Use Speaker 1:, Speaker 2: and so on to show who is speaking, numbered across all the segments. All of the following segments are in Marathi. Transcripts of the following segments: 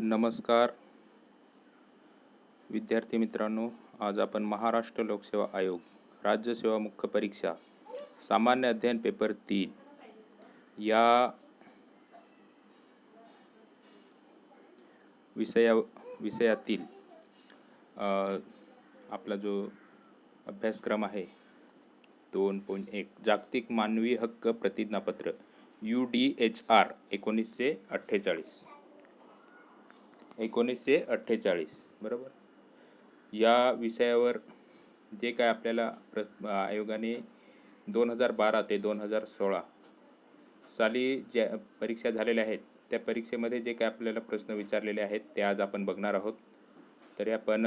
Speaker 1: नमस्कार विद्यार्थी मित्रांनो, आज आपण महाराष्ट्र लोकसेवा आयोग राज्य सेवा मुख्य परीक्षा सामान्य अध्ययन पेपर 3 या विषयातील आपला जो अभ्यासक्रम आहे 2.1 जागतिक मानवी हक्क प्रतिज्ञापत्र UDHR 1948 बरोबर. या विषयावर जे काय आपल्याला आयोगाने 2012 ते 2016 साली ज्या परीक्षा झालेल्या आहेत त्या परीक्षेमध्ये जे काय आपल्याला प्रश्न विचारलेले आहेत ते आज आपण बघणार आहोत. तरी आपण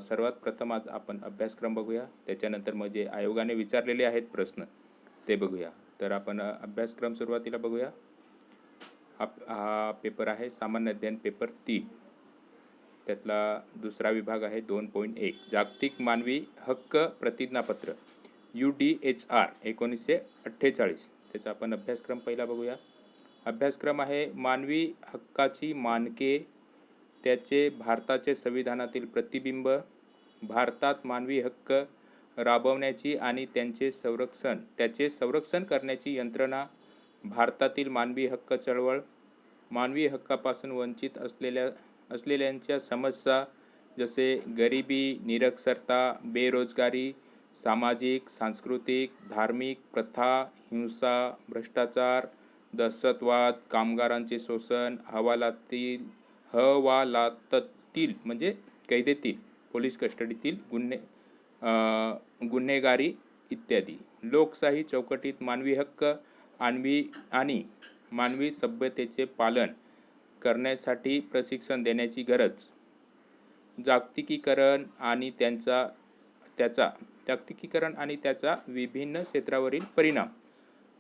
Speaker 1: सर्वात प्रथम आज आपण अभ्यासक्रम बघूया, त्याच्यानंतर मग जे आयोगाने विचारलेले आहेत प्रश्न ते बघूया. तर आपण अभ्यासक्रम सुरुवातीला बघूया. हा पेपर आहे सामान्य अध्ययन पेपर 3, त्यातला दुसरा विभाग आहे 2.1 जागतिक मानवी हक्क प्रतिज्ञापत्र UDHR 1948. त्याचा आपण अभ्यासक्रम पहिला बघूया. अभ्यासक्रम आहे मानवी हक्काची मानके, त्याचे भारताचे संविधानातील प्रतिबिंब, भारतात मानवी हक्क राबवण्याची आणि त्याचे संरक्षण करण्याची यंत्रणा, भारतातील मानवी हक्क चळवळ, मानवी हक्कापासून वंचित असलेल्यांच्या समस्या जसे गरिबी, निरक्षरता, बेरोजगारी, सामाजिक, सांस्कृतिक, धार्मिक प्रथा, हिंसा, भ्रष्टाचार, दहशतवाद, कामगारांचे शोषण, हवालातील म्हणजे कैदेतील, पोलीस कस्टडीतील गुन्हेगारी इत्यादी. लोकशाही चौकटीत मानवी हक्क आणि मानवी सभ्यतेचे पालन करण्यासाठी प्रशिक्षण देण्याची गरज, जागतिकीकरण आणि त्याचा विभिन्न क्षेत्रावरील परिणाम,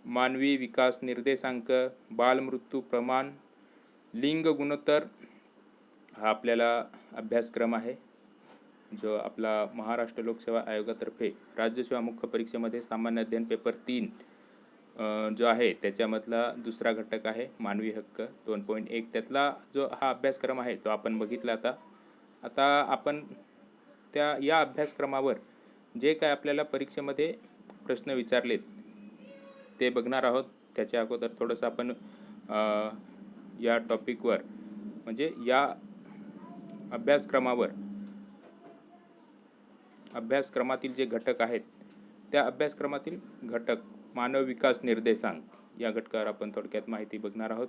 Speaker 1: मानवी विकास निर्देशांक, बालमृत्यू प्रमाण, लिंग गुणोत्तर. हा आपल्याला अभ्यासक्रम आहे जो आपला महाराष्ट्र लोकसेवा आयोगातर्फे राज्यसेवा मुख्य परीक्षेमध्ये सामान्य अध्ययन पेपर 3 जो आहे त्याच्यामधला दुसरा घटक आहे मानवी हक्क 2.1. त्यातला जो हा अभ्यासक्रम आहे तो आपण बघितला. आता आपण या अभ्यासक्रमावर जे काय आपल्याला परीक्षेमध्ये प्रश्न विचारलेत ते बघणार आहोत. त्याच्या अगोदर थोडंसं आपण या टॉपिकवर म्हणजे या अभ्यासक्रमातील जे घटक आहेत त्या अभ्यासक्रमातील घटक मानव विकास निर्देशांक या घटकावर आपण थोडक्यात माहिती बघणार आहोत.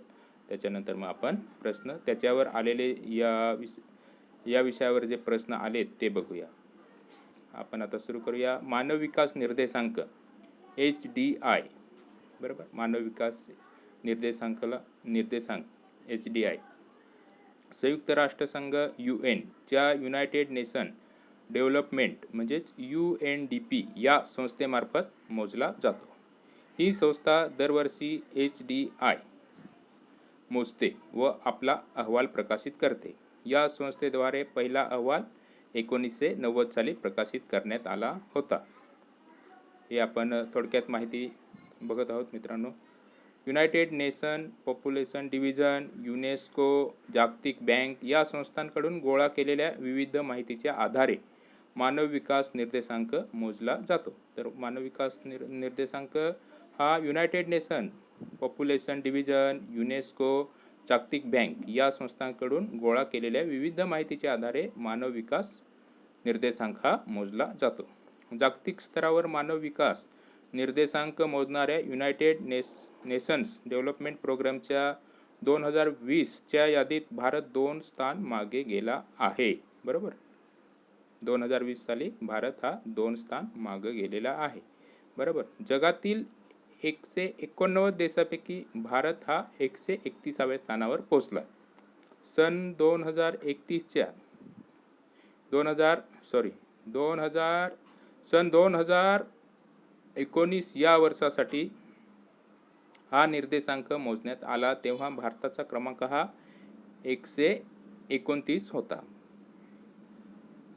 Speaker 1: त्याच्यानंतर मग आपण प्रश्न त्याच्यावर आलेले या विषयावर जे प्रश्न आलेत ते बघूया. आपण आता सुरू करूया. मानव विकास निर्देशांक HDI बरोबर. मानव विकास निर्देशांक HDI संयुक्त राष्ट्रसंघ UN च्या युनायटेड नेशन डेव्हलपमेंट म्हणजेच UNDP या संस्थेमार्फत मोजला जातो. ही संस्था दरवर्षी HDI मोजते व आपला अहवाल प्रकाशित करते. या संस्थेद्वारे पहिला अहवाल 1990 साली प्रकाशित करण्यात आला होता. हे आपण थोडक्यात माहिती बघत आहोत मित्रांनो. United nation population division, UNESCO, जागतिक बँक या संस्थांकडून गोळा केलेल्या विविध माहितीच्या आधारे मानव विकास निर्देशांक मोजला जातो. तर मानव विकास निर्देशांक हा United nation population division, UNESCO, जागतिक बँक या संस्थांकडून गोळा केलेल्या विविध माहितीच्या आधारे मानव विकास निर्देशांक हा मोजला जातो. जागतिक स्तरावर मानव विकास निर्देशांक मोजणाऱ्या युनायटेड नेशन्स डेव्हलपमेंट प्रोग्रामच्या 2020 च्या यादीत भारत 2 स्थान मागे गेला आहे. बरोबर. 2020 साली भारत हा 2 स्थान मागे गेलेला आहे. बरोबर. जगातील 189 देशापैकी भारत हा 131व्या स्थानावर पोहोचला. सन 2019 या वर्षासाठी हा निर्देशांक मोजण्यात आला तेव्हा भारताचा क्रमांक हा 129 होता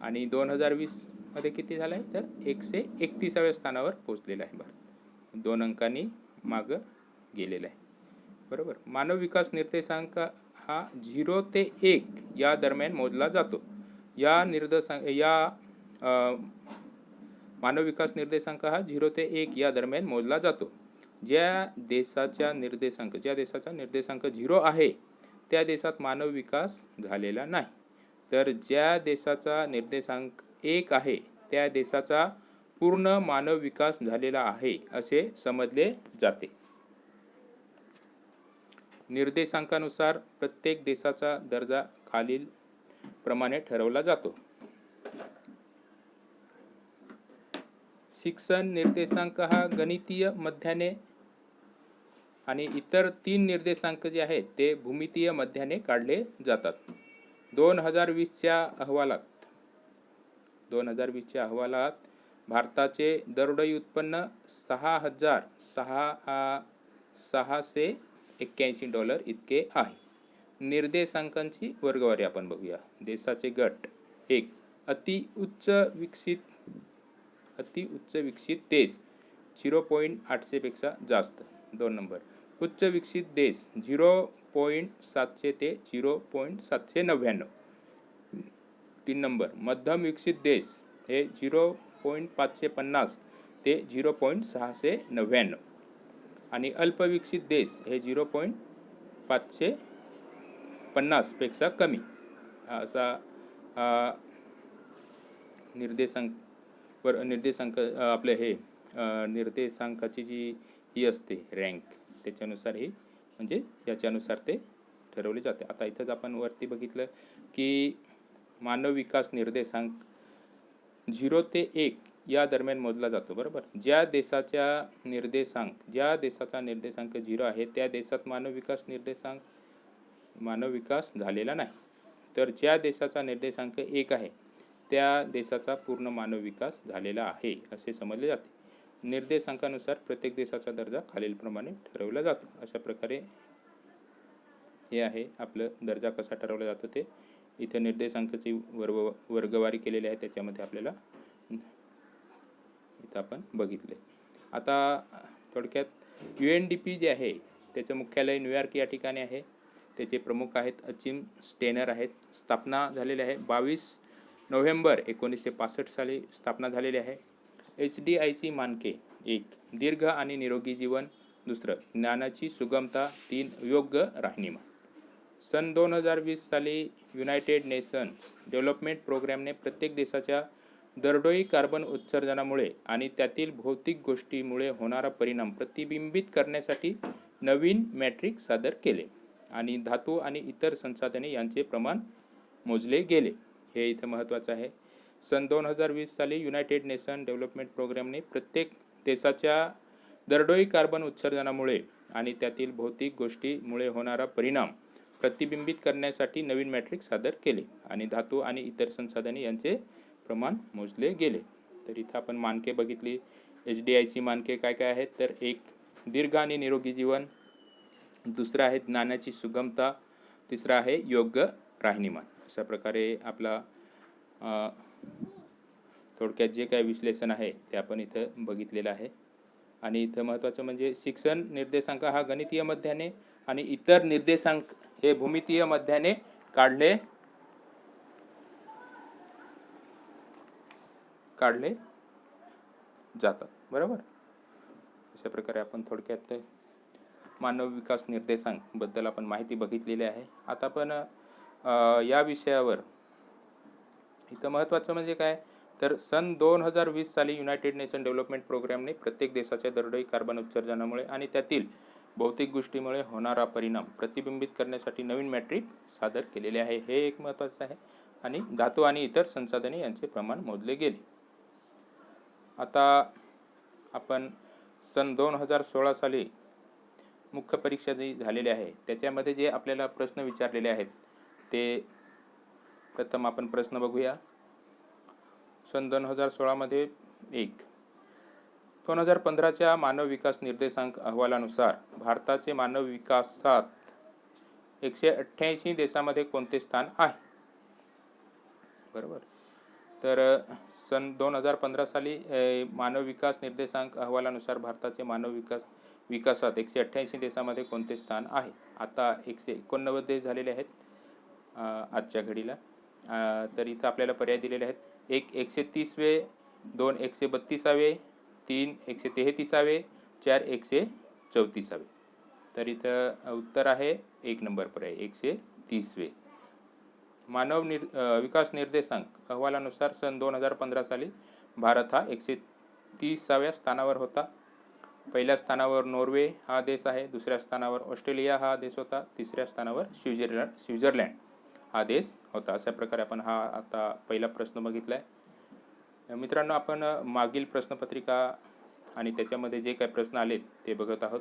Speaker 1: आणि 2020 मध्ये किती झाला आहे तर 131व्या स्थानावर पोहोचलेला आहे. भारत 2 अंकांनी मागं गेलेला आहे. बरोबर. मानव विकास निर्देशांक हा 0 ते 1 या दरम्यान मोजला जातो. मानव विकास निर्देशांक हा 0 ते 1 या दरम्यान मोजला जातो. ज्या देशाचा निर्देशांक 0 आहे त्या देशात मानव विकास झालेला नाही. तर ज्या देशाचा निर्देशांक 1 आहे त्या देशाचा पूर्ण मानव विकास झालेला आहे असे समजले जाते. निर्देशांकानुसार प्रत्येक देशाचा दर्जा खालील प्रमाणे ठरवला जातो. शिक्षण निर्देशांक हा गणितीय मध्याने आणि इतर 3 निर्देशांक जे आहेत ते भूमितीय मध्याने काढले जातात. 2020च्या अहवालात भारताचे दरडोई उत्पन्न $6,681 इतके आहे. निर्देशांकांची वर्गवारी आपण बघूया. देशाचे गट 1. अति उच्च विकसित देश 0.800 पेक्षा जास्त. 2 नंबर उच्च विकसित देश 0.700 ते 0.799. 3 नंबर मध्यम विकसित देश हे 0.550 ते 0.699 आणि अल्प विकसित देश हे 0.550 पेक्षा कमी. असा निर्देशांकाची जी ही असते रँक त्याच्यानुसार ही म्हणजे याच्यानुसार ते ठरवले जाते. आता इथंच आपण वरती बघितलं की मानव विकास निर्देशांक 0 ते 1 या दरम्यान मोजला जातो. बरोबर. ज्या देशाचा निर्देशांक 0 आहे त्या देशात मानव विकास झालेला नाही. तर ज्या देशाचा निर्देशांक 1 आहे त्या देशाचा पूर्ण मानव विकास झालेला आहे असे समजले जाते. निर्देशांकानुसार प्रत्येक देशाचा दर्जा खालीलप्रमाणे ठरवला जातो. अशा प्रकारे हे आहे आपलं दर्जा कसा ठरवला जातो ते. इथे निर्देशांकाची वर्गवारी केलेली आहे त्याच्यामध्ये आपल्याला इथं आपण बघितले. आता थोडक्यात UNDP जे आहे त्याचं मुख्यालय न्यूयॉर्क या ठिकाणी आहे. त्याचे प्रमुख आहेत अचिम स्टेनर आहेत. स्थापना झालेली आहे 22 नोव्हेंबर 1965 साली स्थापना झालेली आहे. HDIची मानके 1. दीर्घ आणि निरोगी जीवन. 2. ज्ञानाची सुगमता. 3. योग्य राहणीमान. सन 2020 साली युनायटेड नेशन्स डेव्हलपमेंट प्रोग्रॅमने प्रत्येक देशाच्या दरडोई कार्बन उत्सर्जनामुळे आणि त्यातील भौतिक गोष्टीमुळे होणारा परिणाम प्रतिबिंबित करण्यासाठी नवीन मॅट्रिक सादर केले आणि धातू आणि इतर संसाधने यांचे प्रमाण मोजले गेले. हे इथं महत्त्वाचं आहे. सन 2020 साली युनायटेड नेशन डेव्हलपमेंट प्रोग्रॅमने प्रत्येक देशाच्या दरडोई कार्बन उत्सर्जनामुळे आणि त्यातील भौतिक गोष्टीमुळे होणारा परिणाम प्रतिबिंबित करण्यासाठी नवीन मॅट्रिक सादर केले आणि धातू आणि इतर संसाधने यांचे प्रमाण मोजले गेले. तर इथं आपण मानके बघितली. HDIची मानके काय काय आहेत तर 1. दीर्घ आणि निरोगी जीवन. 2. आहे ज्ञानाची सुगमता. 3. आहे योग्य राहणीमान. अशा प्रकारे आपला थोडक्यात जे काय विश्लेषण आहे ते आपण इथं बघितलेलं आहे. आणि इथं महत्त्वाचं म्हणजे शिक्षण निर्देशांक हा गणितीय मध्याने आणि इतर निर्देशांक हे भूमितीय मध्याने काढले जातात. बरोबर. अशा प्रकारे आपण थोडक्यात मानव विकास निर्देशांक बद्दल आपण माहिती बघितलेली आहे. आता आपण या विषयावर इथं महत्त्वाचं म्हणजे काय तर सन 2020 साली युनायटेड नेशन डेव्हलपमेंट प्रोग्रॅमने प्रत्येक देशाच्या दरडोई कार्बन उत्सर्जनामुळे आणि त्यातील भौतिक गोष्टीमुळे होणारा परिणाम प्रतिबिंबित करण्यासाठी नवीन मॅट्रिक सादर केलेले आहे. हे एक महत्त्वाचं आहे. आणि धातू आणि इतर संसाधने यांचे प्रमाण मोजले गेले. आता आपण सन 2016 साली मुख्य परीक्षा जी झालेली आहे त्याच्यामध्ये जे आपल्याला प्रश्न विचारलेले आहेत ते प्रथम आपण प्रश्न बघूया. सन 2016 मध्ये 1. 2015च्या मानव विकास निर्देशांक अहवालानुसार भारताचे मानव विकासात 188 देशामध्ये कोणते स्थान आहे. बरोबर. तर सन 2015 साली मानव विकास निर्देशांक अहवालानुसार भारताचे मानव विकास विकासात 188 देशामध्ये कोणते स्थान आहे? आता 189 देश झालेले आहेत आजच्या घडीला. तर इथं आपल्याला पर्याय दिलेले आहेत. 1 130वे, 2 132वे, 3 133वे, 4 134वे. तर इथं उत्तर आहे 1 नंबर पर्याय 130वे. मानव विकास निर्देशांक अहवालानुसार सन 2015 साली भारत हा 130व्या स्थानावर होता. पहिल्या स्थानावर नॉर्वे हा देश आहे, दुसऱ्या स्थानावर ऑस्ट्रेलिया हा देश होता, तिसऱ्या स्थानावर स्वित्झर्लंड हा देश होता. अशा प्रकारे आपण हा आता पहिला प्रश्न बघितला आहे. मित्रांनो, आपण मागील प्रश्नपत्रिका आणि त्याच्यामध्ये जे काही प्रश्न आलेत ते बघत आहोत.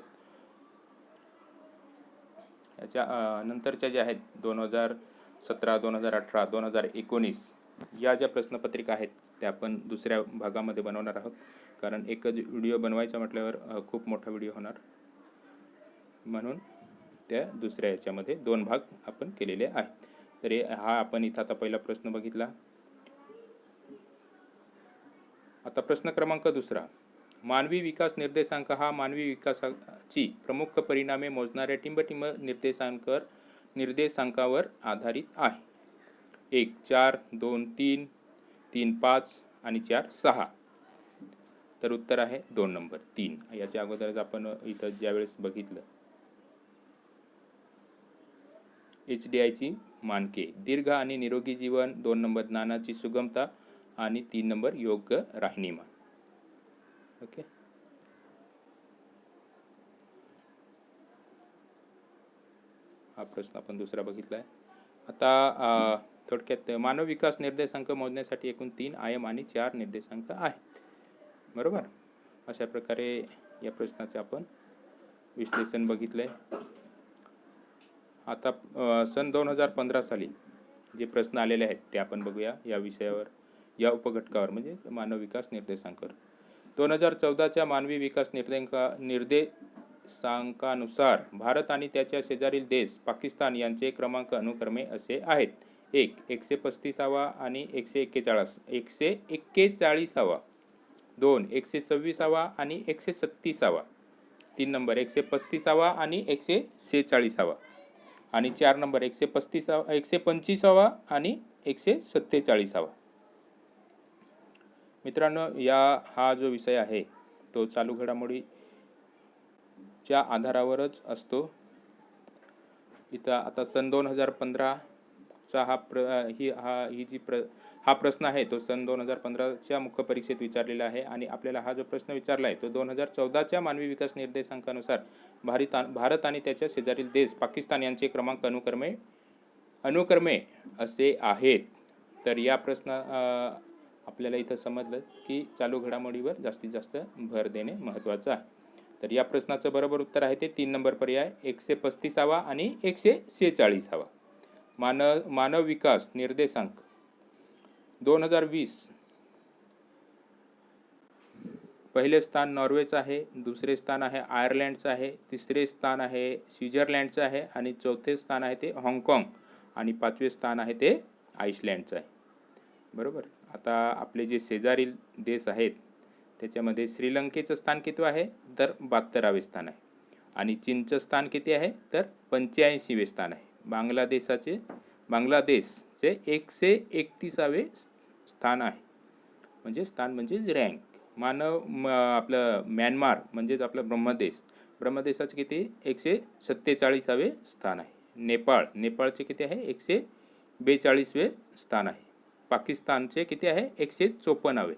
Speaker 1: याच्या नंतरच्या ज्या आहेत 2017, 2018, 2019 या ज्या प्रश्नपत्रिका आहेत त्या आपण दुसऱ्या भागामध्ये बनवणार आहोत, कारण एकच व्हिडिओ बनवायचा म्हटल्यावर खूप मोठा व्हिडिओ होणार, म्हणून त्या दुसऱ्या याच्यामध्ये 2 भाग आपण केलेले आहेत. तर हा आपण इथं आता पहिला प्रश्न बघितला. आता प्रश्न क्रमांक 2. मानवी विकास निर्देशांक हा मानवी विकासाची प्रमुख परिणामे मोजणाऱ्या टिंबटिंब निर्देशांकावर आधारित आहे. 1 4, 2 3, 3 5 आणि 4 6. तर उत्तर आहे 2 नंबर 3. याच्या अगोदरच आपण इथं ज्यावेळेस बघितलं HDIची मानके, दीर्घ आणि निरोगी जीवन, 2 नंबर ज्ञानाची सुगमता आणि 3 नंबर योग्य राहणीमान. ओके. हा प्रश्न आपण दुसरा बघितला आहे. आता थोडक्यात मानव विकास निर्देशांक मोजण्यासाठी एकूण 3 आयाम आणि 4 निर्देशांक आहेत, बरोबर. अशा प्रकारे या प्रश्नाचे आपण विश्लेषण बघितलं आहे. आता सन 2015 साली जे प्रश्न आलेले आहेत ते आपण बघूया या विषयावर, या उपघटकावर, म्हणजे मानव विकास निर्देशांकावर. 2014च्या मानवी विकास निर्देशांकानुसार भारत आणि त्याच्या शेजारील देश पाकिस्तान यांचे क्रमांक अनुक्रमे असे आहेत. 1 135वा आणि 141वा, 2 126वा आणि 137वा, 3 नंबर 135वा आणि 146वा आणि 4 नंबर 125वा आणि 147वा. मित्रांनो, हा जो विषय आहे तो चालू घडामोडीच्या आधारावरच असतो. इथं आता सन 2015चा हा प्रश्न आहे तो सन 2015च्या मुख्य परीक्षेत विचारलेला आहे, आणि आपल्याला हा जो प्रश्न विचारला आहे तो 2014च्या मानवी विकास निर्देशांकानुसार भारत आणि त्याच्या शेजारील देश पाकिस्तान यांचे क्रमांक अनुक्रमे असे आहेत. तर या प्रश्न आपल्याला इथं समजलं की चालू घडामोडीवर जास्तीत जास्त भर देणे महत्त्वाचं आहे. तर या प्रश्नाचं बरोबर उत्तर आहे ते 3 नंबर पर्याय 135वा आणि 146वा. मानव विकास निर्देशांक 2020 पहिले स्थान नॉर्वेचं आहे, दुसरे स्थान आहे आयर्लंडचं आहे, तिसरे स्थान आहे स्वित्झर्लंडचं आहे आणि चौथे स्थान आहे ते हाँगकाँग आणि 5वे स्थान आहे ते आईसलँडचं आहे, बरोबर. आता आपले जे शेजारील देश आहेत त्याच्यामध्ये श्रीलंकेचं स्थान किती आहे तर 72वे स्थान आहे, आणि चीनचं स्थान किती आहे तर 85वे स्थान आहे. बांगलादेशचे 131वे स्थान आहे, म्हणजे रँक. आपलं म्यानमार म्हणजेच आपलं ब्रह्मदेशाचे किती 147वे स्थान आहे. नेपाळचे किती आहे 142वे स्थान आहे. पाकिस्तानचे किती आहे 154वे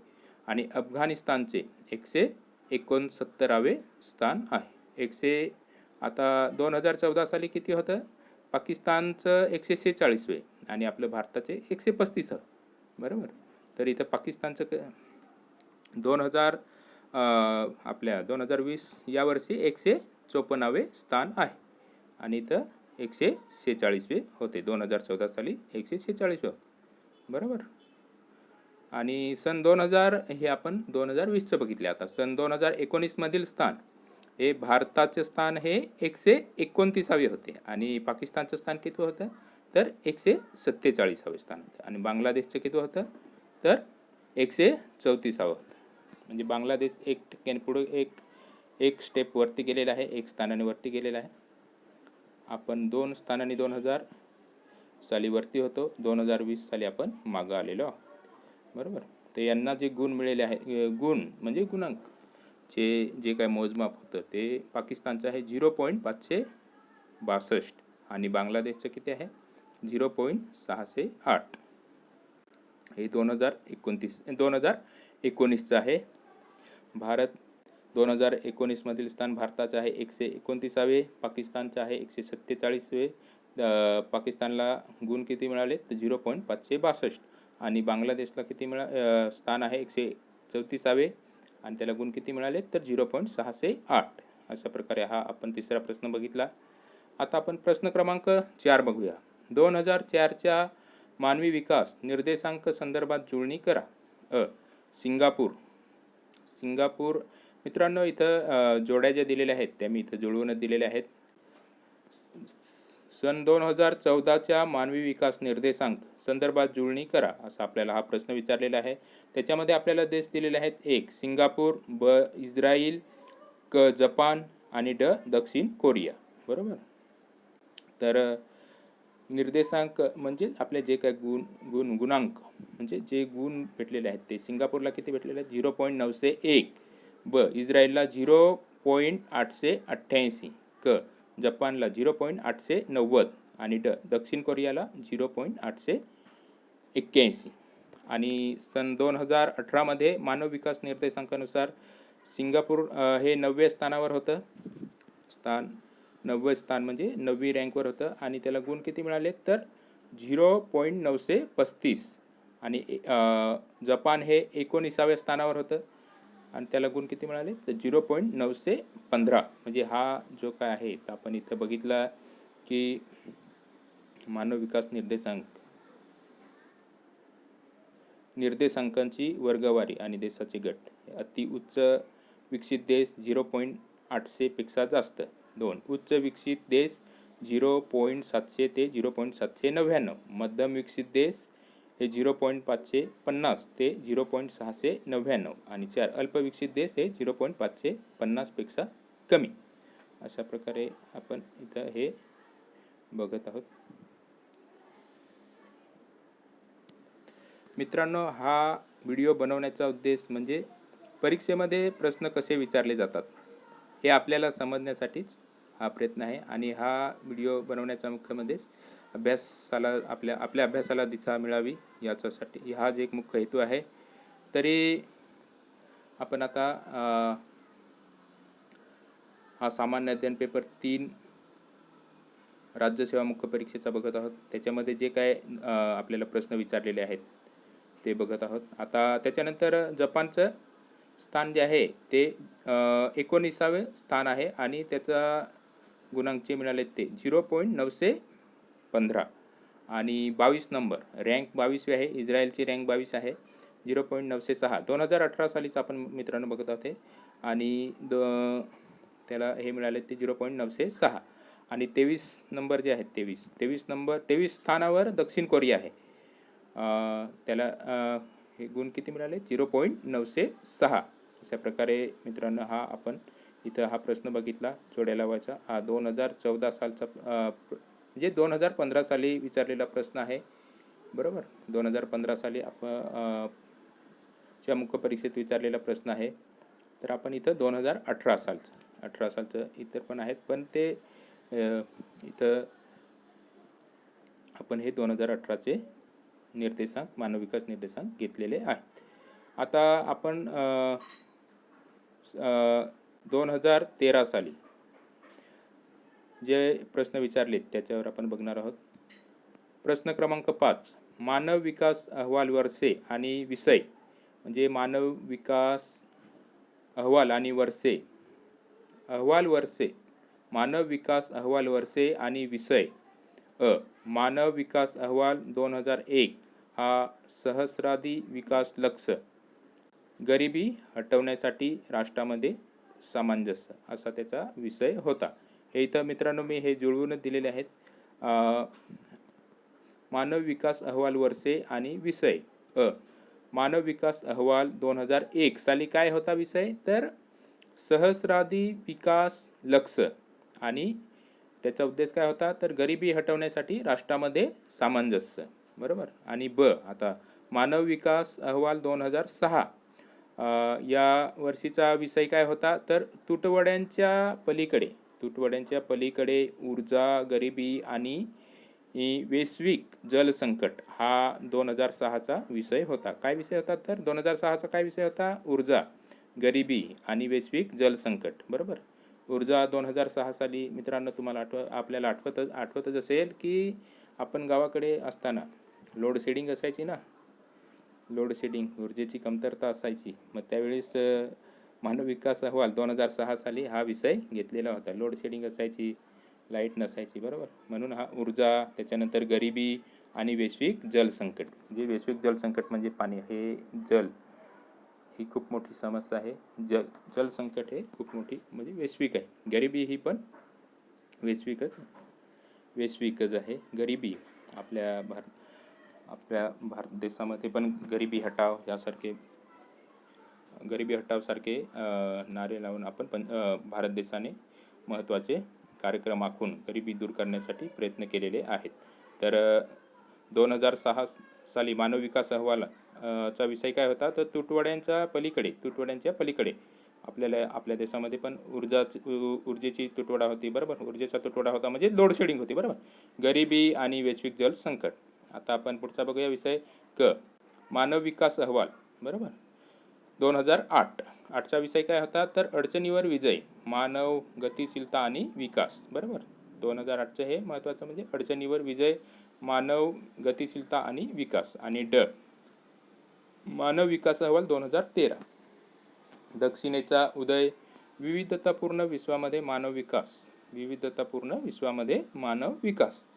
Speaker 1: आणि अफगाणिस्तानचे 169वे स्थान आहे. आता 2014 साली किती होतं पाकिस्तानचं 146वे आणि आपलं भारताचे 135, बरोबर. तर इथं पाकिस्तानचं 2020 या वर्षी 154वे स्थान आहे आणि इथं 146वे होते. 2014 साली 146वे, बरोबर. आणि सन 2000 हे आपण 2020चं बघितले. आता सन 2019 मधील स्थान हे भारताचे स्थान हे 129वे होते आणि पाकिस्तानचं स्थान किती होतं तर 147वे स्थान होतं आणि बांगलादेशचं किती होतं तर 134वे होतं. म्हणजे बांगलादेश 1 टक्क्याने पुढे 1 एक स्टेप वरती गेलेला आहे, एक स्थानाने वरती गेलेला आहे. आपण 2 स्थानांनी 2000 साली वरती होतो, 2020 साली आपण मागं आलेलो आहोत. बरोबर. तर यांना जे गुण मिळाले आहे, गुण म्हणजे गुणांक, जे काय मोजमाप होतं ते पाकिस्तानचं आहे 0.562 आणि बांगलादेशचं किती आहे 0.608. हे 2019चं आहे. भारत 2019 मधील स्थान भारताचं आहे 129वे, पाकिस्तानचं आहे 147वे. पाकिस्तानला गुण किती मिळाले तर 0.562 आणि बांगलादेशला किती स्थान आहे 134वे आणि त्याला गुण किती मिळाले तर 0.608. अशा प्रकारे हा आपण तिसरा प्रश्न बघितला. आता आपण प्रश्न क्रमांक 4 बघूया. 2004च्या मानवी विकास निर्देशांक संदर्भात जुळणी करा. सिंगापूर. मित्रांनो, इथं जोड्या ज्या दिलेल्या आहेत त्या मी इथं जुळवून दिलेल्या आहेत. सन 2014च्या मानवी विकास निर्देशांक संदर्भात जुळणी करा असा आपल्याला हा प्रश्न विचारलेला आहे. त्याच्यामध्ये आपल्याला देश दिलेले आहेत: 1 सिंगापूर, ब इस्राईल, क जपान आणि ड दक्षिण कोरिया. बरोबर. तर निर्देशांक म्हणजे आपले जे काय गुणांक म्हणजे जे गुण भेटलेले आहेत ते सिंगापूरला किती भेटलेले आहेत 0.901, ब इस्रायलला 0.888, क जपानला 0.890 आणि ड दक्षिण कोरियाला 0.881. आणि सन 2018मध्ये मानव विकास निर्देशांकानुसार सिंगापूर हे 9व्या स्थानावर होतं. 9वे स्थान म्हणजे 9वी रँकवर होतं आणि त्याला गुण किती मिळाले तर 0.935. आणि जपान हे 19व्या स्थानावर होतं आणि त्याला गुण किती मिळाले तर 0.915. म्हणजे हा जो काय आहे तर आपण इथं बघितला की मानव विकास निर्देशांकांची वर्गवारी आणि देशाचे गट. अति उच्च विकसित देश 0.800 पेक्षा जास्त. 2 उच्च विकसित देश 0.700 ते 0.799. मध्यम विकसित देश हे 0.550 ते 0.699 आणि 4 अल्पविकसित देश हे 0.550 पेक्षा कमी. अशा प्रकारे आपण इथं हे बघत आहोत. मित्रांनो, हा व्हिडिओ बनवण्याचा उद्देश म्हणजे परीक्षेमध्ये प्रश्न कसे विचारले जातात हे आपल्याला समजण्यासाठीच हा प्रयत्न आहे. आणि हा व्हिडिओ बनवण्याचा मुख्य उद्देश आपल्या अभ्यासाला दिशा मिळावी याच्यासाठी हा जे एक मुख्य हेतू आहे. तरी आपण आता हा सामान्य अध्ययन पेपर 3 राज्यसेवा मुख्य परीक्षेचा बघत आहोत. त्याच्यामध्ये जे काय आपल्याला प्रश्न विचारलेले आहेत ते बघत आहोत. आता त्याच्यानंतर जपानचं स्थान जे आहे ते 19वे स्थान आहे आणि त्याचा गुणांक जे मिळाले ते 0.915 आणि 22 नंबर रँक 22वी आहे. इस्रायलची रँक 22 आहे 0.906. 2018 सालीच आपण मित्रांनो बघत आहोत आणि त्याला हे मिळाले ते 0.906. आणि 23 नंबर जे आहेत 23 स्थानावर दक्षिण कोरिया आहे. त्याला हे गुण किती मिळाले 0.906. अशा प्रकारे मित्रांनो हा आपण इथं हा प्रश्न बघितला जोड्या लावायचा. हा 2014 सालचा म्हणजे 2015 साली विचारलेला प्रश्न आहे. बरोबर. 2015 साली च्या मुख्य परीक्षेत विचारलेला प्रश्न आहे. तर आपण इथं 2018 सालचं इतर पण आहेत पण ते इथं आपण हे 2018चे निर्देशांक मानव विकास निर्देशांक घेतलेले आहेत. आता आपण 2013 साली जे प्रश्न विचारलेत त्याच्यावर आपण बघणार आहोत. प्रश्न क्रमांक 5 मानव विकास अहवाल वर्षे आणि विषय म्हणजे मानव विकास अहवाल आणि वर्षे मानव विकास अहवाल वर्षे आणि विषय. मानव विकास अहवाल 2001 हा सहस्रादी विकास लक्ष्य गरिबी हटवण्यासाठी राष्ट्रामध्ये सामंजस्य असा त्याचा विषय होता. हे इथं मित्रांनो मी हे जुळवून दिलेले आहेत. मानव विकास अहवाल वर्षे आणि विषय. मानव विकास अहवाल 2001 साली काय होता विषय तर सहस्रादी विकास लक्ष्य आणि त्याचा उद्देश काय होता तर गरिबी हटवण्यासाठी राष्ट्रामध्ये सामंजस्य, बरोबर. आणि आता मानव विकास अहवाल 2006 या वर्षीचा विषय काय होता तर तुटवड्यांच्या पलीकडे ऊर्जा, गरिबी आणि वैश्विक जलसंकट हा 2006चा विषय होता. काय विषय होता तर 2006चा काय विषय होता? ऊर्जा, गरिबी आणि वैश्विक जलसंकट, बरोबर. ऊर्जा 2006 साली मित्रांनो तुम्हाला आपल्याला आठवतच असेल की आपण गावाकडे असताना लोड शेडिंग असायची ना, लोड शेडिंग, ऊर्जेची कमतरता असायची. मग त्यावेळेस मानव विकास अहवाल 2006 साली हा विषय घेतलेला होता. लोड शेडिंग असायची, लाईट नसायची, बरोबर. म्हणून हा ऊर्जा, त्याच्यानंतर गरिबी आणि वैश्विक जलसंकट. जे वैश्विक जलसंकट म्हणजे पाणी, हे जल ही खूप मोठी समस्या आहे. जलसंकट हे खूप मोठी म्हणजे वैश्विक आहे. गरिबी ही पण वैश्विकच आहे. गरिबी आपल्या भारत देशामध्ये पण गरिबी हटाव सारखे नारे लावून आपण भारत देशाने महत्त्वाचे कार्यक्रम आखून गरिबी दूर करण्यासाठी प्रयत्न केलेले आहेत. तर 2006 साली मानव विकास अहवाल चा विषय काय होता तर तुटवड्यांच्या पलीकडे आपल्या देशामध्ये पण ऊर्जेची तुटवडा होती, बरोबर. ऊर्जेचा तुटवडा होता म्हणजे लोड शेडिंग होती, बरोबर. गरिबी आणि वैश्विक जल संकट. आता आपण पुढचा बघूया विषय मानव विकास अहवाल, बरोबर. 2008चा विषय काय होता तर अडचणीवर विजय, मानव, गतिशीलता आणि विकास, बरोबर. 2008चं हे महत्त्वाचं म्हणजे अडचणीवर विजय, मानव, गतिशीलता आणि विकास. आणि मानव विकास अहवाल 2013 दक्षिणेचा उदय, विविधतापूर्ण विश्वामध्ये मानव विकास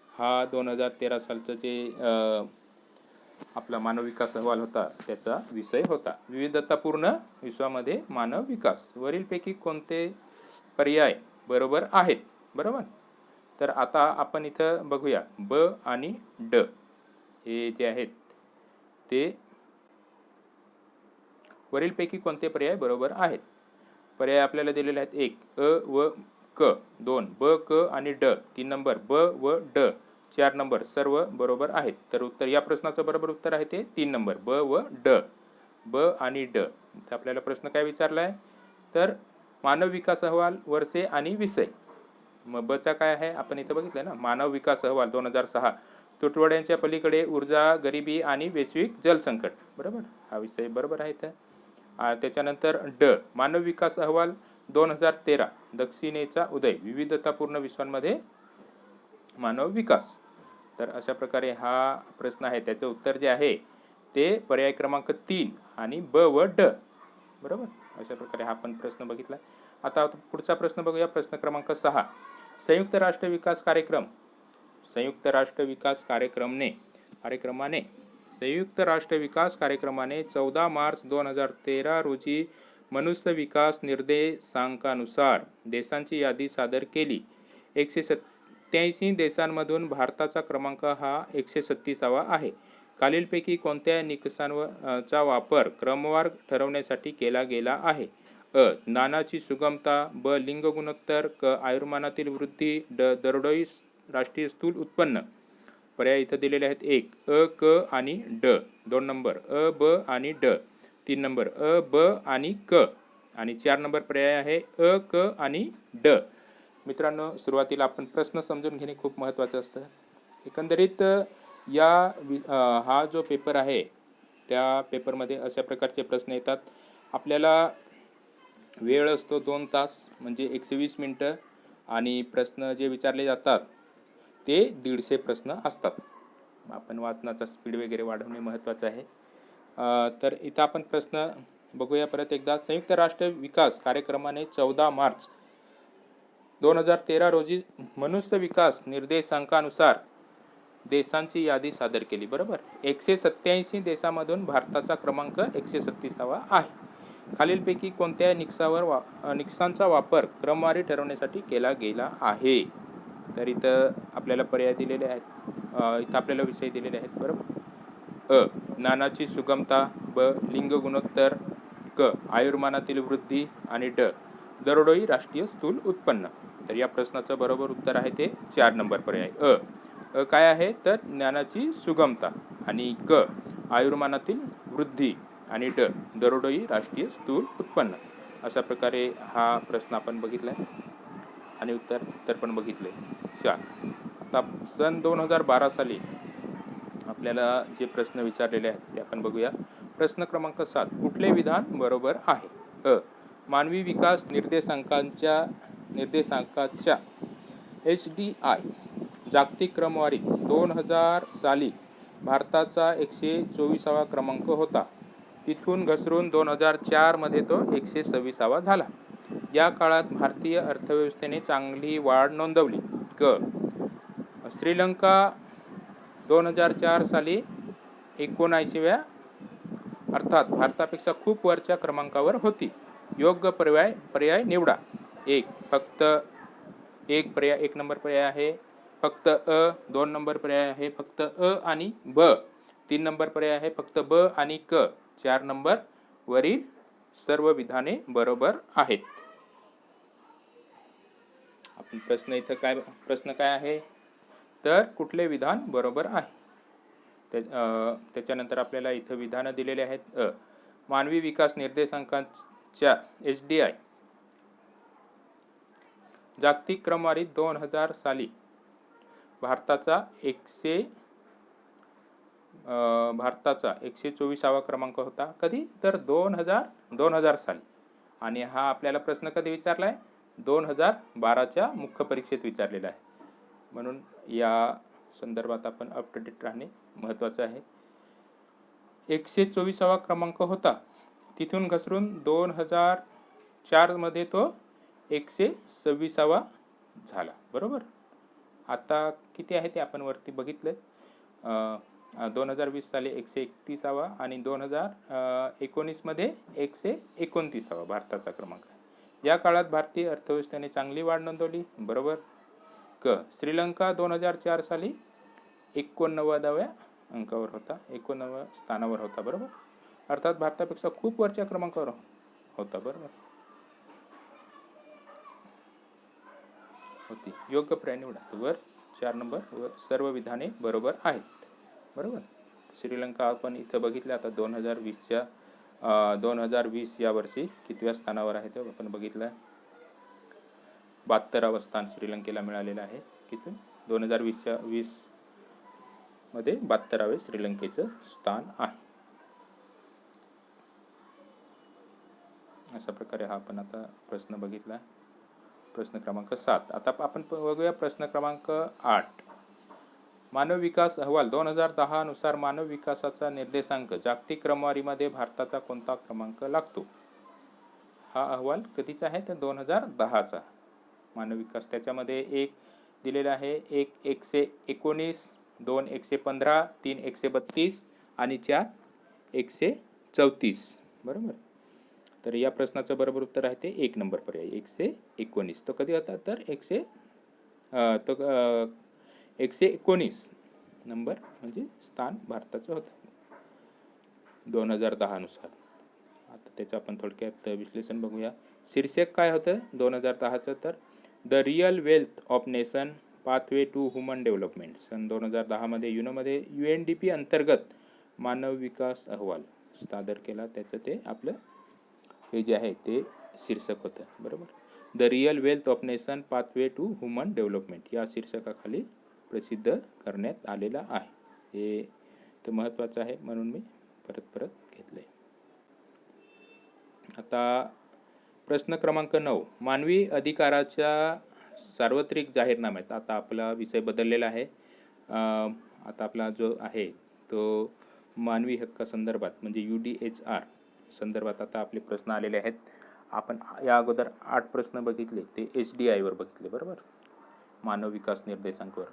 Speaker 1: हा 2013 सालचं जे आपला मानव विकास अहवाल होता त्याचा विषय होता. विविधतापूर्ण विश्वामध्ये मानव विकास. वरीलपैकी कोणते पर्याय बरोबर आहेत, बरोबर. तर आता आपण इथं बघूया आणि हे जे आहेत ते वरीलपैकी कोणते पर्याय बरोबर आहेत. पर्याय आपल्याला दिलेले आहेत. 1 अ व क, 2 ब, क आणि ड, 3 नंबर ब व ड, 4 नंबर सर्व बरोबर आहेत. तर उत्तर या प्रश्नाचं बरोबर उत्तर आहे ते 3 नंबर ब व ड. ब आणि ड. आपल्याला प्रश्न काय विचारलाय तर मानव विकास अहवाल वर्षे आणि विषय. मग बचा काय आहे आपण इथं बघितलं ना, मानव विकास अहवाल 2006 तुटवड्यांच्या पलीकडे ऊर्जा, गरिबी आणि वैश्विक जलसंकट, बरोबर. हा विषय बरोबर आहे इथं. त्याच्यानंतर मानव विकास अहवाल 2013 दक्षिणेचा उदय, विविधतापूर्ण विश्वांमध्ये मानव विकास. तर अशा प्रकारे हा प्रश्न आहे. त्याचं उत्तर जे आहे ते पर्याय क्रमांक 3 आणि ब व ड, बरोबर. अशा प्रकारे हा आपण प्रश्न बघितला. आता पुढचा प्रश्न बघूया. प्रश्न क्रमांक 6 संयुक्त राष्ट्र विकास कार्यक्रमाने 14 मार्च 2013 रोजी मनुष्य विकास निर्देशांकानुसार देशांची यादी सादर केली. 187 देशांमधून भारताचा क्रमांक हा 136वा आहे. खालीलपैकी कोणत्या निकषांचा वापर क्रमवार ठरवण्यासाठी केला गेला आहे? ज्ञानाची सुगमता, ब लिंग गुणोत्तर, क आयुर्मानातील वृद्धी, ड दरडोई राष्ट्रीय स्थूल उत्पन्न. पर्याय इथं दिलेले आहेत. 1 अ, क आणि ड, 2 नंबर अ, ब आणि ड, 3 नंबर अ, ब आणि क आणि 4 नंबर पर्याय आहे अ, क आणि ड. मित्रांनो, सुरुवातीला आपण प्रश्न समजून घेणे खूप महत्त्वाचं असतं. एकंदरीत हा जो पेपर आहे त्या पेपरमध्ये अशा प्रकारचे प्रश्न येतात. आपल्याला वेळ असतो 2 तास म्हणजे 120 मिनटं आणि प्रश्न जे विचारले जातात ते 150 प्रश्न असतात. आपण वाचनाचा स्पीड वगैरे वाढवणे महत्त्वाचं आहे. तर इथं आपण प्रश्न बघूया परत एकदा. संयुक्त राष्ट्र विकास कार्यक्रमाने 14 मार्च 2013 रोजी मनुष्य विकास निर्देशांकानुसार देशांची यादी सादर केली, बरोबर. 187 देशांमधून भारताचा क्रमांक 136वा आहे. खालीलपैकी कोणत्या निकषांचा वापर क्रमवारी ठरवण्यासाठी केला गेला आहे? तर इथं आपल्याला पर्याय दिलेले आहेत. इथं आपल्याला विषय दिलेले आहेत, बरोबर. ज्ञानाची सुगमता, ब लिंग गुणोत्तर, क आयुर्मानातील वृद्धी आणि ड दरडोई राष्ट्रीय स्थूल उत्पन्न. तर या प्रश्नाचं बरोबर उत्तर आहे ते 4 नंबर पर्याय अ काय आहे तर ज्ञानाची सुगमता आणि क आयुर्मानातील वृद्धी आणि ड दरडोई राष्ट्रीय स्थूल उत्पन्न. अशा प्रकारे हा प्रश्न आपण बघितला आणि उत्तर पण बघितले. आता सन 2012 साली आपल्याला जे प्रश्न विचारलेले आहेत ते आपण बघूया. प्रश्न क्रमांक 7 कुठले विधान बरोबर आहे? मानवी विकास निर्देशांकाच्या HDI जागतिक क्रमवारीत 2000 साली भारताचा 124वा क्रमांक होता. तिथून घसरून 2004 मध्ये तो 126वा झाला. या काळात भारतीय अर्थव्यवस्थेने चांगली वाढ नोंदवली. क श्रीलंका 2004 साली 79व्या अर्थात भारतापेक्षा खूप वरच्या क्रमांकावर होती. योग्य पर्याय निवडा. एक नंबर पर्याय आहे फक्त अ, 2 नंबर पर्याय आहे फक्त अ आणि ब, 3 नंबर पर्याय आहे फक्त ब आणि क, 4 नंबर वरील सर्व विधाने बरोबर आहेत. आपण प्रश्न काय आहे तर कुठले विधान बरोबर आहे? त्याच्यानंतर आपल्याला इथं विधानं दिलेले आहेत. मानवी विकास निर्देशांकाच्या HDI जागतिक क्रमवारीत 2000 साली भारताचा 124वा क्रमांक होता. कधी तर 2000 साली. आणि हा आपल्याला प्रश्न कधी विचारलाय 2012च्या मुख्य परीक्षेत विचारलेला आहे. म्हणून या संदर्भात आपण अप टू डेट राहणे महत्त्वाचं आहे. 124वा क्रमांक होता. तिथून घसरून 2004 मध्ये तो 126वा झाला. बरोबर. आता किती आहे ते आपण वरती बघितलं. 2020 साली 131वा आणि 2019 मध्ये 129वा भारताचा क्रमांक आहे. या काळात भारतीय अर्थव्यवस्थेने चांगली वाढ नोंदवली. बरोबर. क श्रीलंका 2004 साली 89व्या अंकावर होता, 89व्या स्थानावर होता. बरोबर. अर्थात भारतापेक्षा खूप वरच्या क्रमांकावर होता. बरोबर होती. योग्य पर्याय निवडा. वर 4 नंबर व सर्व विधाने बरोबर आहेत. बरोबर. श्रीलंका आपण इथं बघितलं. आता 2020 या वर्षी कितव्या स्थानावर आहे ते आपण बघितलं. 72वा स्थान श्रीलंकेला मिळालेलं आहे. किती 2020 मध्ये 72वे श्रीलंकेचं स्थान आहे. अशा प्रकारे हा आपण आता प्रश्न बघितला. प्रश्न क्रमांक 7. आता आपण बघूया प्रश्न क्रमांक 8. मानव विकास अहवाल 2010 नुसार मानव विकासाचा निर्देशांक जागतिक क्रमवारीमध्ये भारताचा कोणता क्रमांक लागतो? हा अहवाल कधीचा आहे तर 2010चा मानव विकास. त्याच्यामध्ये 1 दिलेला आहे, 1 119, 2 115, 3 132 आणि 4 134. बरोबर. तर या प्रश्नाचं बरोबर उत्तर आहे ते 1 नंबर पर्याय 119. तो कधी होता तर 119 नंबर म्हणजे स्थान भारताचं होतं 2010 नुसार. आता त्याचं आपण थोडक्यात विश्लेषण बघूया. शीर्षक काय होतं 2010चं तर the real wealth of nation pathway to human development. सन 2010 मध्ये युनोमध्ये UNDP अंतर्गत मानव विकास अहवाल सादर केला. त्याचं ते आपलं हे जे आहे ते शीर्षक होतं. बरोबर. The real wealth of nation pathway to human development या शीर्षकाखाली प्रसिद्ध करण्यात आलेला आहे. हे तर महत्त्वाचं आहे म्हणून मी परत घेतलंय. आता प्रश्न क्रमांक 9. मानवी अधिकाराच्या सार्वत्रिक जाहीरनाम्यात. आता आपला विषय बदललेला आहे. आता आपला जो आहे तो मानवी हक्कासंदर्भात म्हणजे UDHR संदर्भात आता आपले प्रश्न आलेले आहेत. आपण या अगोदर 8 प्रश्न बघितले ते HDI वर बघितले. बरोबर. मानव विकास निर्देशांकावर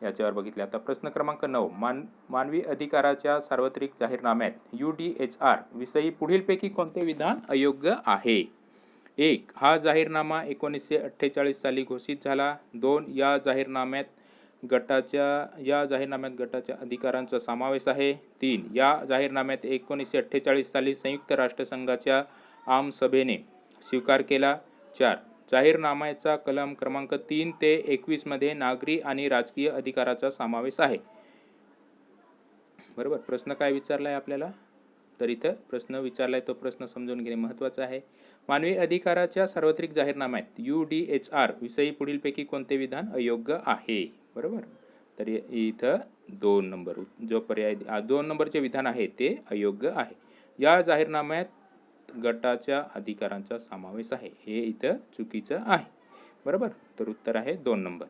Speaker 1: याच्यावर बघितले. आता प्रश्न क्रमांक 9. मानवी अधिकाराच्या सार्वत्रिक जाहीरनाम्यात UDHR विषयी पुढीलपैकी कोणते विधान अयोग्य आहे? 1. हा जाहीरनामा 1948 साली घोषित झाला. 2. या जाहीरनाम्यात या जाहीरनाम्यात गटाच्या अधिकारांचा समावेश आहे. 3. या जाहीरनाम्यात 1948 साली संयुक्त राष्ट्रसंघाच्या आमसभेने स्वीकार केला. 4. जाहीरनाम्याचा कलम क्रमांक 3 ते 21 मध्ये नागरी आणि राजकीय अधिकाराचा समावेश आहे. बरोबर. प्रश्न काय विचारलाय आपल्याला? तर इथं प्रश्न विचारलाय तो प्रश्न समजून घेणे महत्त्वाचं आहे. मानवी अधिकाराच्या सार्वत्रिक जाहीरनाम्यात UDHR विषयी पुढीलपैकी कोणते विधान अयोग्य आहे? बरोबर. तर इथं 2 नंबर जो पर्याय 2 नंबरचे विधान आहे ते अयोग्य आहे. या जाहीरनाम्यात गटाच्या अधिकारांचा समावेश आहे, हे इथं चुकीचं आहे. बरोबर. तर उत्तर आहे 2 नंबर.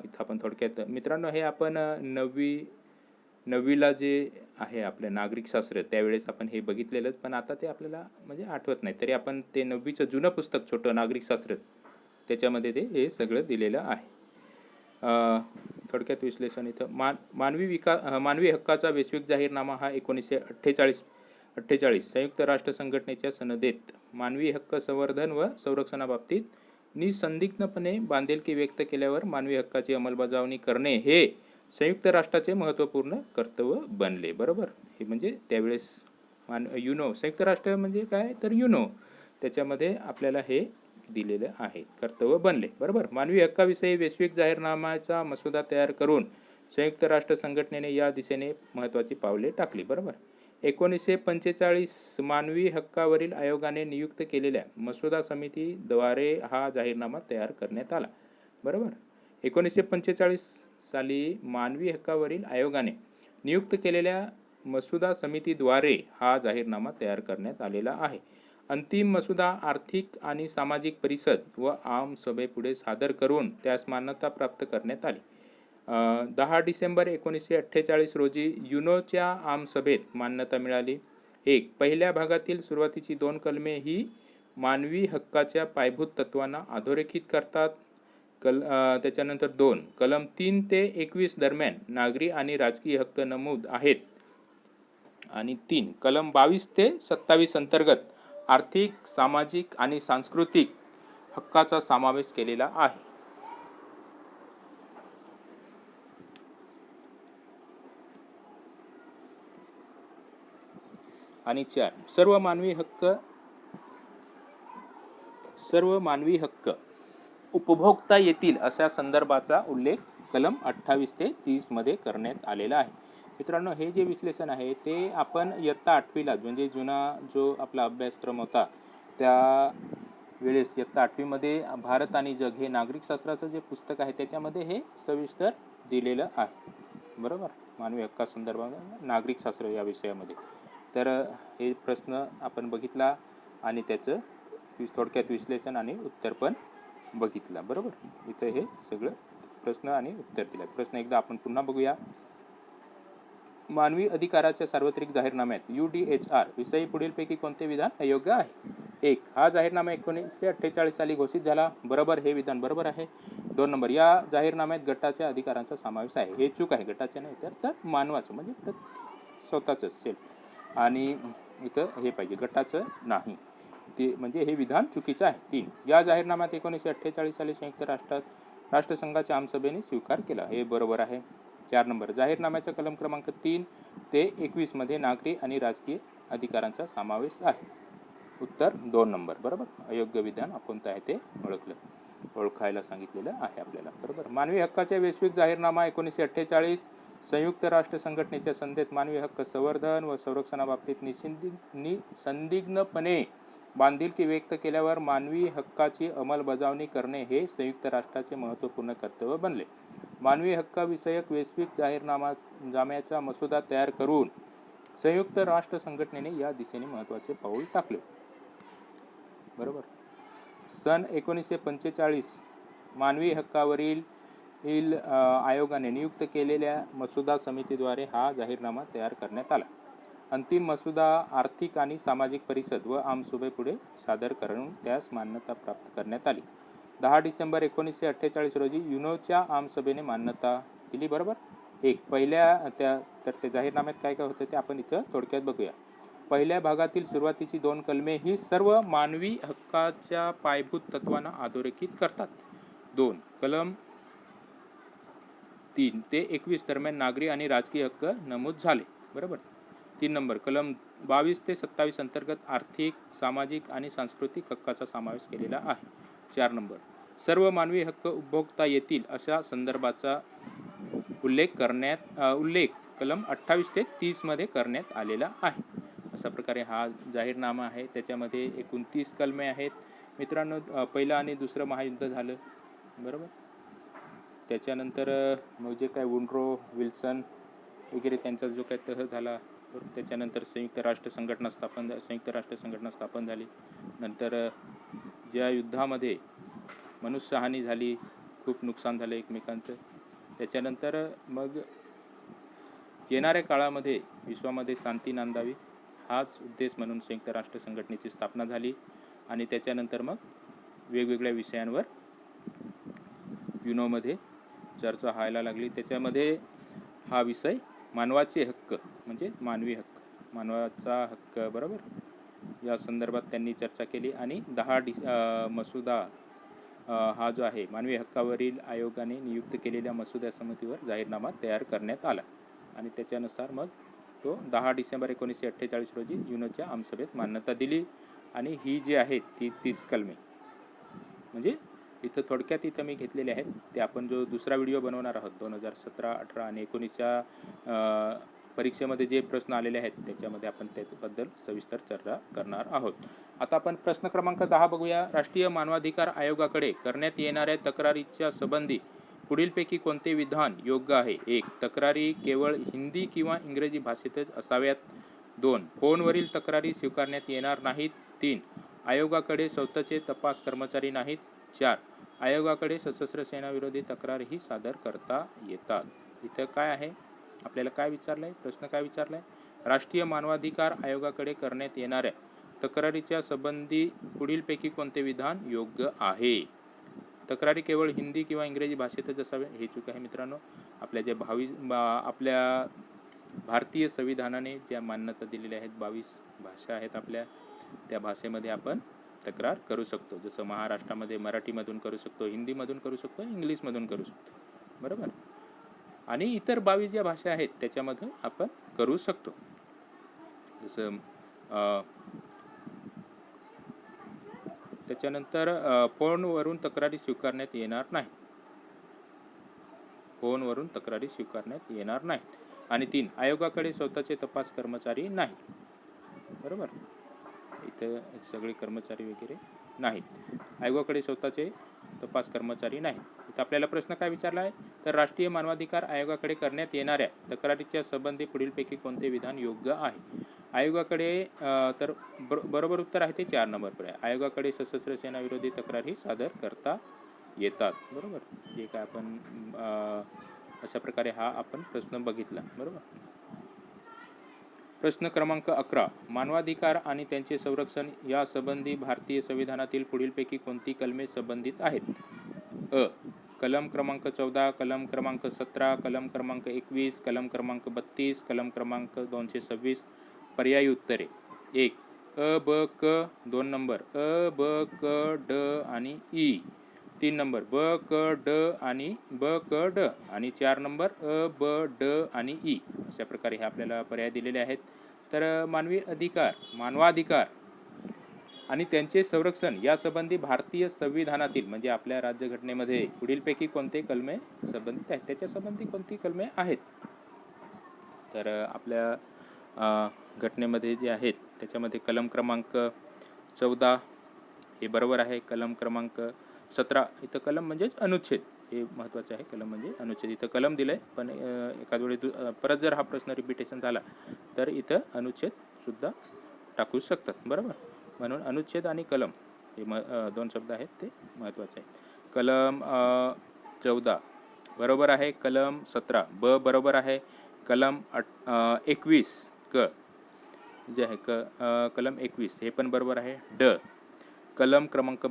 Speaker 1: इथं आपण थोडक्यात मित्रांनो हे आपण नववीला जे आहे आपलं नागरिकशास्त्र त्यावेळेस आपण हे बघितलेलंच, पण आता ते आपल्याला म्हणजे आठवत नाही. तरी आपण ते 9वीचं जुनं पुस्तक छोटं नागरिकशास्त्र त्याच्यामध्ये ते हे सगळं दिलेलं आहे. थोडक्यात विश्लेषण इथं मानवी हक्काचा वैश्विक जाहीरनामा हा 1948 संयुक्त राष्ट्र संघटनेच्या सनदेत मानवी हक्क संवर्धन व संरक्षणाबाबतीत निसंदिग्धपणे बांधिलकी व्यक्त केल्यावर मानवी हक्काची अंमलबजावणी करणे हे संयुक्त राष्ट्राचे महत्त्वपूर्ण कर्तव्य बनले. बरोबर. हे म्हणजे त्यावेळेस संयुक्त राष्ट्र म्हणजे काय तर त्याच्यामध्ये आपल्याला हे दिलेलं आहे, कर्तव्य बनले. बरोबर. मानवी हक्काविषयी वैश्विक जाहीरनाम्याचा मसुदा तयार करून संयुक्त राष्ट्र संघटनेने या दिशेने महत्त्वाची पावले टाकली. बरोबर. 1945 मानवी हक्कावरील आयोगाने नियुक्त केलेल्या मसुदा समितीद्वारे हा जाहीरनामा तयार करण्यात आला. बरोबर. 1945 साली मानवी हक्कावरील आयोगाने नियुक्त केलेल्या मसुदा समितीद्वारे हा जाहीरनामा तयार करण्यात आलेला आहे. अंतिम मसुदा आर्थिक आणि सामाजिक परिषद व आमसभेपुढे सादर करून त्यास मान्यता प्राप्त करण्यात आली. 10 डिसेंबर 1948 रोजी युनोच्या आमसभेत मान्यता मिळाली. 1. पहिल्या भागातील सुरुवातीची 2 कलमे ही मानवी हक्काच्या पायाभूत तत्वांना अधोरेखित करतात. त्याच्यानंतर 2. कलम 3 ते 21 दरम्यान नागरी आणि राजकीय हक्क नमूद आहेत. आणि 3. कलम 22 ते 27 अंतर्गत आर्थिक, सामाजिक आणि सांस्कृतिक हक्काचा समावेश केलेला आहे. आणि 4. सर्व मानवी हक्क उपभोगता येतील अशा संदर्भाचा उल्लेख कलम 28 ते 30 मध्ये करण्यात आलेला आहे. मित्रांनो हे जे विश्लेषण आहे ते आपण इयत्ता 8वीला म्हणजे जुना जो आपला अभ्यासक्रम होता त्या वेळेस इयत्ता 8वीमध्ये भारत आणि जग हे नागरिकशास्त्राचं जे पुस्तक आहे त्याच्यामध्ये हे सविस्तर दिलेलं आहे. बरोबर. मानवी हक्कासंदर्भात नागरिकशास्त्र या विषयामध्ये. तर हे प्रश्न आपण बघितला आणि त्याचं थोडक्यात विश्लेषण आणि उत्तर पण बघितलं. बरोबर. इथं हे सगळं प्रश्न आणि उत्तर दिलं. प्रश्न एकदा आपण पुन्हा बघूया. मानवी अधिकाराच्या सार्वत्रिक जाहीरनाम्यात UDHR विषयी पुढीलपैकी कोणते विधान अयोग्य आहे? 1. हा जाहीरनामा 1948 साली घोषित झाला. बरोबर. हे विधान बरोबर आहे. 2 नंबर. या जाहीरनाम्यात गटाच्या अधिकारांचा समावेश आहे. हे चूक आहे. गटाच्या नाही तर मानवाचं म्हणजे स्वतःचं सेल्फ. आणि इथं हे पाहिजे गटाचं नाही ते म्हणजे हे विधान चुकीचं आहे. 3. या जाहीरनाम्यात 1948 साली संयुक्त राष्ट्रसंघाच्या आमसभेने स्वीकार केला. हे बरोबर आहे. 4 नंबर. जाहीरनाम्याच्या कलम क्रमांक 3 ते 21 मध्ये नागरी आणि राजकीय अधिकारांचा समावेश आहे. उत्तर 2 नंबर. बरोबर. अयोग्य विधान कोणतं आहे ते ओळखायला सांगितलेलं आहे आपल्याला. बरोबर. मानवी हक्काच्या वैश्विक जाहीरनामा 1948 संयुक्त राष्ट्र संघटनेच्या सनदेत मानवी हक्क संवर्धन व संरक्षणाबाबतीत निसंदिग्धपणे बांधिलकी व्यक्त केल्यावर मानवी हक्काची अंमलबजावणी करणे हे संयुक्त राष्ट्राचे महत्त्वपूर्ण कर्तव्य बनले. मानवी हक्काविषयक वैश्विक जाहीरनाम्याचा मसुदा तयार करून संयुक्त राष्ट्र संघटनेने या दिशेने महत्त्वाचे पाऊल टाकले. बरोबर. सन 1945 मानवी हक्कावरील आयोगाने नियुक्त केलेल्या मसुदा समितीद्वारे हा जाहीरनामा तयार करण्यात आला. अंतिम मसुदा आर्थिक आणि सामाजिक परिषद व आमसभेपुढे सादर करून त्यास मान्यता प्राप्त करण्यात आली. 10 डिसेंबर 1948 रोजी युनोच्या आमसभेने मान्यता दिली. बरोबर. 1. त्या जाहीरनाम्यात काय काय होतं ते आपण इथं थोडक्यात बघूया. पहिल्या भागातील सुरुवातीची 2 कलमे ही सर्व मानवी हक्काच्या पायाभूत तत्वांना अधोरेखित करतात. 2. कलम 3 ते 21 दरम्यान नागरी आणि राजकीय हक्क नमूद झाले. बरोबर. 3 नंबर कलम 22 ते 27 अंतर्गत आर्थिक, सामाजिक आणि सांस्कृतिक हक्काचा समावेश केलेला आहे. 4 नंबर सर्व मानवी हक्क उपभोगता येतील अशा संदर्भाचा उल्लेख कलम 28 ते 30 मध्ये करण्यात आलेला आहे. अशा प्रकारे हा जाहीरनामा आहे. त्याच्यामध्ये एकूण 30 कलमे आहेत. मित्रांनो, पहिलं आणि दुसरं महायुद्ध झालं. बरोबर. त्याच्यानंतर मग जे काय वुड्रो विल्सन वगैरे त्यांचा जो काय तह झाला. त्याच्यानंतर संयुक्त राष्ट्र संघटना स्थापन झाली. नंतर ज्या युद्धामध्ये मनुष्यहानी झाली, खूप नुकसान झालं एकमेकांचं. त्याच्यानंतर मग येणाऱ्या काळामध्ये विश्वामध्ये शांती नांदावी हाच उद्देश म्हणून संयुक्त राष्ट्र संघटनेची स्थापना झाली. आणि त्याच्यानंतर मग वेगवेगळ्या विषयांवर युनोमध्ये चर्चा व्हायला लागली. त्याच्यामध्ये हा विषय मानवाचे हक्क म्हणजे मानवी हक्क, मानवाचा हक्क, बरोबर, या संदर्भात त्यांनी चर्चा केली. आणि 10 मसुदा हा जो आहे मानवी हक्कावरील आयोगाने नियुक्त केलेल्या मसुदा समितीवर जाहीरनामा तयार करण्यात आला. आणि त्याच्यानुसार मग तो 10 डिसेंबर 1948 रोजी युनोच्या आमसभेत मान्यता दिली. आणि ही जी आहेत ती 30 कलमे म्हणजे इथं थोडक्यात इथं मी घेतलेले आहेत. ते आपण जो दुसरा व्हिडिओ बनवणार आहोत 2017, 18 आणि 19च्या परीक्षेमध्ये जे प्रश्न आलेले आहेत त्याच्यामध्ये आपण त्याबद्दल सविस्तर चर्चा करणार आहोत. आता आपण प्रश्न क्रमांक 10 बघूया. राष्ट्रीय मानवाधिकार आयोगाकडे करण्यात येणाऱ्या तक्रारीच्या संबंधी पुढीलपैकी कोणते विधान योग्य आहे? 1. तक्रारी केवळ हिंदी किंवा इंग्रजी भाषेतच असाव्यात. 2. फोनवरील तक्रारी स्वीकारण्यात येणार नाहीत. 3. आयोगाकडे स्वतःचे तपास कर्मचारी नाहीत. 4. आयोगाकडे सशस्त्र सेनाविरोधी तक्रारही सादर करता येतात. इथं काय आहे? आपल्याला काय विचारलंय? प्रश्न काय विचारलाय? राष्ट्रीय मानवाधिकार आयोगाकडे करण्यात येणाऱ्या तक्रारीच्या संबंधी पुढीलपैकी कोणते विधान योग्य आहे? तक्रारी केवळ हिंदी किंवा इंग्रजी भाषेतच असावे हे चूक आहे मित्रांनो. आपल्या भारतीय संविधानाने ज्या मान्यता दिलेल्या आहेत 22 भाषा आहेत आपल्या, त्या भाषेमध्ये आपण तक्रार करू शकतो. जसं महाराष्ट्रामध्ये मराठीमधून करू शकतो, हिंदीमधून करू शकतो, इंग्लिशमधून करू शकतो. बरोबर. आणि इतर 22 ज्या भाषा आहेत त्याच्यामध्ये आपण करू शकतो. जसं त्याच्यानंतर फोनवरून तक्रारी स्वीकारण्यात येणार नाही. फोनवरून तक्रारी स्वीकारण्यात येणार नाहीत. आणि 3. आयोगाकडे स्वतःचे तपास कर्मचारी नाहीत. बरोबर. इथं सगळे कर्मचारी वगैरे नाहीत. आयोगाकडे स्वतःचे तपास कर्मचारी नाहीत. इथं आपल्याला प्रश्न काय विचारला आहे? तर राष्ट्रीय मानवाधिकार आयोगाकडे करण्यात येणाऱ्या तक्रारीच्या संबंधी पुढीलपैकी कोणते विधान योग्य आहे? आयोगाकडे तर बरोबर उत्तर आहे ते 4 नंबर आहे. आयोगाकडे सशस्त्र सेनाविरोधी तक्रारही सादर करता येतात. बरोबर. जे काय आपण अशा प्रकारे हा आपण प्रश्न बघितला. बरोबर. प्रश्न क्रमांक 11. मानवाधिकार आणि त्यांचे संरक्षण यासंबंधी भारतीय संविधानातील पुढीलपैकी कोणती कलमे संबंधित आहेत? अ. कलम क्रमांक 14, कलम क्रमांक 17, कलम क्रमांक 21, कलम क्रमांक 32, कलम क्रमांक 226. पर्यायी उत्तरे. 1. अ, ब, क. 2 नंबर अ, ब, क, ड आणि ई. 3 नंबर ब, क, ड आणि ब, क, ड. आणि 4 नंबर अ, ब, ड आणि ई. अशा प्रकारे हे आपल्याला पर्याय दिलेले आहेत. तर मानवाधिकार आणि त्यांचे संरक्षण यासंबंधी भारतीय संविधानातील म्हणजे आपल्या राज्यघटनेमध्ये पुढीलपैकी कोणते कलमे संबंधित आहेत? त्याच्या संबंधी कोणती कलमे आहेत? तर आपल्या घटनेमध्ये जे आहेत त्याच्यामध्ये कलम क्रमांक 14 हे बरोबर आहे. कलम क्रमांक 17 इथं कलम म्हणजेच अनुच्छेद हे महत्त्वाचे आहे. कलम म्हणजे अनुच्छेद. इथं कलम दिलं आहे पण एखाद वेळी परत जर हा प्रश्न रिपिटेशन झाला तर इथं अनुच्छेदसुद्धा टाकू शकतात. बरोबर. म्हणून अनुच्छेद आणि कलम हे 2 शब्द आहेत ते महत्त्वाचे आहेत. कलम 14 बरोबर आहे. कलम 17 ब बरोबर आहे. कलम 21 क जे आहे कलम 21 हे पण बरोबर आहे. ड. कलम क्रमांक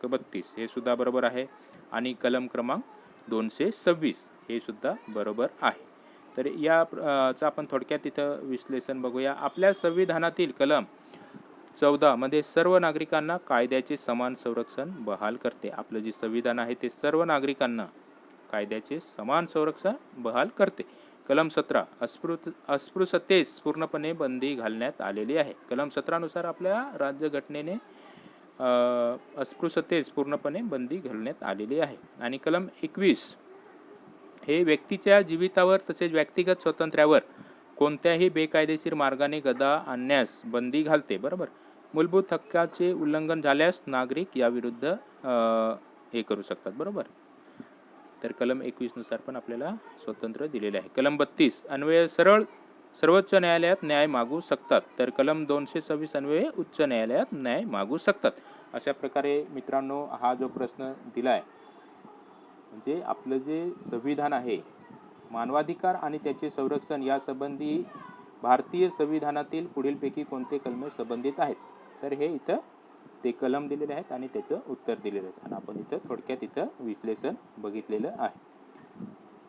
Speaker 1: 32 हे सुद्धा बरोबर आहे. आणि कलम क्रमांक 226 हे सुद्धा बरोबर आहे. तर याचा आपण थोडक्यात इथं विश्लेषण बघूया. आपल्या संविधानातील कलम 14 मध्ये सर्व नागरिकांना कायद्याचे समान संरक्षण बहाल करते. आपलं जे संविधान आहे ते सर्व नागरिकांना कायद्याचे समान संरक्षण बहाल करते. कलम 17 अस्पृश्यतेस पूर्णपणे बंदी घालण्यात आलेली आहे. कलम 17 नुसार आपल्या राज्यघटनेने अस्पृश्यतेस पूर्णपणे बंदी घालण्यात आलेली आहे. आणि कलम 21 हे व्यक्तीच्या जीवितावर तसेच व्यक्तिगत स्वातंत्र्यावर कोणत्याही बेकायदेशीर मार्गाने गदा आणण्यास बंदी घालते. बरोबर. मूलभूत हक्काचे उल्लंघन झाल्यास नागरिक याविरुद्ध हे करू शकतात. बरोबर. तर कलम 21 नुसार पण आपल्याला स्वतंत्र दिलेले आहे. कलम 32 अन्वये सर्वोच्च न्यायालयात न्याय मागू शकतात. तर कलम 226 अन्वये उच्च न्यायालयात न्याय मागू शकतात. अशा प्रकारे मित्रांनो हा जो प्रश्न दिला आहे, म्हणजे आपलं जे संविधान आहे, मानवाधिकार आणि त्याचे संरक्षण यासंबंधी भारतीय संविधानातील पुढीलपैकी कोणते कलमे संबंधित आहेत. तर हे इथं ते कलम दिलेले आहेत आणि त्याचं उत्तर दिलेलं आहे आणि आपण इथं थोडक्यात इथं विश्लेषण बघितलेलं आहे.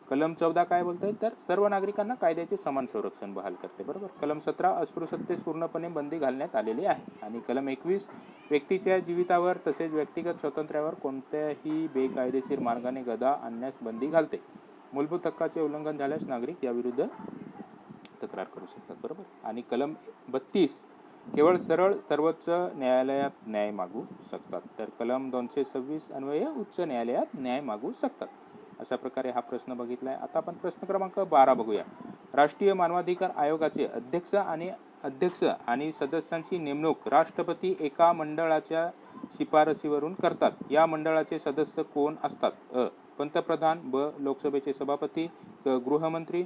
Speaker 1: कलम 14 काय बोलतोय, तर सर्व नागरिकांना कायद्याचे समान संरक्षण बहाल करते. बरोबर. कलम 17 अस्पृश्यतेस पूर्णपणे बंदी घालण्यात आलेली आहे. आणि कलम 21 व्यक्तीच्या जीवितावर तसेच व्यक्तिगत स्वातंत्र्यावर कोणत्याही बेकायदेशीर मार्गाने गदा आणण्यास बंदी घालते. मूलभूत हक्काचे उल्लंघन झाल्यास नागरिक याविरुद्ध तक्रार करू शकतात. बरोबर. आणि कलम 32 केवळ सर्वोच्च न्यायालयात न्याय मागू शकतात. तर कलम 226 अन्वये उच्च न्यायालयात न्याय मागू शकतात. अशा प्रकारे हा प्रश्न बघितला आहे. आता आपण प्रश्न क्रमांक 12 बघूया. राष्ट्रीय मानवाधिकार आयोगाचे अध्यक्ष आणि सदस्यांची नेमणूक राष्ट्रपती एका मंडळाच्या शिफारसीवरून करतात. या मंडळाचे सदस्य कोण असतात? अ. पंतप्रधान, ब. लोकसभेचे सभापती, क. गृहमंत्री,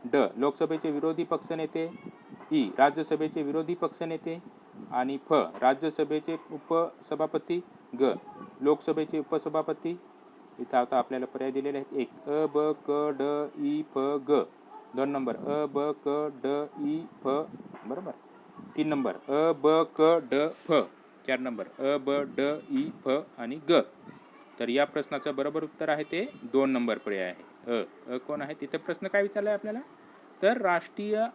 Speaker 1: ड. लोकसभेचे विरोधी पक्षनेते, ई. राज्यसभेचे विरोधी पक्षनेते आणि फ. राज्यसभेचे उपसभापती, ग. लोकसभेचे उपसभापती. इथं आता आपल्याला पर्याय दिलेले आहेत. 1 अ, ब, क, ड, ई, फ, ग. 2 नंबर अ, ब, क, ड, ई, फ. बरोबर. 3 नंबर अ, ब, क, ड, फ. 4 नंबर अ, ब, ड, ई, फ आणि ग. तर या प्रश्नाचं बरोबर उत्तर आहे ते 2 नंबर पर्याय आहे. अ कोण आहे? तिथे प्रश्न काय विचारला आहे आपल्याला, तर राष्ट्रीय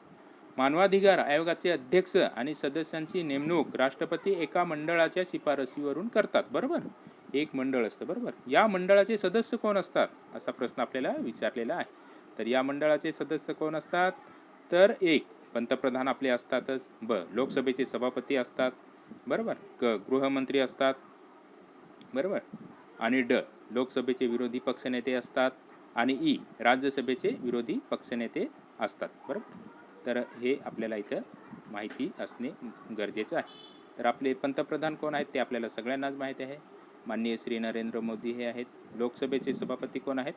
Speaker 1: मानवाधिकार आयोगाचे अध्यक्ष आणि सदस्यांची नेमणूक राष्ट्रपती एका मंडळाच्या शिफारसीवरून करतात. बरोबर. एक मंडळ असतं. बरोबर. या मंडळाचे सदस्य कोण असतात असा प्रश्न आपल्याला विचारलेला आहे. तर या मंडळाचे सदस्य कोण असतात, तर 1 पंतप्रधान आपले असतातच, ब. लोकसभेचे सभापती असतात. बरोबर. क. गृहमंत्री असतात. बरोबर. आणि ड. लोकसभेचे विरोधी पक्षनेते असतात आणि ई. राज्यसभेचे विरोधी पक्षनेते असतात. बरोबर. तर हे आपल्याला इथं माहिती असणे गरजेचं आहे. तर आपले पंतप्रधान कोण आहेत ते आपल्याला सगळ्यांनाच माहिती आहे, माननीय श्री नरेंद्र मोदी हे आहेत. लोकसभेचे सभापती कोण आहेत,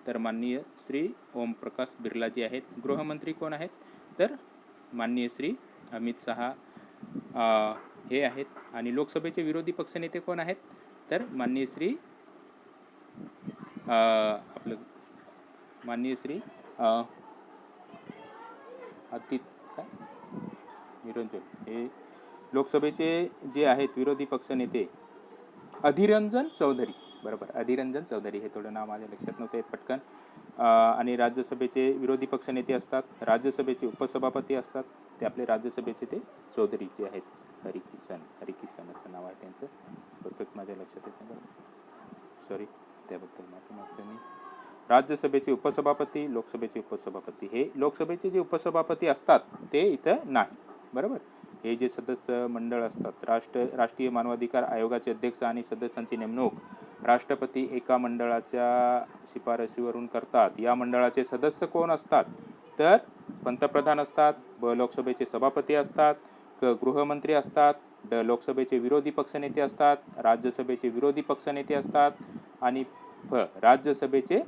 Speaker 1: तर माननीय श्री ओमप्रकाश बिर्लाजी आहेत. गृहमंत्री कोण आहेत, तर माननीय श्री अमित शहा हे आहेत. आणि लोकसभेचे विरोधी पक्षनेते कोण आहेत, तर माननीय श्री आपलं माननीय श्री काय निरंजन. हे लोकसभेचे जे आहेत विरोधी पक्षनेते अधीररंजन चौधरी. बरोबर. अधीररंजन चौधरी हे थोडं नाव माझ्या लक्षात नव्हतं येत पटकन. आणि राज्यसभेचे विरोधी पक्षनेते असतात, राज्यसभेचे उपसभापती असतात, ते आपले राज्यसभेचे ते चौधरी जे आहेत, हरिकिशन असं नाव आहे त्यांचं. परफेक्ट माझ्या लक्षात येत नाही. सॉरी, त्याबद्दल माफी मागतो मी. राज्यसभेचे उपसभापती, लोकसभेचे उपसभापती, हे लोकसभेचे जे उपसभापती असतात ते इथं नाही. बरोबर. हे जे सदस्य मंडळ असतात, राष्ट्रीय मानवाधिकार आयोगाचे अध्यक्ष आणि सदस्यांची नेमणूक राष्ट्रपती एका मंडळाच्या शिफारसीवरून करतात. या मंडळाचे सदस्य कोण असतात, तर पंतप्रधान असतात, ब. लोकसभेचे सभापती असतात, क. गृहमंत्री असतात, ड. लोकसभेचे विरोधी पक्षनेते असतात, राज्यसभेचे विरोधी पक्षनेते असतात आणि फ. राज्यसभेचे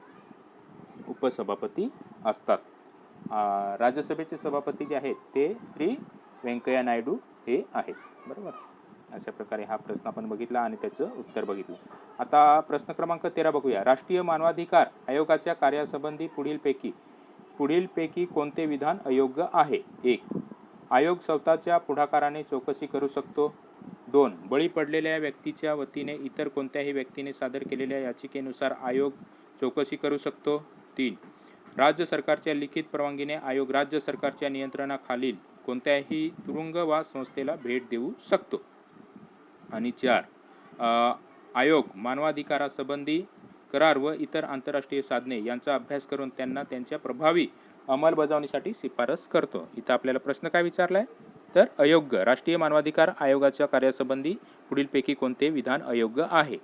Speaker 1: उपसभापती असतात. राज्यसभेचे सभापती जे आहेत ते श्री व्यंकय्या नायडू हे आहेत. बरोबर. अशा प्रकारे हा प्रश्न आपण बघितला आणि त्याचं उत्तर बघितलं. आता प्रश्न क्रमांक 13 बघूया. राष्ट्रीय मानवाधिकार आयोगाच्या कार्यासंबंधी पुढीलपैकी कोणते विधान अयोग्य आहे? 1. आयोग स्वतःच्या पुढाकाराने चौकशी करू शकतो. 2. बळी पडलेल्या व्यक्तीच्या वतीने इतर कोणत्याही व्यक्तीने सादर केलेल्या याचिकेनुसार आयोग चौकशी करू शकतो. 3. राज्य सरकारच्या लिखित परवानगीने आयोग राज्य सरकारच्या नियंत्रणाखालील कोणत्याही तुरुंगवास संस्थेला भेट देऊ शकतो. आणि 4. आयोग मानवाधिकारासंबंधी करार व इतर आंतरराष्ट्रीय साधने यांचा अभ्यास करून त्यांना त्यांच्या प्रभावी अंमलबजावणीसाठी शिफारस करतो. इथं आपल्याला प्रश्न काय विचारलाय तर अयोग्य राष्ट्रीय मानवाधिकार आयोगाच्या कार्यासंबंधी पुढीलपैकी कोणते विधान अयोग्य आहे.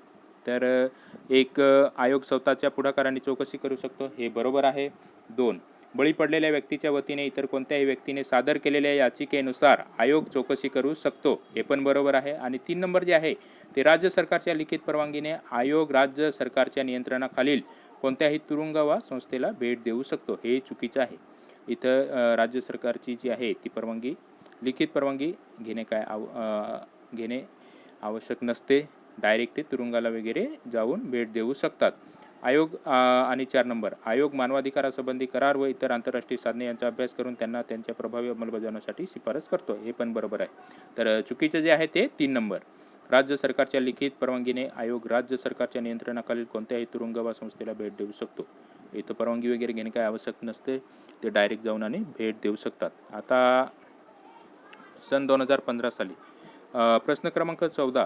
Speaker 1: तर एक आयोग स्वतःच्या पुढाकाराने चौकशी करू शकतो, हे बरोबर आहे. 2 बळी पडलेल्या व्यक्तीच्या वतीने इतर कोणत्याही व्यक्तीने सादर केलेल्या याचिकेनुसार आयोग चौकशी करू शकतो, हे पण बरोबर आहे. आणि 3 नंबर जे आहे ते राज्य सरकारच्या लिखित परवानगीने आयोग राज्य सरकारच्या नियंत्रणाखालील कोणत्याही तुरुंग वा संस्थेला भेट देऊ शकतो, हे चुकीचं आहे. इथं राज्य सरकारची जी आहे ती परवानगी लिखित परवानगी घेणे आवश्यक नसते. डायरेक्ट ते तुरुंगाला वगैरे जाऊन भेट देऊ शकतात. आयोग आणि 4 नंबर आयोग मानवाधिकारासंबंधी करार व इतर आंतरराष्ट्रीय साधने यांचा अभ्यास करून त्यांना त्यांच्या प्रभावी अंमलबजावणीसाठी शिफारस करतो, हे पण बरोबर आहे. तर चुकीचं जे आहे ते 3 नंबर राज्य सरकारच्या लिखित परवानगीने आयोग राज्य सरकारच्या नियंत्रणाखालील कोणत्याही तुरुंग वा संस्थेला भेट देऊ शकतो. इथं परवानगी वगैरे घेणे काय आवश्यक नसते, ते डायरेक्ट जाऊन आणि भेट देऊ शकतात. आता सन 2015 साली प्रश्न क्रमांक 14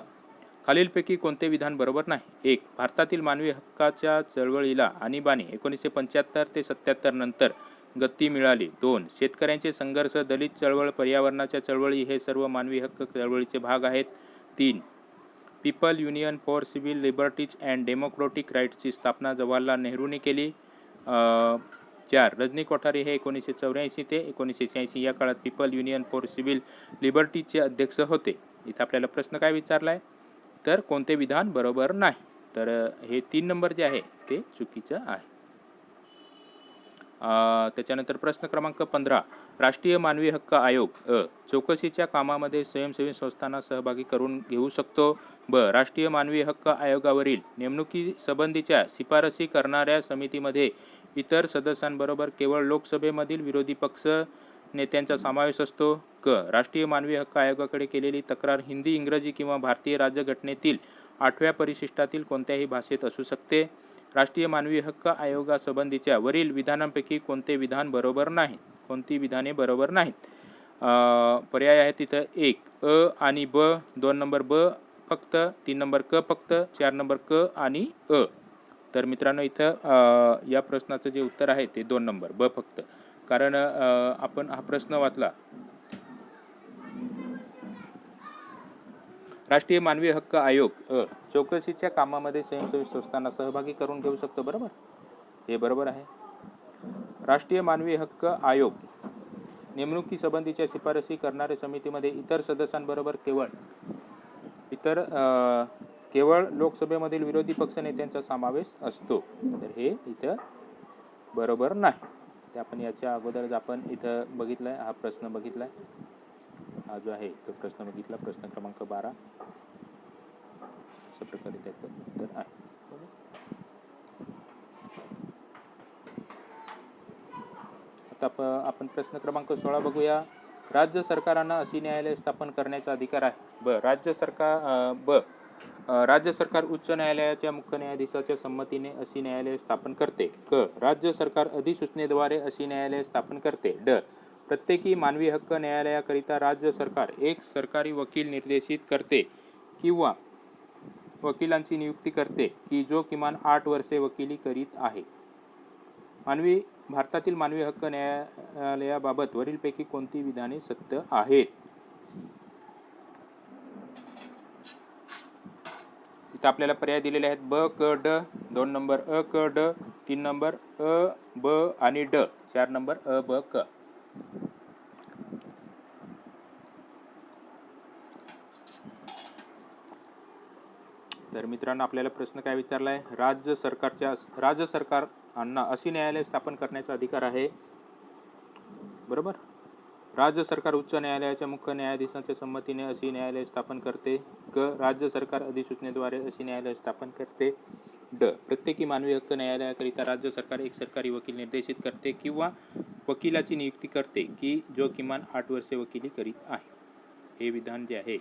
Speaker 1: खालीलपैकी कोणते विधान बरोबर नाही. 1 भारतातील मानवी हक्काच्या चळवळीला आणीबाणी 1975 ते 77 नंतर गती मिळाली. 2 शेतकऱ्यांचे संघर्ष, दलित चळवळ, पर्यावरणाच्या चळवळी हे सर्व मानवी हक्क चळवळीचे भाग आहेत. 3 people union for civil liberties and democratic राईट्सची स्थापना जवाहरलाल नेहरूंनी केली. 4 रजनी कोठारी हे 1984 ते 1986 या काळात पीपल युनियन फॉर सिव्हिल लिबर्टीजचे अध्यक्ष होते. इथं आपल्याला प्रश्न काय विचारलाय तर कोणते विधान बरोबर नाही. तर हे 3 नंबर जे आहे ते चुकीचं आहे. त्याच्यानंतर प्रश्न क्रमांक 15 राष्ट्रीय मानवी हक्क आयोग चौकशीच्या कामामध्ये स्वयंसेवी संस्थांना सहभागी करून घेऊ शकतो. ब राष्ट्रीय मानवी हक्क आयोगावरील नेमणुकीसंबंधीच्या शिफारसी करणाऱ्या समितीमध्ये इतर सदस्यांबरोबर केवळ लोकसभेमधील विरोधी पक्ष नेत्यांचा समावेश असतो. क राष्ट्रीय मानवी हक्क आयोगाकडे केलेली तक्रार हिंदी, इंग्रजी किंवा भारतीय राज्यघटनेतील 8व्या परिशिष्टातील कोणत्याही भाषेत असू शकते. राष्ट्रीय मानवी हक्क आयोगासंबंधीच्या वरील विधानांपैकी कोणते विधान बरोबर नाही. कोणती विधाने बरोबर नाहीत. पर्याय आहे तिथं 1 अ आणि ब, 2 नंबर ब फक्त, 3 नंबर क फक्त, 4 नंबर क आणि अ. तर मित्रांनो इथं या प्रश्नाचं जे उत्तर आहे ते 2 नंबर ब फक्त. कारण आपण हा प्रश्न वाचला, राष्ट्रीय मानवी हक्क आयोग चौकशीच्या कामामध्ये स्वयंसेवी संस्थांना सहभागी करून घेऊ शकतो, बरोबर, हे बरोबर आहे. राष्ट्रीय मानवी हक्क आयोग नेमणुकीसंबंधीच्या शिफारसी करणाऱ्या समितीमध्ये इतर सदस्यांबरोबर केवळ लोकसभेमधील विरोधी पक्ष नेत्यांचा समावेश असतो. तर हे इथं बरोबर नाही. ते आपण याच्या अगोदरच आपण इथं बघितलाय, हा प्रश्न बघितलाय, हा जो आहे तो प्रश्न बघितला, प्रश्न क्रमांक 12 अशा प्रकारे त्याचं उत्तर आहे. आता आपण प्रश्न क्रमांक 16 बघूया. राज्य सरकारांना अशी न्यायालय स्थापन करण्याचा अधिकार आहे. राज्य सरकार उच्च न्यायालयाच्या मुख्य न्यायाधीशाच्या संमतीने अशी न्यायालय स्थापन करते. क राज्य सरकार अधिसूचनेद्वारे अशी न्यायालय स्थापन करते. ड प्रत्येकी मानवी हक्क न्यायालयाकरिता राज्य सरकार एक सरकारी वकील निर्देशित करते किंवा वकिलांची नियुक्ती करते की जो किमान 8 वर्षे वकिली करीत आहे. भारतातील मानवी हक्क न्यायालयाबाबत वरीलपैकी कोणती विधाने सत्य आहेत. इथं आपल्याला पर्याय दिलेले आहेत ब क ड, 2 नंबर अ क ड, 3 नंबर अ ब आणि ड, 4 नंबर अ ब क. तर मित्रांनो आपल्याला प्रश्न काय विचारलाय, राज्य सरकारांना अशी न्यायालय स्थापन करण्याचा अधिकार आहे, बरोबर. राज्य सरकार उच्च न्यायालयाच्या मुख्य न्यायाधीशांच्या संमतीने अशी न्यायालय स्थापन करते. क राज्य सरकार अधिसूचनेद्वारे अशी न्यायालय स्थापन करते. ड प्रत्येकी मानवी हक्क न्यायालयाकरिता राज्य सरकार एक सरकारी वकील निर्देशित करते किंवा वकिलाची नियुक्ती करते की जो किमान 8 वर्षे वकिली करीत आहे. हे विधान जे आहे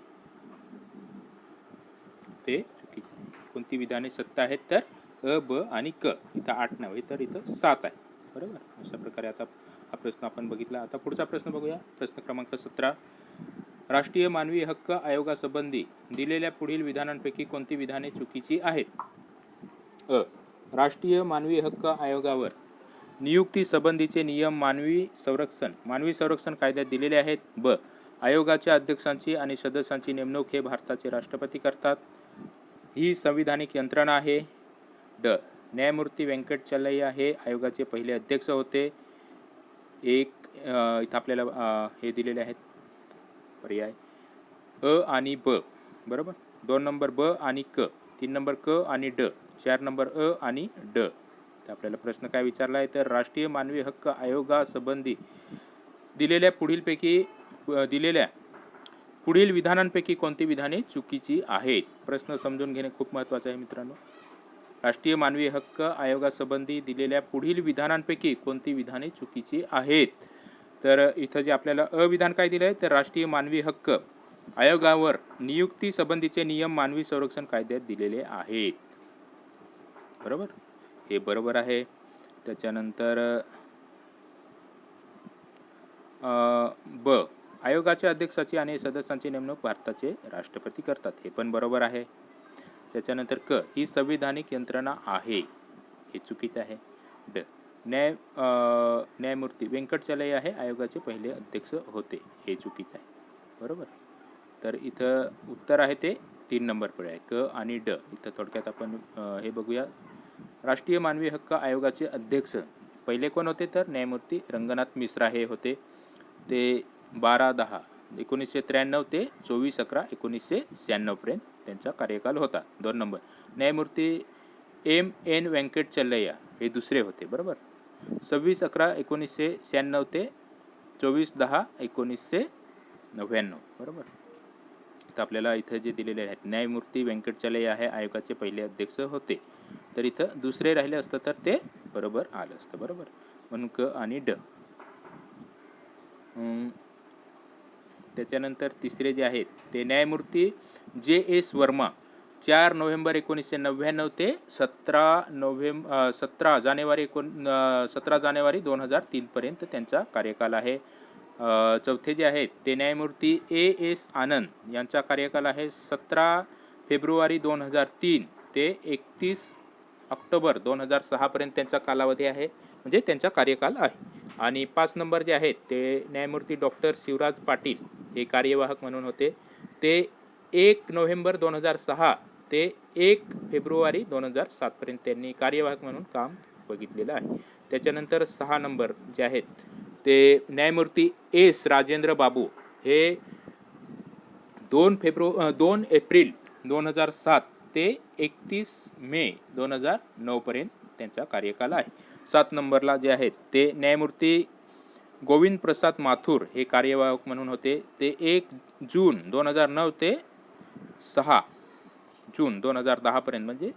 Speaker 1: ते चुकीचे. कोणती विधाने सत्य आहेत तर अ ब आणि क. इथं 8 नव्हे तर इथं 7 आहे, बरोबर. अशा प्रकारे आता हा प्रश्न आपण बघितला. आता पुढचा प्रश्न बघूया, प्रश्न क्रमांक 17. राष्ट्रीय मानवी हक्क आयोगासंबंधी दिलेल्या पुढील विधानांपैकी कोणती विधाने चुकीची आहेत. अ राष्ट्रीय मानवी हक्क आयोगावर नियुक्ती संबंधीचे नियम मानवी संरक्षण कायद्यात दिलेले आहेत. ब. आयोगाच्या अध्यक्षांची आणि सदस्यांची नेमणूक हे भारताचे राष्ट्रपती करतात. ही संविधानिक यंत्रणा आहे. ड. न्यायमूर्ती व्यंकटचलैया हे आयोगाचे पहिले अध्यक्ष होते. इथं आपल्याला हे दिलेले आहेत पर्याय अ आणि ब. बरोबर. 2 नंबर ब आणि क, 3 नंबर क आणि ड, 4 नंबर अ आणि ड. तर आपल्याला प्रश्न काय विचारला आहे तर राष्ट्रीय मानवी हक्क आयोगासंबंधी दिलेल्या पुढील विधानांपैकी कोणती विधाने चुकीची आहेत. प्रश्न समजून घेणे खूप महत्त्वाचे आहे मित्रांनो. राष्ट्रीय मानवी हक्क आयोगासंबंधी दिलेल्या पुढील विधानांपैकी कोणती विधाने चुकीची आहेत. तर इथं जे आपल्याला अविधान काय दिलं आहे तर राष्ट्रीय मानवी हक्क आयोगावर नियुक्ती संबंधीचे नियम मानवी संरक्षण कायद्यात दिलेले आहेत. बरोबर, हे बरोबर आहे. त्याच्यानंतर ब. आयोगाच्या अध्यक्षाची आणि सदस्यांची नेमणूक भारताचे राष्ट्रपती करतात. हे पण बरोबर आहे. त्याच्यानंतर क. ही संविधानिक यंत्रणा आहे. हे चुकीचं आहे. ड. न्यायमूर्ती व्यंकटचलैया हे आयोगाचे पहिले अध्यक्ष होते. हे चुकीचं आहे. बरोबर. तर इथं उत्तर आहे ते 3 नंबर पर्याय क आणि ड. इथं थोडक्यात आपण हे बघूया. राष्ट्रीय मानवी हक्क आयोगाचे अध्यक्ष पहिले कोण होते तर न्यायमूर्ती रंगनाथ मिश्रा हे होते. ते 12/10/1993 ते 24/11/1996 पर्यंत त्यांचा कार्यकाल होता. 2 नंबर न्यायमूर्ती M.N. व्यंकटचलैया हे दुसरे होते. बरोबर. 26/11/1996 ते 24/10/1999. बरोबर. तर आपल्याला इथं जे दिलेले आहेत न्यायमूर्ती व्यंकटचलैया हे आयोगाचे पहिले अध्यक्ष होते. तर इथं दुसरे राहिले असतं तर ते बरोबर आलं असतं. बरोबर. म्हणून क आणि ड. त्याच्यानंतर तिसरे जे आहेत ते न्यायमूर्ती J.S. वर्मा 4 नोव्हेंबर 1999 ते 17 जानेवारी 2003 पर्यंत त्यांचा कार्यकाल आहे. चौथे जे आहेत ते न्यायमूर्ती A.S. आनंद यांचा कार्यकाल आहे 17 फेब्रुवारी 2003 ते 31 ऑक्टोबर 2006 पर्यंत त्यांचा कालावधी आहे, म्हणजे त्यांचा कार्यकाल आहे. आणि 5 नंबर जे आहेत ते न्यायमूर्ती डॉक्टर शिवराज पाटील हे कार्यवाहक म्हणून होते. ते 1 नोव्हेंबर 2006 ते 1 फेब्रुवारी 2007 पर्यंत त्यांनी कार्यवाहक म्हणून काम बघितलेलं आहे. त्याच्यानंतर 6 नंबर जे आहेत ते न्यायमूर्ती S. राजेंद्र बाबू हे 2 एप्रिल 2007 ते 31 मे 2009 पर्यंत त्यांचा कार्यकाल आहे. 7 नंबरला जे आहेत ते न्यायमूर्ती गोविंद प्रसाद माथुर हे कार्यवाहक म्हणून होते. ते 1 जून 2009 ते 6 जून 2010 पर्यंत म्हणजे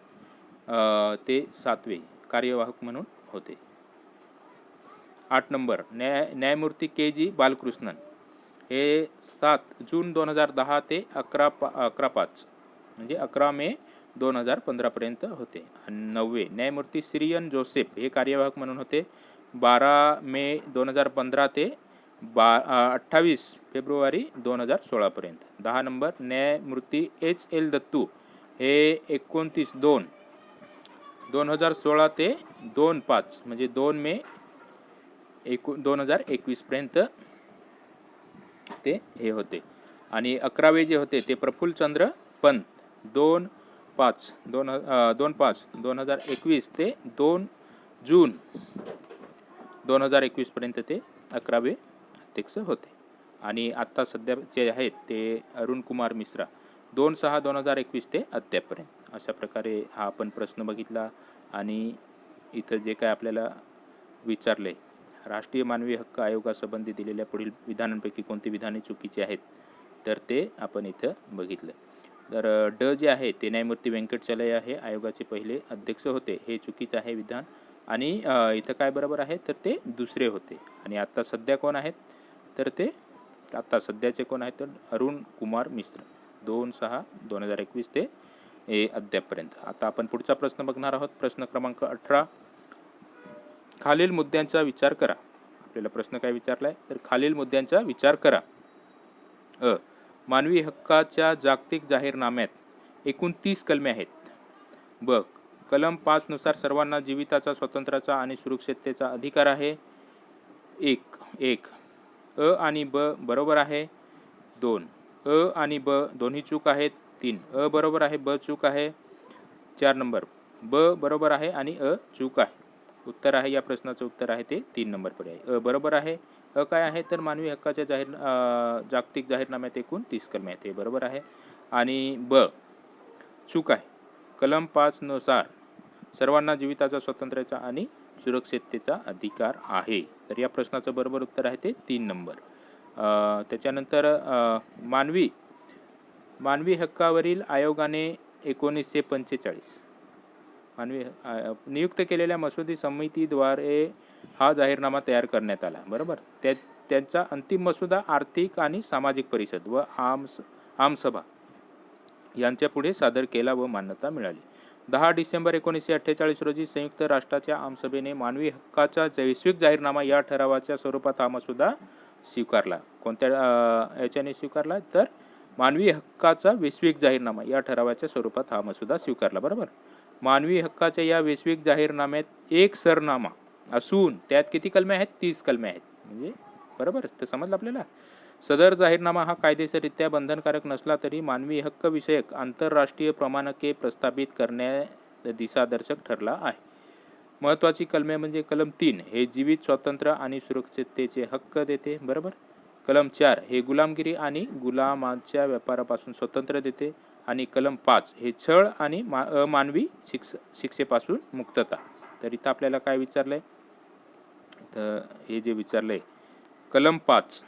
Speaker 1: ते 7वे कार्यवाहक म्हणून होते. 8 नंबर न्यायमूर्ती K.G. बालकृष्णन हे 7 जून 2010 ते 11/5 म्हणजे 11 मे 2015 पर्यंत होते. आणि 9वे न्यायमूर्ती सिरियन जोसेफ हे कार्यवाहक म्हणून होते 12 मे 2015 ते 28 फेब्रुवारी 2016 पर्यंत. 10 नंबर न्यायमूर्ती H.L. दत्तू हे 29/2/2016 ते 2/5 म्हणजे 2 मे 2021 पर्यंत ते हे होते. आणि 11वे जे होते ते प्रफुल्लचंद्र पंत 2/5/2021 ते 2 जून 2021 पर्यंत ते 11वे अध्यक्ष होते. आणि आत्ता सध्या जे आहेत ते अरुण कुमार मिश्रा 2/6/2021 ते अद्यापपर्यंत. अशा प्रकारे हा आपण प्रश्न बघितला. आणि इथं जे काय आपल्याला विचारले राष्ट्रीय मानवी हक्क आयोगासंबंधी दिलेल्या पुढील विधानांपैकी कोणती विधाने चुकीची आहेत तर ते आपण इथं बघितलं. तर ड जे आहे ते न्यायमूर्ती व्यंकटचलैया हे आयोगाचे पहिले अध्यक्ष होते. हे चुकीचं आहे विधान. आणि इथं काय बरोबर आहे तर ते दुसरे होते. आणि आत्ता सध्या कोण आहेत तर ते आत्ता सध्याचे कोण आहेत तर अरुण कुमार मिश्रा 2/6/2021 ते अद्यापपर्यंत. आता आपण पुढचा प्रश्न बघणार आहोत. प्रश्न क्रमांक 18. खालील मुद्द्यांचा विचार करा. आपल्याला प्रश्न काय विचारला आहे तर खालील मुद्द्यांचा विचार करा. मानवी हक्काच्या जागतिक जाहीरनाम्यात एकूण 30 कलमे आहेत. ब. कलम 5 नुसार सर्वांना जीविताचा, स्वातंत्र्याचा आणि सुरक्षिततेचा अधिकार आहे. एक अ आणि ब बरोबर आहे. 2 अ आणि ब दोन्ही चूक आहेत. 3 अ बरोबर आहे, ब चूक आहे. 4 नंबर ब बरोबर आहे आणि अ चूक आहे. उत्तर आहे, या प्रश्नाचं उत्तर आहे ते 3 नंबर पर्याय. अ बरोबर आहे. अ काय आहे तर मानवी हक्काच्या जागतिक जाहीरनाम्यात एकूण 30 कलमे आहेत, हे बरोबर आहे. आणि ब चूक आहे. कलम 5 नुसार सर्वांना जीविताचा, स्वातंत्र्याचा आणि सुरक्षिततेचा अधिकार आहे. तर या प्रश्नाचं बरोबर उत्तर आहे ते 3 नंबर. त्याच्यानंतर मानवी हक्कावरील आयोगाने 1945 नियुक्त केलेल्या मसुदी समितीद्वारे हा जाहीरनामा तयार करण्यात आला, बरोबर. त्यांचा अंतिम मसुदा आर्थिक आणि सामाजिक परिषद व आमसभा यांच्या पुढे सादर केला व मान्यता मिळाली. 10 डिसेंबर 1948 रोजी संयुक्त राष्ट्राच्या आमसभेने मानवी हक्काचा वैश्विक जाहीरनामा या ठरावाच्या स्वरूपात हा मसुदा स्वीकारला. कोणत्या याच्याने स्वीकारला तर मानवी हक्काचा वैश्विक जाहीरनामा या ठरावाच्या स्वरूपात हा मसुदा स्वीकारला, बरोबर. मानवी हक्काच्या या वैश्विक जाहीरनाम्यात एक सरनामा असून त्यात किती कलमे आहेत? 30 कलमे आहेत, म्हणजे बरोबर. तर समजलं आपल्याला. सदर जाहीरनामा हा कायदेशीररित्या बंधनकारक नसला तरी मानवी हक्क विषयक आंतरराष्ट्रीय प्रमाणके प्रस्थापित करण्यात दिशादर्शक ठरला आहे. महत्त्वाची कलमे म्हणजे कलम 3 हे जीवित, स्वातंत्र्य आणि सुरक्षिततेचे हक्क देते, बरोबर. कलम 4 हे गुलामगिरी आणि गुलामांच्या व्यापारापासून स्वातंत्र्य देते. आणि कलम 5 हे छळ आणि अमानवी शिक्षेपासून मुक्तता. तर इथं आपल्याला काय विचारलंय तर हे जे विचारलंय कलम 5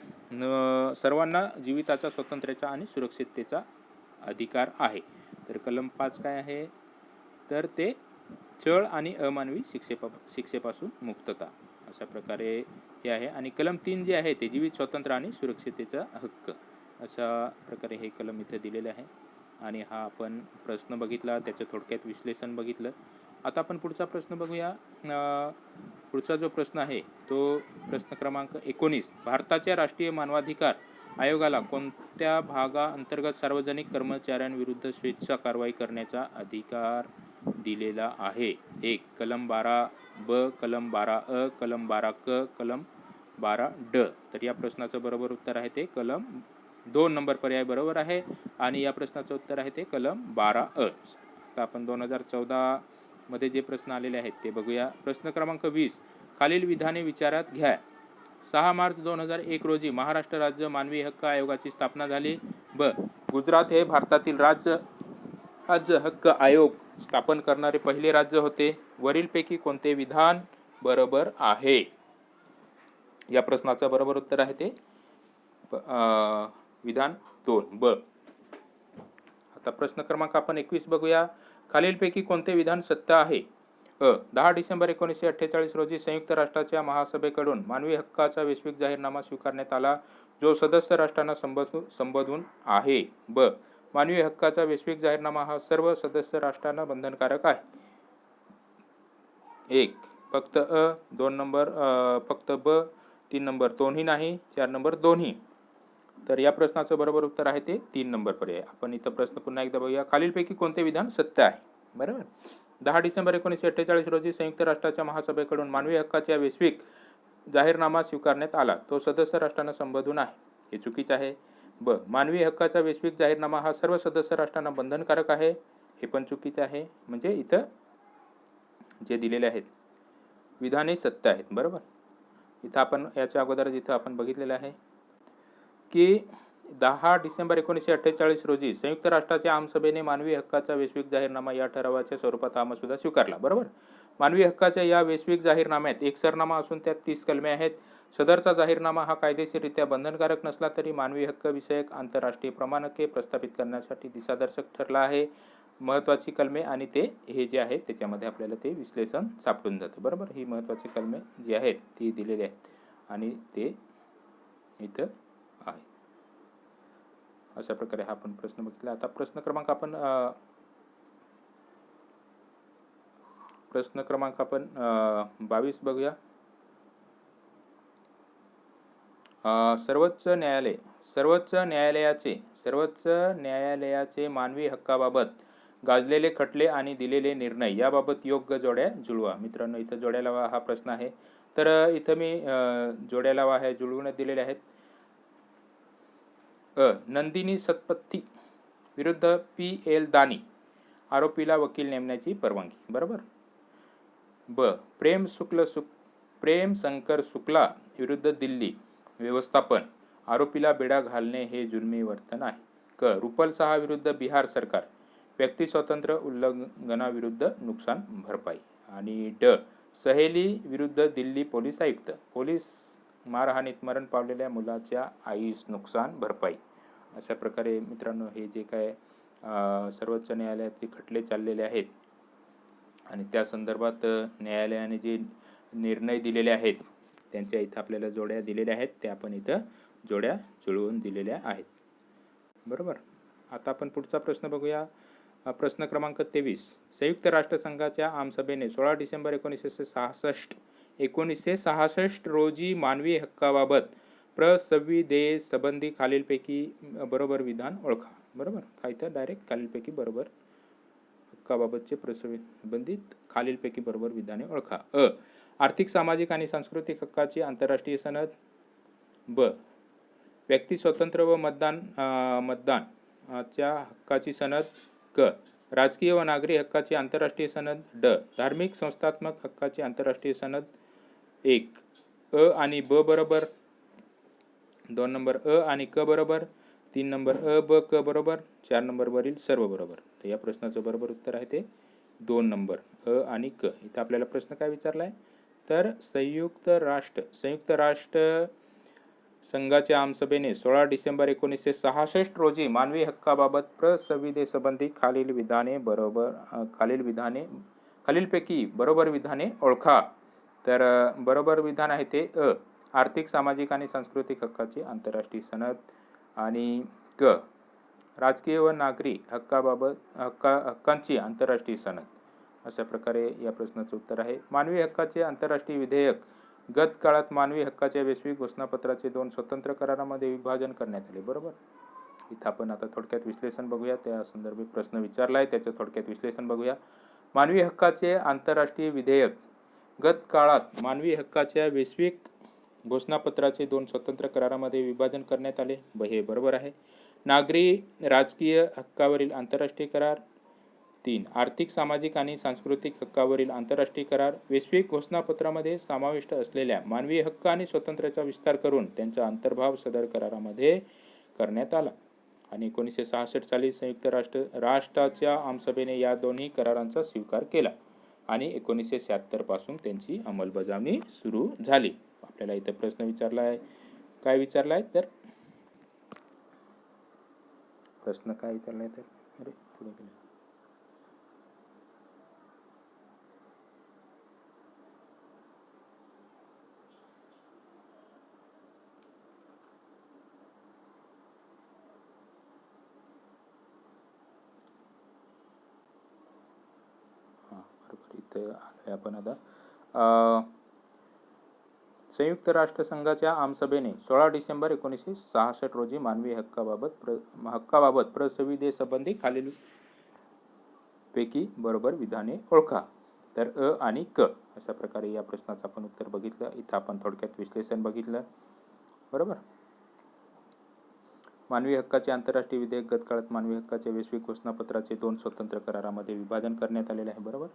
Speaker 1: सर्वांना जीविताचा, स्वातंत्र्याचा आणि सुरक्षिततेचा अधिकार आहे. तर कलम 5 काय आहे तर ते छळ आणि अमानवी शिक्षेपासून मुक्तता अशा प्रकारे हे आहे. आणि कलम 3 जे आहे ते जीवित, स्वातंत्र्य आणि सुरक्षिततेचा हक्क अशा प्रकारे हे कलम इथं दिलेले आहे. आणि हा आपण प्रश्न बघितला, त्याचं थोडक्यात विश्लेषण बघितलं. आता आपण पुढचा प्रश्न बघूया. पुढचा जो प्रश्न आहे तो प्रश्न क्रमांक 19. भारताच्या राष्ट्रीय मानवाधिकार आयोगाला कोणत्या भागाअंतर्गत सार्वजनिक कर्मचाऱ्यांविरुद्ध स्वेच्छा कारवाई करण्याचा अधिकार दिलेला आहे? 1 कलम 12 ब, कलम 12 अ, कलम 12 क, कलम 12 ड. तर या प्रश्नाचं बरोबर उत्तर आहे ते कलम 2 नंबर पर्याय बरोबर आहे. आणि या प्रश्नाचं उत्तर आहे ते कलम 12 अ. आता आपण 2014 मध्ये जे प्रश्न आलेले आहेत ते बघूया. प्रश्न क्रमांक 20. खालील विधाने विचारात घ्या. 6 मार्च 2001 रोजी महाराष्ट्र राज्य मानवी हक्क आयोगाची स्थापना झाली. ब गुजरात हे भारतातील राज्य हक्क आयोग स्थापन करणारे पहिले राज्य होते. वरीलपैकी कोणते विधान बरोबर आहे? या प्रश्नाचं बरोबर उत्तर आहे ते विधान 2 ब. आता प्रश्न क्रमांक आपण 21 बघूया. खालीलपैकी कोणते विधान सत्य आहे? अ 10 डिसेंबर 1948 रोजी संयुक्त राष्ट्राच्या महासभेकडून मानवी हक्काचा वैश्विक जाहीरनामा स्वीकारण्यात आला, जो सदस्य राष्ट्रांना संबोधून आहे. ब मानवी हक्काचा वैश्विक जाहीरनामा हा सर्व सदस्य राष्ट्रांना बंधनकारक आहे. 1 फक्त अ, 2 नंबर फक्त ब, 3 नंबर दोन्ही नाही, 4 नंबर दोन्ही. तर या प्रश्नाचं बरोबर उत्तर आहे ते 3 नंबर पर्याय. आपण इथं प्रश्न पुन्हा एकदा बघूया. खालीलपैकी कोणते विधान सत्य आहे? बरोबर. 10 डिसेंबर 1948 रोजी संयुक्त राष्ट्राच्या महासभेकडून मानवी हक्काचा वैश्विक जाहीरनामा स्वीकारण्यात आला, तो सदस्य राष्ट्रांना संबोधून आहे, हे चुकीचं आहे. ब मानवी हक्काचा वैश्विक जाहीरनामा हा सर्व सदस्य राष्ट्रांना बंधनकारक आहे, हे पण चुकीचं आहे. म्हणजे इथं जे दिलेले आहेत विधाने सत्य आहेत, बरोबर. इथं आपण याच्या अगोदर जिथं आपण बघितलेलं आहे की 10 डिसेंबर 1948 रोजी संयुक्त राष्ट्राच्या आमसभेने मानवी हक्काचा वैश्विक जाहीरनामा या ठरावाच्या स्वरूपात हा मसुदा स्वीकारला, बरोबर. मानवी हक्काच्या या वैश्विक जाहीरनाम्यात एक सरनामा असून त्यात 30 कलमे आहेत. सदरचा जाहीरनामा हा कायदेशीररित्या बंधनकारक नसला तरी मानवी हक्क विषयक आंतरराष्ट्रीय प्रमाणके प्रस्थापित करण्यासाठी दिशादर्शक ठरला आहे. महत्त्वाची कलमे आणि ते हे जे आहेत त्याच्यामध्ये आपल्याला ते विश्लेषण सापडून जातं, बरोबर. ही महत्त्वाची कलमे जी आहेत ती दिलेली आहेत आणि ते इथं आहे. अशा प्रकारे हा आपण प्रश्न बघितला. आता प्रश्न क्रमांक आपण 22 बघूया. सर्वोच्च न्यायालयाचे मानवी हक्काबाबत गाजलेले खटले आणि दिलेले निर्णय याबाबत योग्य जोड्या जुळवा. मित्रांनो, इथं जोड्या लावा हा प्रश्न आहे. तर इथं मी जोड्या लावा ह्या जुळवून दिलेल्या आहेत. नंदिनी सत्पथी विरुद्ध पी.एल. दानी, आरोपीला वकील नेमण्याची परवानगी. बरोबर. प्रेम शंकर शुक्ला विरुद्ध दिल्ली व्यवस्थापन, आरोपीला बेडा घालणे हे जुलमी वर्तन आहे. रुपल शहा विरुद्ध बिहार सरकार, व्यक्ती स्वातंत्र्य उल्लंघनाविरुद्ध नुकसान भरपाई. आणि सहेली विरुद्ध दिल्ली पोलीस आयुक्त, पोलीस मारहाणीत मरण पावलेल्या मुलाच्या आईस नुकसान भरपाई. अशा प्रकारे मित्रांनो हे जे काय सर्वोच्च न्यायालयातले खटले चाललेले आहेत आणि त्या संदर्भात न्यायालयाने जे निर्णय दिलेले आहेत त्यांच्या इथं आपल्याला जोड्या दिलेल्या आहेत, त्या आपण इथं जोड्या जुळवून दिलेल्या आहेत. बरोबर. आता आपण पुढचा प्रश्न बघूया. प्रश्न क्रमांक 23. संयुक्त राष्ट्रसंघाच्या आमसभेने 16 डिसेंबर 1966 रोजी मानवी हक्काबाबत प्रसंविधानासंबंधी खालीलपैकी बरोबर विधान ओळखा. बरोबर. काय तर डायरेक्ट खालीलपैकी बरोबर हक्काबाबतचे प्रसंविधानासंबंधित खालीलपैकी बरोबर विधाने ओळखा. आर्थिक, सामाजिक आणि सांस्कृतिक हक्काची आंतरराष्ट्रीय सनद. व्यक्ती स्वतंत्र व मतदानाच्या हक्काची सनद. राजकीय व नागरी हक्काची आंतरराष्ट्रीय सनद. धार्मिक संस्थात्मक हक्काची आंतरराष्ट्रीय सनद. 1. आणि ब बरोबर. 2 नंबर आणि क बरोबर. 3 नंबर ब क बरोबर. 4 नंबर वरील सर्व बरोबर. तर या प्रश्नाचं बरोबर उत्तर आहे ते 2 नंबर आणि क. इथं आपल्याला प्रश्न काय विचारला आहे तर संयुक्त राष्ट्र संघाच्या आमसभेने 16 डिसेंबर 1966 रोजी मानवी हक्काबाबत प्रसंविधानासंबंधी खालीलपैकी बरोबर विधाने ओळखा. तर बरोबर विधान आहे ते आर्थिक, सामाजिक आणि सांस्कृतिक हक्काची आंतरराष्ट्रीय सनद. आणि क. राजकीय व नागरी हक्कांची आंतरराष्ट्रीय सनद. अशा प्रकारे या प्रश्नाचं उत्तर आहे. मानवी हक्काचे आंतरराष्ट्रीय विधेयक गत काळात मानवी हक्काच्या वैश्विक घोषणापत्राचे 2 स्वतंत्र करारामध्ये विभाजन करण्यात आले. बरोबर. इथं आपण आता थोडक्यात विश्लेषण बघूया. त्या संदर्भी प्रश्न विचारला आहे, त्याचं थोडक्यात विश्लेषण बघूया. मानवी हक्काचे आंतरराष्ट्रीय विधेयक गत काळात मानवी हक्काच्या वैश्विक घोषणापत्राचे 2 स्वतंत्र करारामध्ये विभाजन करण्यात आले. हे बरोबर आहे. नागरी राजकीय हक्कावरील आंतरराष्ट्रीय करार. 3. आर्थिक, सामाजिक आणि सांस्कृतिक हक्कावरील आंतरराष्ट्रीय करार वैश्विक घोषणापत्रामध्ये समाविष्ट असलेल्या मानवी हक्क आणि स्वातंत्र्याचा विस्तार करून त्यांचा अंतर्भाव सदर करारामध्ये करण्यात आला. आणि 1966 साली संयुक्त राष्ट्राच्या आमसभेने या दोन्ही करारांचा स्वीकार केला आणि 1976 पासून त्यांची अंमलबजावणी सुरू झाली. आपल्याला इथं प्रश्न विचारला आहे, काय विचारला आहे तर प्रश्न काय विचारला आहे तर अरे पुढे गेले. इथं आलोय आपण आता. संयुक्त राष्ट्रसंघाच्या आमसभेने 16 डिसेंबर 1966 रोजी मानवी हक्काबाबत प्रसंविधानासंबंधी खालीलपैकी बरोबर विधाने ओळखा. तर आणि क. अशा प्रकारे या प्रश्नाचं आपण उत्तर बघितलं. इथं आपण थोडक्यात विश्लेषण बघितलं. बरोबर. मानवी हक्काचे आंतरराष्ट्रीय विधेयक गत काळात मानवी हक्काच्या वैश्विक घोषणापत्राचे 2 स्वतंत्र करारामध्ये विभाजन करण्यात आलेले आहे. बरोबर.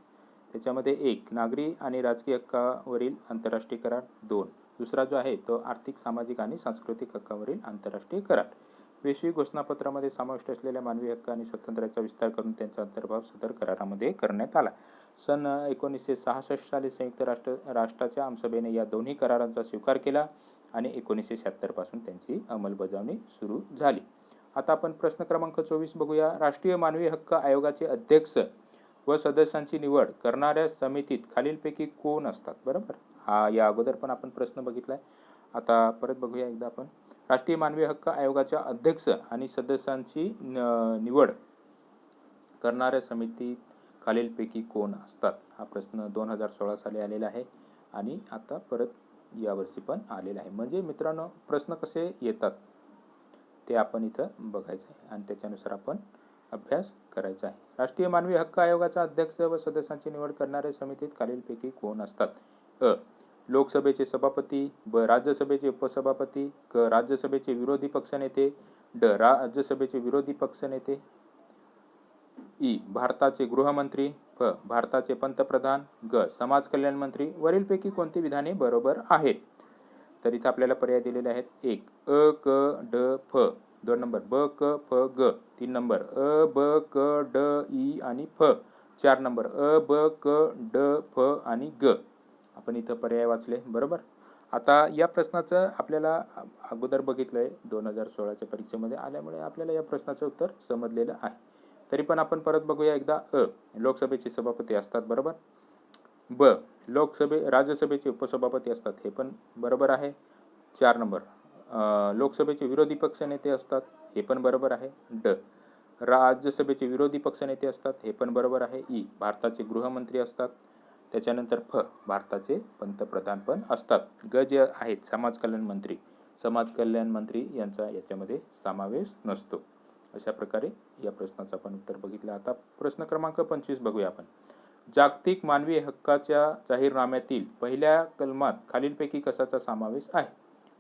Speaker 1: त्याच्यामध्ये 1. नागरी आणि राजकीय हक्कावरील आंतरराष्ट्रीय करार. 2. दुसरा जो आहे तो आर्थिक, सामाजिक आणि सांस्कृतिक हक्कावरील आंतरराष्ट्रीय करार वैश्विक घोषणापत्रामध्ये समाविष्ट असलेल्या मानवी हक्क आणि स्वातंत्र्याचा विस्तार करून त्यांचा अंतर्भाव सदर करारामध्ये करण्यात आला. सन 1966 साली संयुक्त राष्ट्राच्या आमसभेने या दोन्ही करारांचा स्वीकार केला आणि 1976 पासून त्यांची अंमलबजावणी सुरू झाली. आता आपण प्रश्न क्रमांक 24 बघूया. राष्ट्रीय मानवी हक्क आयोगाचे अध्यक्ष व सदस्यांची निवड करणाऱ्या समितीत खालीलपैकी कोण असतात. बरोबर. हा या अगोदर पण आपण प्रश्न बघितलाय. आता परत बघूया एकदा आपण. राष्ट्रीय मानवी हक्क आयोगाच्या अध्यक्ष आणि सदस्यांची निवड करणाऱ्या समितीत खालीलपैकी कोण असतात. हा प्रश्न 2016 साली आलेला आहे आणि आता परत यावर्षी पण आलेला आहे. म्हणजे मित्रांनो प्रश्न कसे येतात ते आपण इथं बघायचं आहे आणि त्याच्यानुसार आपण अभ्यास करायचा आहे. राष्ट्रीय मानवी हक्क आयोगाचा अध्यक्ष व सदस्यांची निवड करणाऱ्या समितीत खालीलपैकी कोण असतात? अ. लोकसभेचे सभापती, ब. राज्यसभेचे उपसभापती, क. राज्यसभेचे विरोधी पक्षनेते, ड. राज्यसभेचे विरोधी पक्षनेते, ई. भारताचे गृहमंत्री, फ. भारताचे पंतप्रधान, ग. समाज कल्याण मंत्री. वरीलपैकी कोणती विधाने बरोबर आहेत? तर इथं आपल्याला पर्याय दिलेले आहेत. 1 अ, क, ड, फ. 2 नंबर ब, क, फ, ग. 3 नंबर अ, ब, क, ड, ई आणि फ. 4 नंबर अ, ब, क, ड, फ आणि ग. आपण इथं पर्याय वाचले बरोबर. आता या प्रश्नाचं आपल्याला अगोदर बघितलंय 2016च्या परीक्षेमध्ये आल्यामुळे आपल्याला या प्रश्नाचं उत्तर समजलेलं आहे. तरी पण आपण परत बघूया एकदा. अ. लोकसभेचे सभापती असतात बरोबर. ब. राज्यसभेचे उपसभापती असतात, हे पण बरोबर आहे. 4 नंबर लोकसभेचे विरोधी पक्षनेते असतात, हे पण बरोबर आहे. ड. राज्यसभेचे विरोधी पक्षनेते असतात, हे पण बरोबर आहे. ई. भारताचे गृहमंत्री असतात. त्याच्यानंतर फ. भारताचे पंतप्रधान पण असतात. ग जे आहेत समाज कल्याण मंत्री यांचा याच्यामध्ये समावेश नसतो. अशा प्रकारे या प्रश्नाचं आपण उत्तर बघितलं. आता प्रश्न क्रमांक 25 बघूया आपण. जागतिक मानवी हक्काच्या जाहीरनाम्यातील पहिल्या कलमात खालीलपैकी कशाचा समावेश आहे?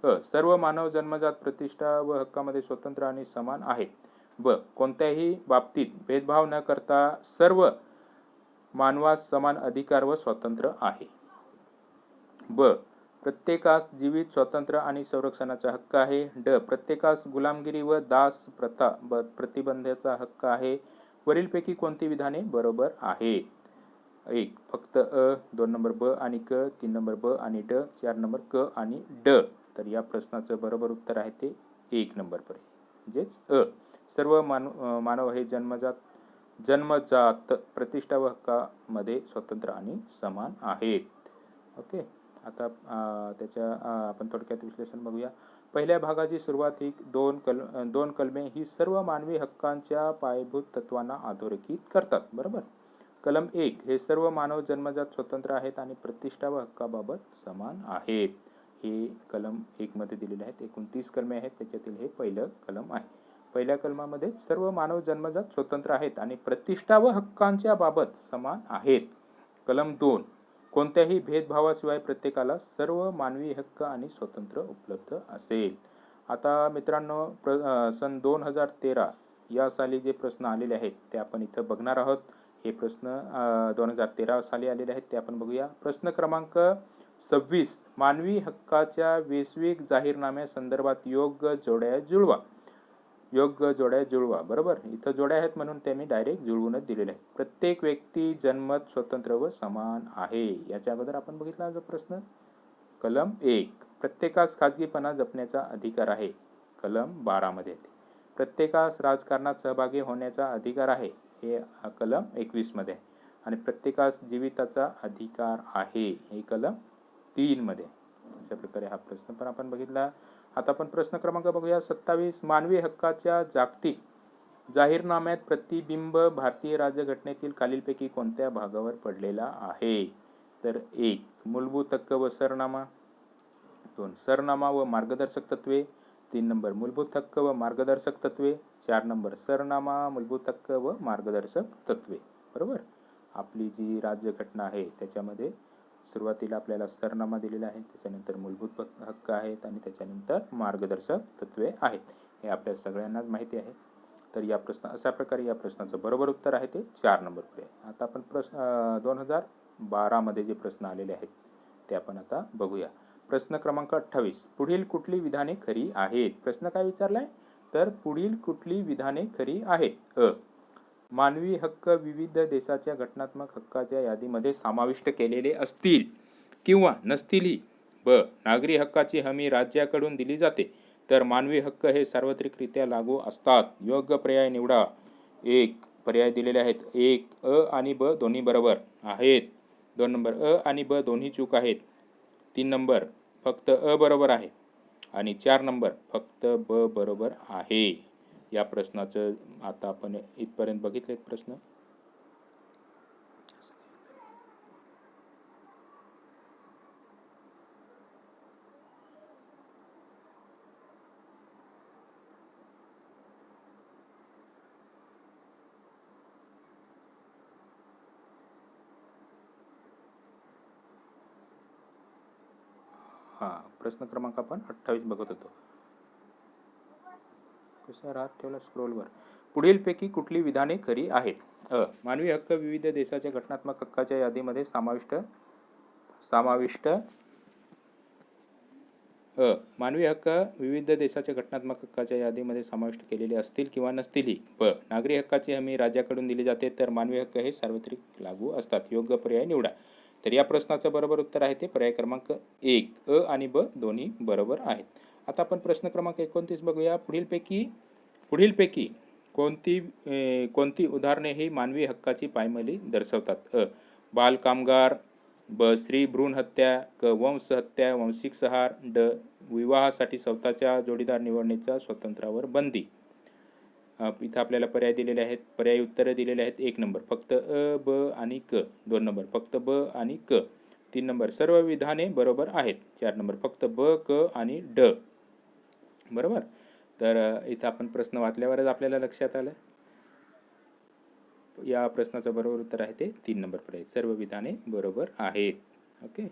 Speaker 1: अ. सर्व मानव जन्मजात प्रतिष्ठा व हक्कामध्ये स्वतंत्र आणि समान आहेत. ब. कोणत्याही बाबतीत भेदभाव न करता सर्व मानवास समान अधिकार व स्वातंत्र्य आहे. ब. प्रत्येकास जीवित स्वातंत्र्य आणि संरक्षणाचा हक्क आहे. ड. प्रत्येकास गुलामगिरी व दास प्रथा प्रतिबंधाचा हक्क आहे. वरीलपैकी कोणती विधाने बरोबर आहेत? 1 फक्त अ, 2 नंबर ब आणि क, 3 नंबर ब आणि ड, 4 नंबर क आणि ड. तर या प्रश्नाचं बरोबर उत्तर आहे ते 1 नंबर पर्याय, म्हणजेच अ. सर्व मानव हे जन्मजात प्रतिष्ठा व हक्कामध्ये स्वतंत्र आणि समान आहेत. ओके. आता आपण थोडक्यात विश्लेषण बघूया. पहिल्या भागाची सुरुवात ही दोन कलमे ही सर्व मानवी हक्कांच्या पायाभूत तत्वांना अधोरेखित करतात बरोबर. कलम 1 हे सर्व मानव जन्मजात स्वतंत्र आहेत आणि प्रतिष्ठा व हक्काबाबत समान आहेत. हे कलम 1 मध्ये दिलेले आहेत. एकूण 30 कलमे आहेत, त्याच्यातील हे पहिलं कलम आहे. पहिल्या कलमामध्ये सर्व मानव जन्मजात स्वतंत्र आहेत आणि प्रतिष्ठा व हक्कांच्या बाबत समान आहेत. कलम 2 कोणत्याही भेदभावाशिवाय प्रत्येकाला सर्व मानवी हक्क आणि स्वातंत्र्य उपलब्ध असेल. आता मित्रांनो, सन 2013 या साली जे प्रश्न आलेले आहेत ते आपण इथं बघणार आहोत. हे प्रश्न 2013 साली आलेले आहेत ते आपण बघूया. प्रश्न क्रमांक 26 मानवी हक्काच्या वैश्विक जाहीरनाम्या संदर्भात योग्य जोड्या जुळवा बरोबर. इथं जोड्या आहेत म्हणून ते मी डायरेक्ट जुळवूनच दिलेले आहेत. प्रत्येक व्यक्ती जन्मत स्वतंत्र व समान आहे. याच्या अगोदर आपण बघितला जो प्रश्न कलम 1 प्रत्येकास खाजगीपणा जपण्याचा अधिकार आहे, कलम 12 मध्ये. प्रत्येकास राजकारणात सहभागी होण्याचा अधिकार आहे, हे कलम 21 मध्ये. आणि प्रत्येकास जीविताचा अधिकार आहे, हे कलम 3 मध्ये. अशा प्रकारे हा प्रश्न पण आपण बघितला. आता आपण प्रश्न क्रमांक बघूया 27 मानवी हक्काच्या जागतिक जाहीरनाम्यात प्रतिबिंब भारतीय राज्यघटनेतील खालीलपैकी कोणत्या भागावर पडलेला आहे? तर 1 मूलभूत हक्क व सरनामा, 2 सरनामा व मार्गदर्शक तत्वे, 3 नंबर मूलभूत हक्क व मार्गदर्शक तत्वे, 4 नंबर सरनामा, मूलभूत हक्क व मार्गदर्शक तत्वे बरोबर. आपली जी राज्यघटना आहे त्याच्यामध्ये सुरुवातीला आपल्याला सरनामा दिलेला आहे, त्याच्यानंतर मूलभूत हक्क आहेत आणि त्याच्यानंतर मार्गदर्शक तत्वे आहेत. हे आपल्या सगळ्यांनाच माहिती आहे. तर या अशा प्रकारे या प्रश्नाचं बरोबर उत्तर आहे ते 4 नंबर पर्याय. आता आपण 2012 मध्ये जे प्रश्न आलेले आहेत ते आपण आता बघूया. प्रश्न क्रमांक 28 पुढील कुठली विधाने खरी आहेत? प्रश्न काय विचारलाय? तर पुढील कुठली विधाने खरी आहेत? अ. मानवी हक्क विविध देशाच्या घटनात्मक हक्काच्या यादीमध्ये समाविष्ट केलेले असतील किंवा नसतीलही. ब. नागरी हक्काची हमी राज्याकडून दिली जाते, तर मानवी हक्क हे सार्वत्रिकरित्या लागू असतात. योग्य पर्याय निवडा. 1 पर्याय दिलेले आहेत. 1 अ आणि ब दोन्ही बरोबर आहेत. 2 नंबर अ आणि ब दोन्ही चूक आहेत. 3 नंबर फक्त अ बरोबर आहे आणि 4 नंबर फक्त ब बरोबर आहे. या प्रश्नाचं आता आपण इथपर्यंत बघितलेत प्रश्न. हां, प्रश्न क्रमांक आपण 28 बघत होतो. कसा राहत ठेवला स्क्रोलवर. पुढीलपैकी कुठली विधाने खरी आहेत? मानवी हक्क विविध देशाच्या घटनात्मक हक्काच्या यादीमध्ये समाविष्ट मानवी हक्क विविध देशाच्या घटनात्मक हक्काच्या यादीमध्ये समाविष्ट केलेले असतील किंवा नसतीलही. नागरी हक्काची हमी राज्याकडून दिली जाते, तर मानवी हक्क हे सार्वत्रिक लागू असतात. योग्य पर्याय निवडा. तर या प्रश्नाचं बरोबर उत्तर आहे ते पर्याय क्रमांक 1. आणि ब दोन्ही बरोबर आहेत. आता आपण प्रश्न क्रमांक 29 बघूया. पुढीलपैकी कोणती उदाहरणे ही मानवी हक्काची पायमल्ली दर्शवतात? बालकामगार, ब स्त्री भ्रूण हत्या, क वंश हत्या, वांशिक संहार, ड विवाहासाठी स्वतःच्या जोडीदार निवडण्याच्या स्वातंत्र्यावर बंदी. इथं आपल्याला पर्याय दिलेले आहेत, पर्यायी उत्तरं दिलेले आहेत. 1 नंबर फक्त अ, ब आणि क. 2 नंबर फक्त ब आणि क. 3 नंबर सर्व विधाने बरोबर आहेत. 4 नंबर फक्त ब, क आणि ड. बरोबर. तर इथं आपण प्रश्न वाचल्यावरच आपल्याला लक्षात आलं. या प्रश्नाचं बरोबर उत्तर आहे ते 3 नंबर पर्याय. सर्व विधाने बरोबर आहेत. ओके.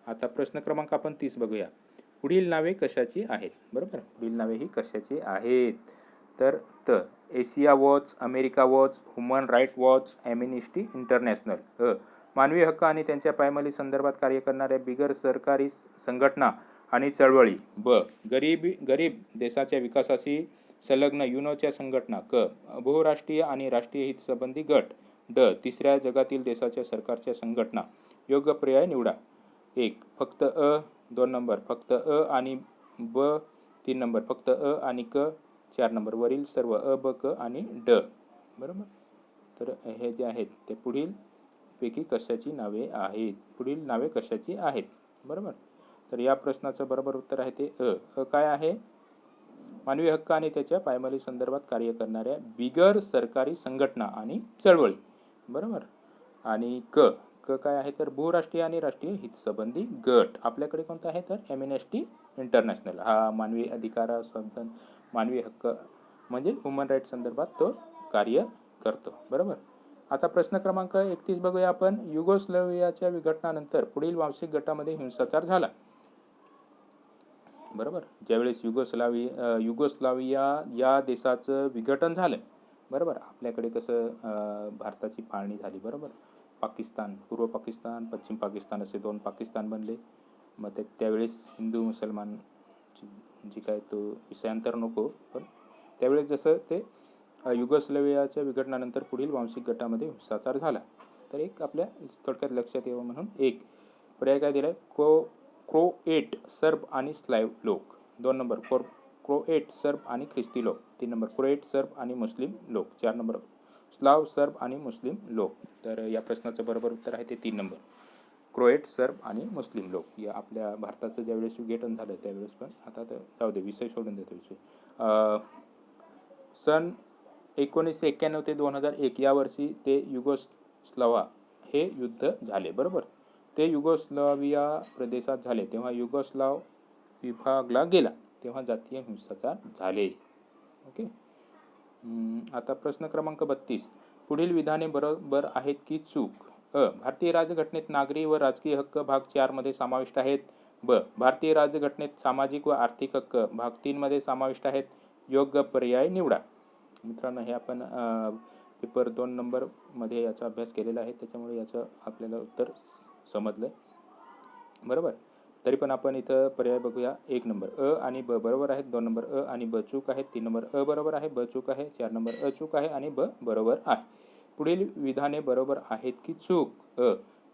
Speaker 1: आता प्रश्न क्रमांक आपण 30 बघूया. पुढील नावे कशाची आहेत? बरोबर. पुढील नावे ही कशाची आहेत? तर Asia watch, America watch, human right watch, Amnesty International. मानवी हक्क आणि त्यांच्या पायमल्ली संदर्भात कार्य करणाऱ्या बिगर सरकारी संघटना आणि चळवळी. ब गरीब देशाच्या विकासाशी संलग्न युनोच्या संघटना. क बहुराष्ट्रीय आणि राष्ट्रीय हितसंबंधी गट. ड तिसऱ्या जगातील देशाच्या सरकारच्या संघटना. योग्य पर्याय निवडा. 1 फक्त अ, 2 नंबर फक्त अ आणि ब, 3 नंबर फक्त अ आणि क, 4 नंबर वरील सर्व अ, ब, क आणि ड. बरोबर. तर हे जे आहेत ते पुढीलपैकी कशाची नावे आहेत? पुढील नावे कशाची आहेत? बरोबर. तर या प्रश्नाचं बरोबर उत्तर आहे ते अ. काय आहे? मानवी हक्क आणि त्याच्या पायमल्ली संदर्भात कार्य करणाऱ्या बिगर सरकारी संघटना आणि चळवळी. बरोबर. आणि क काय आहे? तर बहुराष्ट्रीय आणि राष्ट्रीय हितसंबंधी गट. आपल्याकडे कोणता आहे? तर ॲम्नेस्टी इंटरनॅशनल. हा मानवी मानवी हक्क म्हणजे ह्युमन राईट संदर्भात तो कार्य करतो. बरोबर. आता प्रश्न क्रमांक 31 बघूया आपण. युगोस्लावियाच्या विघटनानंतर पुढील वांशिक गटामध्ये हिंसाचार झाला. बरोबर. ज्यावेळेस युगोस्लाविया या देशाचं विघटन झालं. बरोबर. आपल्याकडे कसं भारताची फाळणी झाली. बरोबर. पाकिस्तान, पूर्व पाकिस्तान, पश्चिम पाकिस्तान असे 2 पाकिस्तान बनले. मग त्यावेळेस हिंदू मुसलमान जी काय तो विषयांतर नको, पण त्यावेळेस जसं ते युगोस्लावियाच्या विघटनानंतर पुढील वांशिक गटामध्ये हिंसाचार झाला. तर एक आपल्या थोडक्यात लक्षात यावं म्हणून एक पर्याय काय दिला आहे? क्रोएट, सर्ब आणि स्लाव्ह लोक. 2 नंबर क्रोएट, सर्ब आणि ख्रिस्ती लोक. 3 नंबर क्रोएट, सर्ब आणि मुस्लिम लोक. 4 नंबर स्लाव, सर्ब आणि मुस्लिम लोक. तर या प्रश्नाचं बरोबर उत्तर आहे ते 3 नंबर क्रोएट, सर्ब आणि मुस्लिम लोक. या आपल्या भारताचं ज्यावेळेस विघटन झालं त्यावेळेस, पण आता तर जाऊ दे, विषय सोडून देतो विषय. सन 1991 ते 2001 या वर्षी ते युगोस्लावा हे युद्ध झाले. बरोबर. ते युगोस्लाविया प्रदेशात झाले तेव्हा युगोस्लाव विभागला गेला, तेव्हा जातीय हिंसाचार झाले. ओके. आता प्रश्न क्रमांक 32. पुढील विधाने बरोबर आहेत की चूक? भारतीय राज्यघटनेत नागरी व राजकीय हक्क भाग 4 मध्ये समाविष्ट आहेत. ब भारतीय राज्यघटनेत सामाजिक व आर्थिक हक्क भाग 3 मध्ये समाविष्ट आहेत. योग्य पर्याय निवडा. मित्रांनो, हे आपण पेपर 2 नंबरमध्ये याचा अभ्यास केलेला आहे, त्याच्यामुळे याचं आपल्याला उत्तर समजलं. बरोबर. तरी पण आपण इथं पर्याय बघूया. 1 नंबर अ आणि ब बरोबर आहेत. 2 नंबर अ आणि ब चूक आहेत. 3 नंबर अ बरोबर आहे, ब चूक आहे. 4 नंबर अ चूक आहे आणि ब बरोबर आहे. पुढील विधाने बरोबर आहेत की चूक?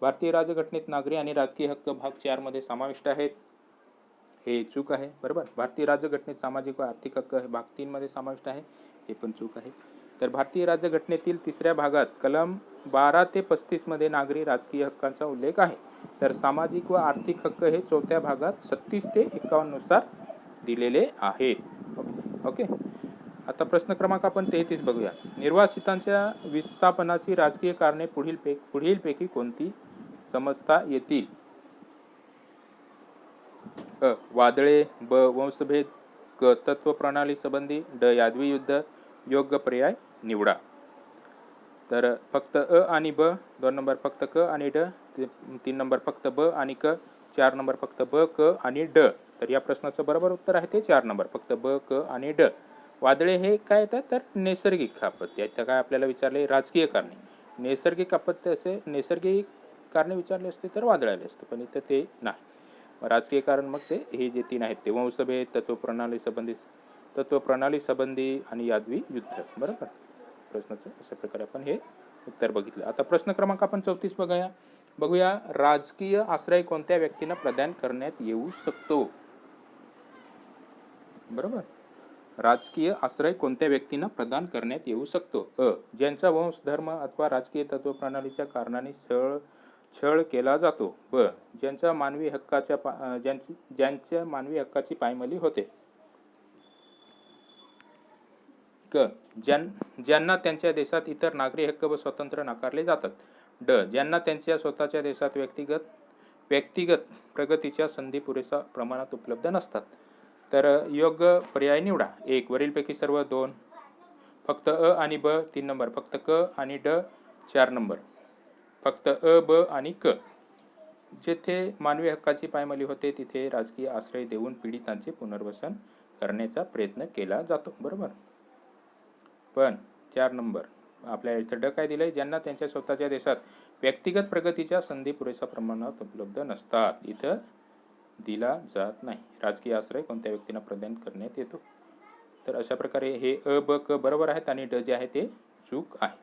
Speaker 1: भारतीय राज्यघटनेत नागरी आणि राजकीय हक्क भाग 4 मध्ये समाविष्ट आहेत. हे चूक आहे. बरोबर. भारतीय राज्यघटनेत सामाजिक व आर्थिक हक्क हे भाग 3 मध्ये समाविष्ट आहे. हे पण चूक आहे. तर भारतीय राज्यघटनेतील 3ऱ्या भागात कलम 12 ते 35 मध्ये नागरी राजकीय हक्कांचा उल्लेख आहे. तर सामाजिक व आर्थिक हक्क हे 4थ्या भागात 36 ते 51 नुसार दिलेले आहेत. ओके. आता प्रश्न क्रमांक आपण 33 बघूया. निर्वासितांच्या विस्थापनाची राजकीय कारणे पुढीलपैकी कोणती समजता येतील? वादळे, ब वंशभेद, क तत्वप्रणाली संबंधी, ड यादवी युद्ध. योग्य पर्याय निवडा. तर फक्त अ आणि ब, 2 नंबर फक्त क आणि ड, 3 नंबर फक्त ब आणि क, 4 नंबर फक्त ब, क आणि ड. तर या प्रश्नाचं बरोबर उत्तर आहे ते 4 नंबर फक्त ब, क आणि ड. वादळे हे काय येतात तर नैसर्गिक आपत्ती. इथं काय आपल्याला विचारले राजकीय कारणे. नैसर्गिक आपत्ती असे नैसर्गिक कारणे विचारले असते तर वादळ आले असते, पण इथं ते नाही. राजकीय कारण मग ते हे जे 3 आहेत ते वंशभेद, तत्वप्रणाली संबंधी आणि यादवी युद्ध. बरोबर. प्रश्नाचं अशा प्रकारे आपण हे उत्तर बघितलं. आता प्रश्न क्रमांक आपण 34 बघूया. राजकीय आश्रय कोणत्या व्यक्तींना प्रदान करण्यात येऊ शकतो? बरोबर. राजकीय आश्रय कोणत्या व्यक्तींना प्रदान करण्यात येऊ शकतो? अ. ज्यांचा वंश, धर्म अथवा राजकीय तत्वप्रणालीच्या कारणाने छळ केला जातो. ब. ज्यांच्या मानवी हक्काची पायमल्ली होते. क. ज्यांना त्यांच्या देशात इतर नागरी हक्क व स्वातंत्र्य नाकारले जातात. ड. ज्यांना त्यांच्या स्वतःच्या देशात व्यक्तिगत प्रगतीच्या संधी पुरेशा प्रमाणात उपलब्ध नसतात. तर योग्य पर्याय निवडा. 1. वरीलपैकी सर्व. 2. फक्त अ आणि ब. 3 नंबर फक्त क आणि ड. 4 नंबर फक्त अ, ब आणि क. जेथे मानवी हक्काची पायमल्ली होते तिथे राजकीय आश्रय देऊन पीडितांचे पुनर्वसन करण्याचा प्रयत्न केला जातो. बरोबर. पण 4 नंबर आपल्याला इथं ड काय दिलंय? ज्यांना त्यांच्या स्वतःच्या देशात व्यक्तिगत प्रगतीच्या संधी पुरेशा प्रमाणात उपलब्ध नसतात. इथं दिला जात नाही. राजकीय आश्रय कोणत्या व्यक्तींना प्रदान करण्यात येतो. तर अशा प्रकारे हे अ, ब, क बरोबर आहेत आणि ड जे आहे ते चूक आहे.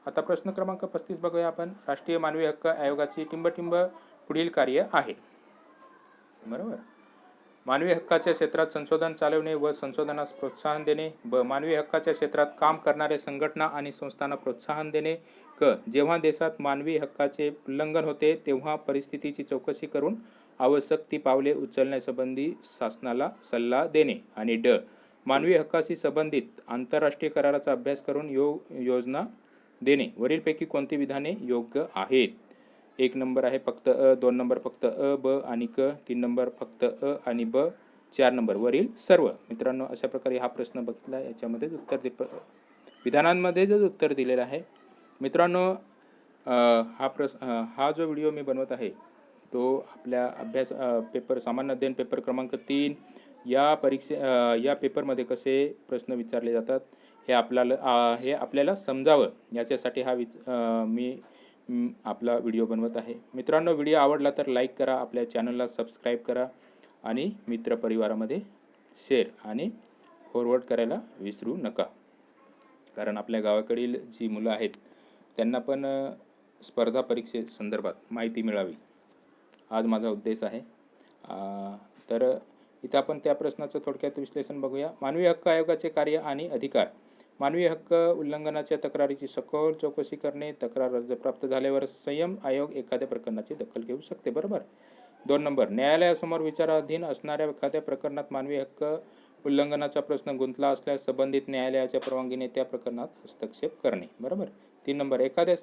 Speaker 1: आता प्रश्न क्रमांक 35 बघूया आपण. राष्ट्रीय मानवी हक्क आयोगाची टिंबटिंब पुढील कार्य आहे. बरोबर. मानवी हक्काच्या क्षेत्रात संशोधन चालवणे व संशोधनास प्रोत्साहन देणे. ब. मानवी हक्काच्या क्षेत्रात काम करणाऱ्या संघटना आणि संस्थांना प्रोत्साहन देणे. क. जेव्हा देशात मानवी हक्काचे उल्लंघन होते तेव्हा परिस्थितीची चौकशी करून आवश्यक ती पावले उचलण्यासंबंधी शासनाला सल्ला देणे. आणि ड. मानवी हक्काशी संबंधित आंतरराष्ट्रीय कराराचा अभ्यास करून योजना देणे. वरीलपैकी कोणती विधाने योग्य आहेत? 1 नंबर आहे फक्त अ, 2 नंबर फक्त अ, ब आणि क, 3 नंबर फक्त अ आणि ब, 4 नंबर वरील सर्व. मित्रांनो, अशा प्रकारे हा प्रश्न बघितला. याच्यामध्येच विधानांमध्ये जे उत्तर दिलेलं आहे. मित्रांनो, हा जो व्हिडिओ मी बनवत आहे तो आपल्या पेपर सामान्य अध्ययन पेपर क्रमांक 3 या पेपरमध्ये कसे प्रश्न विचारले जातात हे आपल्याला समजावं याच्यासाठी मी आपला व्हिडिओ बनवत आहे. मित्रांनो, व्हिडिओ आवडला तर लाईक करा, आपल्या चॅनलला सबस्क्राईब करा आणि मित्रपरिवारामध्ये शेअर आणि फॉरवर्ड करायला विसरू नका. कारण आपल्या गावाकडील जी मुलं आहेत त्यांना पण स्पर्धा परीक्षेसंदर्भात माहिती मिळावी आज माझा उद्देश आहे. तर इथं आपण त्या प्रश्नाचं थोडक्यात विश्लेषण बघूया. मानवी हक्क आयोगाचे कार्य आणि अधिकार. मानवी हक्क उल्लंघनाच्या तक्रारीची सखोल चौकशी करणे. तक्रार अर्ज प्राप्त झाल्यावर संयम आयोग एखाद्या प्रकरणाची दखल घेऊ शकते. बरोबर. 2 नंबर न्यायालयासमोर विचाराधीन असणाऱ्या एखाद्या प्रकरणात मानवी हक्क उल्लंघनाचा प्रश्न गुंतला असल्यास संबंधित न्यायालयाच्या परवानगीने त्या प्रकरणात हस्तक्षेप करणे. बरोबर. 3 नंबर एखाद्या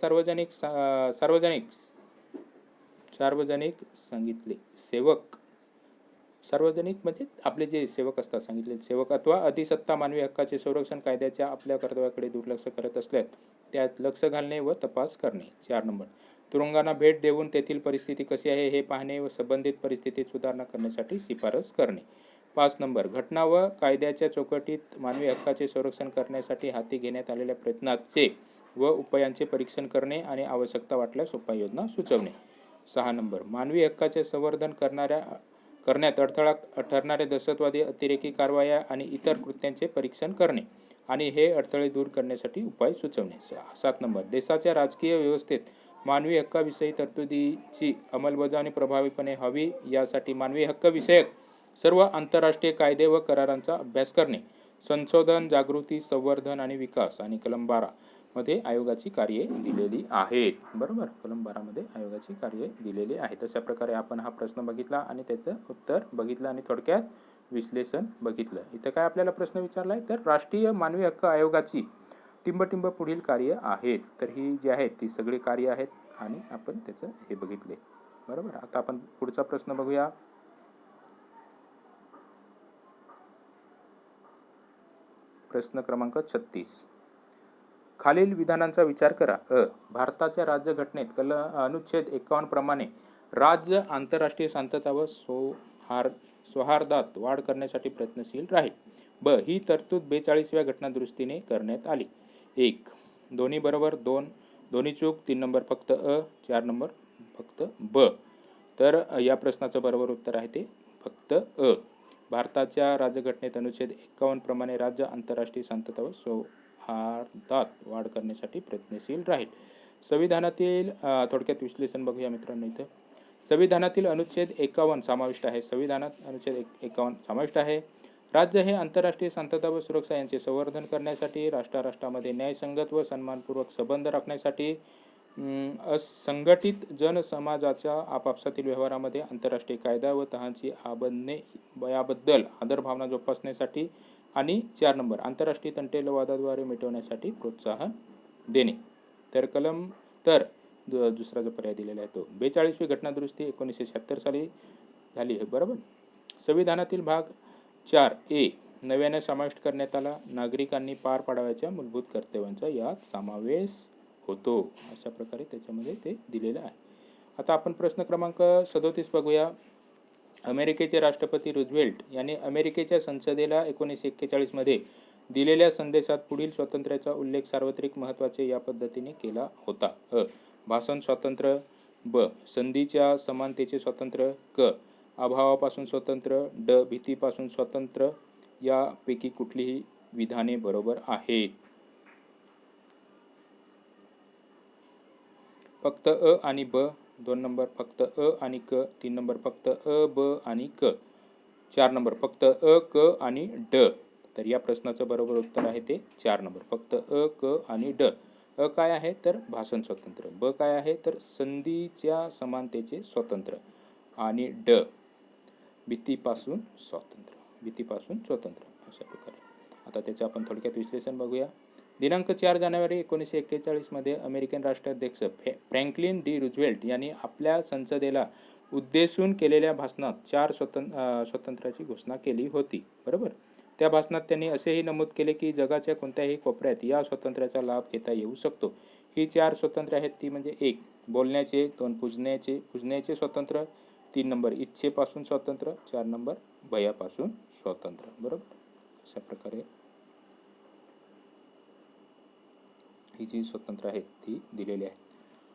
Speaker 1: सार्वजनिक म्हणजे आपले जे सेवक असतात, सांगितलेले सेवक अथवा अधिसत्ता मानवी हक्काचे संरक्षण कायद्याच्या आपल्या कर्तव्याकडे दुर्लक्ष करत असल्यास त्यात लक्ष घालणे व तपास करणे. 4 नंबर तुरुंगांना भेट देऊन तेथील परिस्थिती कशी आहे हे पाहणे व संबंधित परिस्थितीत सुधारणा करण्यासाठी शिफारस करणे. 5 नंबर घटना व कायद्याच्या चौकटीत मानवी हक्काचे संरक्षण करण्यासाठी हाती घेण्यात आलेल्या प्रयत्नांचे व उपायांचे परीक्षण करणे आणि आवश्यकता वाटल्यास उपाययोजना सुचवणे. 6 नंबर मानवी हक्काचे संवर्धन करण्यात अडथळा ठरणारे दहशतवादी, अतिरेकी कारवाया आणि इतर कृत्यांचे परीक्षण करणे आणि हे अडथळे दूर करण्यासाठी उपाय सुचवणे. 7 नंबर देशाच्या राजकीय व्यवस्थेत मानवी हक्काविषयी तरतुदीची अंमलबजावणी प्रभावीपणे व्हावी यासाठी मानवी हक्क विषयक सर्व आंतरराष्ट्रीय कायदे व करारांचा अभ्यास करणे. संशोधन, जागृती, संवर्धन आणि विकास. आणि कलम 12 मध्ये आयोगाची कार्ये दिलेली आहेत. बरोबर. कलम 12 मध्ये आयोगाची कार्ये दिलेली आहेत. अशा प्रकारे आपण हा प्रश्न बघितला आणि त्याचं उत्तर बघितलं आणि थोडक्यात विश्लेषण बघितलं. इथं काय आपल्याला प्रश्न विचारलाय तर राष्ट्रीय मानवी हक्क आयोगाची टिंबटिंब पुढील कार्य आहेत. तर ही जी आहेत ती सगळी कार्य आहेत आणि आपण त्याचं हे बघितले. बरोबर. आता आपण पुढचा प्रश्न बघूया. प्रश्न क्रमांक 36. खालील विधानांचा विचार करा. अ. भारताच्या राज्यघटनेत अनुच्छेद 51 प्रमाणे राज्य आंतरराष्ट्रीय शांतता व सौहार्दात वाढ करण्यासाठी प्रयत्नशील राहील. ब. ही तरतूद 42व्या घटनादुरुस्तीने करण्यात आली. 1. दोन्ही बरोबर, 2. दोन्ही चूक, 3 नंबर फक्त अ, 4 नंबर फक्त ब. तर या प्रश्नाचं बरोबर उत्तर आहे ते फक्त अ. भारताच्या राज्यघटनेत अनुच्छेद 51 प्रमाणे राज्य आंतरराष्ट्रीय शांतता व सौहार्दात वाढ करण्यासाठी प्रयत्नशील राहील. संविधानातील थोडक्यात विश्लेषण बघूया मित्रांनो. इथं संविधानातील अनुच्छेद 51 समाविष्ट आहे. संविधानात अनुच्छेद 51 समाविष्ट आहे. राज्य हे आंतरराष्ट्रीय शांतता व सुरक्षा यांचे संवर्धन करण्यासाठी, राष्ट्रामध्ये न्यायसंगत व सन्मानपूर्वक संबंध राखण्यासाठी, असंघटित जनसमाजाच्या आपापसातील व्यवहारामध्ये आंतरराष्ट्रीय कायदा व तहांची आबंधने याबद्दल आदरभावना जोपासण्यासाठी आणि 4 नंबर आंतरराष्ट्रीय तंटे वादाद्वारे मिटवण्यासाठी प्रोत्साहन देणे. तर दुसरा जो पर्याय दिलेला आहे तो 42वी घटनादुरुस्ती 1976 साली झाली आहे. बरोबर. संविधानातील भाग 4A नव्याने समाविष्ट करण्यात आला. नागरिकांनी पार पाडावयाच्या मूलभूत कर्तव्यांचा यात समावेश होतो. अशा प्रकारे त्याच्यामध्ये ते दिलेलं आहे. आता आपण प्रश्न क्रमांक 37 बघूया. अमेरिकेचे राष्ट्रपती रूझवेल्ट यांनी अमेरिकेच्या संसदेला 1941 मध्ये दिलेल्या संदेशात पुढील स्वातंत्र्याचा उल्लेख सार्वत्रिक महत्त्वाचे या पद्धतीने केला होता. अ. भाषण स्वातंत्र्य. ब. संधीच्या समानतेचे स्वातंत्र्य. क. अभावापासून स्वतंत्र. ड. भीतीपासून स्वतंत्र. यापैकी कुठलीही विधाने बरोबर आहेत? फक्त अ आणि ब. 2 नंबर फक्त अ आणि क. 3 नंबर फक्त अ, ब आणि क. 4 नंबर फक्त अ, क आणि ड. तर या प्रश्नाचं बरोबर उत्तर आहे ते 4 नंबर फक्त अ, क आणि ड. अ काय आहे तर भाषण स्वातंत्र्य. ब काय आहे तर संधीच्या समानतेचे स्वातंत्र्य. आणि ड भीतीपासून स्वातंत्र्य. अशा प्रकारे. आता त्याचं आपण थोडक्यात विश्लेषण बघूया. दिनांक 4 जानेवारी 1941 मध्ये अमेरिकन राष्ट्राध्यक्ष फ्रँकलिन डी रूझवेल्ट यांनी आपल्या संसदेला उद्देशून केलेल्या भाषणात 4 स्वातंत्र्याची घोषणा केली होती. बरोबर. त्या भाषणात त्यांनी असेही नमूद केले की जगाच्या कोणत्याही कोपऱ्यात या स्वातंत्र्याचा लाभ घेता येऊ शकतो. ही 4 स्वातंत्र्य आहेत ती म्हणजे 1. बोलण्याचे. 2. पुजण्याचे स्वातंत्र्य. 3 नंबर इच्छेपासून स्वातंत्र्य. 4 नंबर भयापासून स्वातंत्र्य. बरोबर. अशा प्रकारे ही जी स्वातंत्र्य आहेत ती दिलेली आहेत.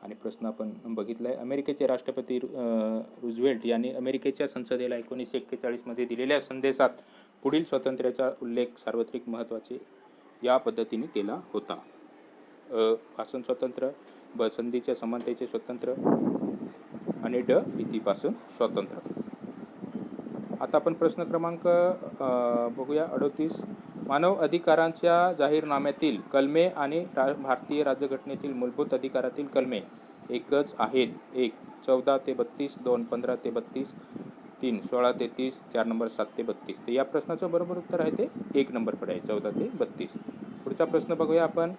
Speaker 1: आणि प्रश्न आपण बघितला आहे. अमेरिकेचे राष्ट्रपती रूझवेल्ट यांनी अमेरिकेच्या संसदेला 1941 मध्ये दिलेल्या संदेशात पुढील स्वातंत्र्याचा उल्लेख सार्वत्रिक महत्त्वाचे या पद्धतीने केला होता. अ. भाषण स्वातंत्र्य. ब. संधीच्या समानतेचे स्वातंत्र्य. आणि ड. भीतीपासून स्वातंत्र्य. आता आपण प्रश्न क्रमांक बघूया 38. मानव अधिकारांच्या जाहीरनाम्यातील कलमे आणि भारतीय राज्यघटनेतील मूलभूत अधिकारातील कलमे एकच आहेत. 1. 14 ते 32. 2. 15 ते 32. 3. 16 ते 30. 4 नंबर 7 ते 32. तर या प्रश्नाचं बरोबर उत्तर आहे ते 1 नंबर पर्याय 14 ते 32. पुढचा प्रश्न बघूया आपण.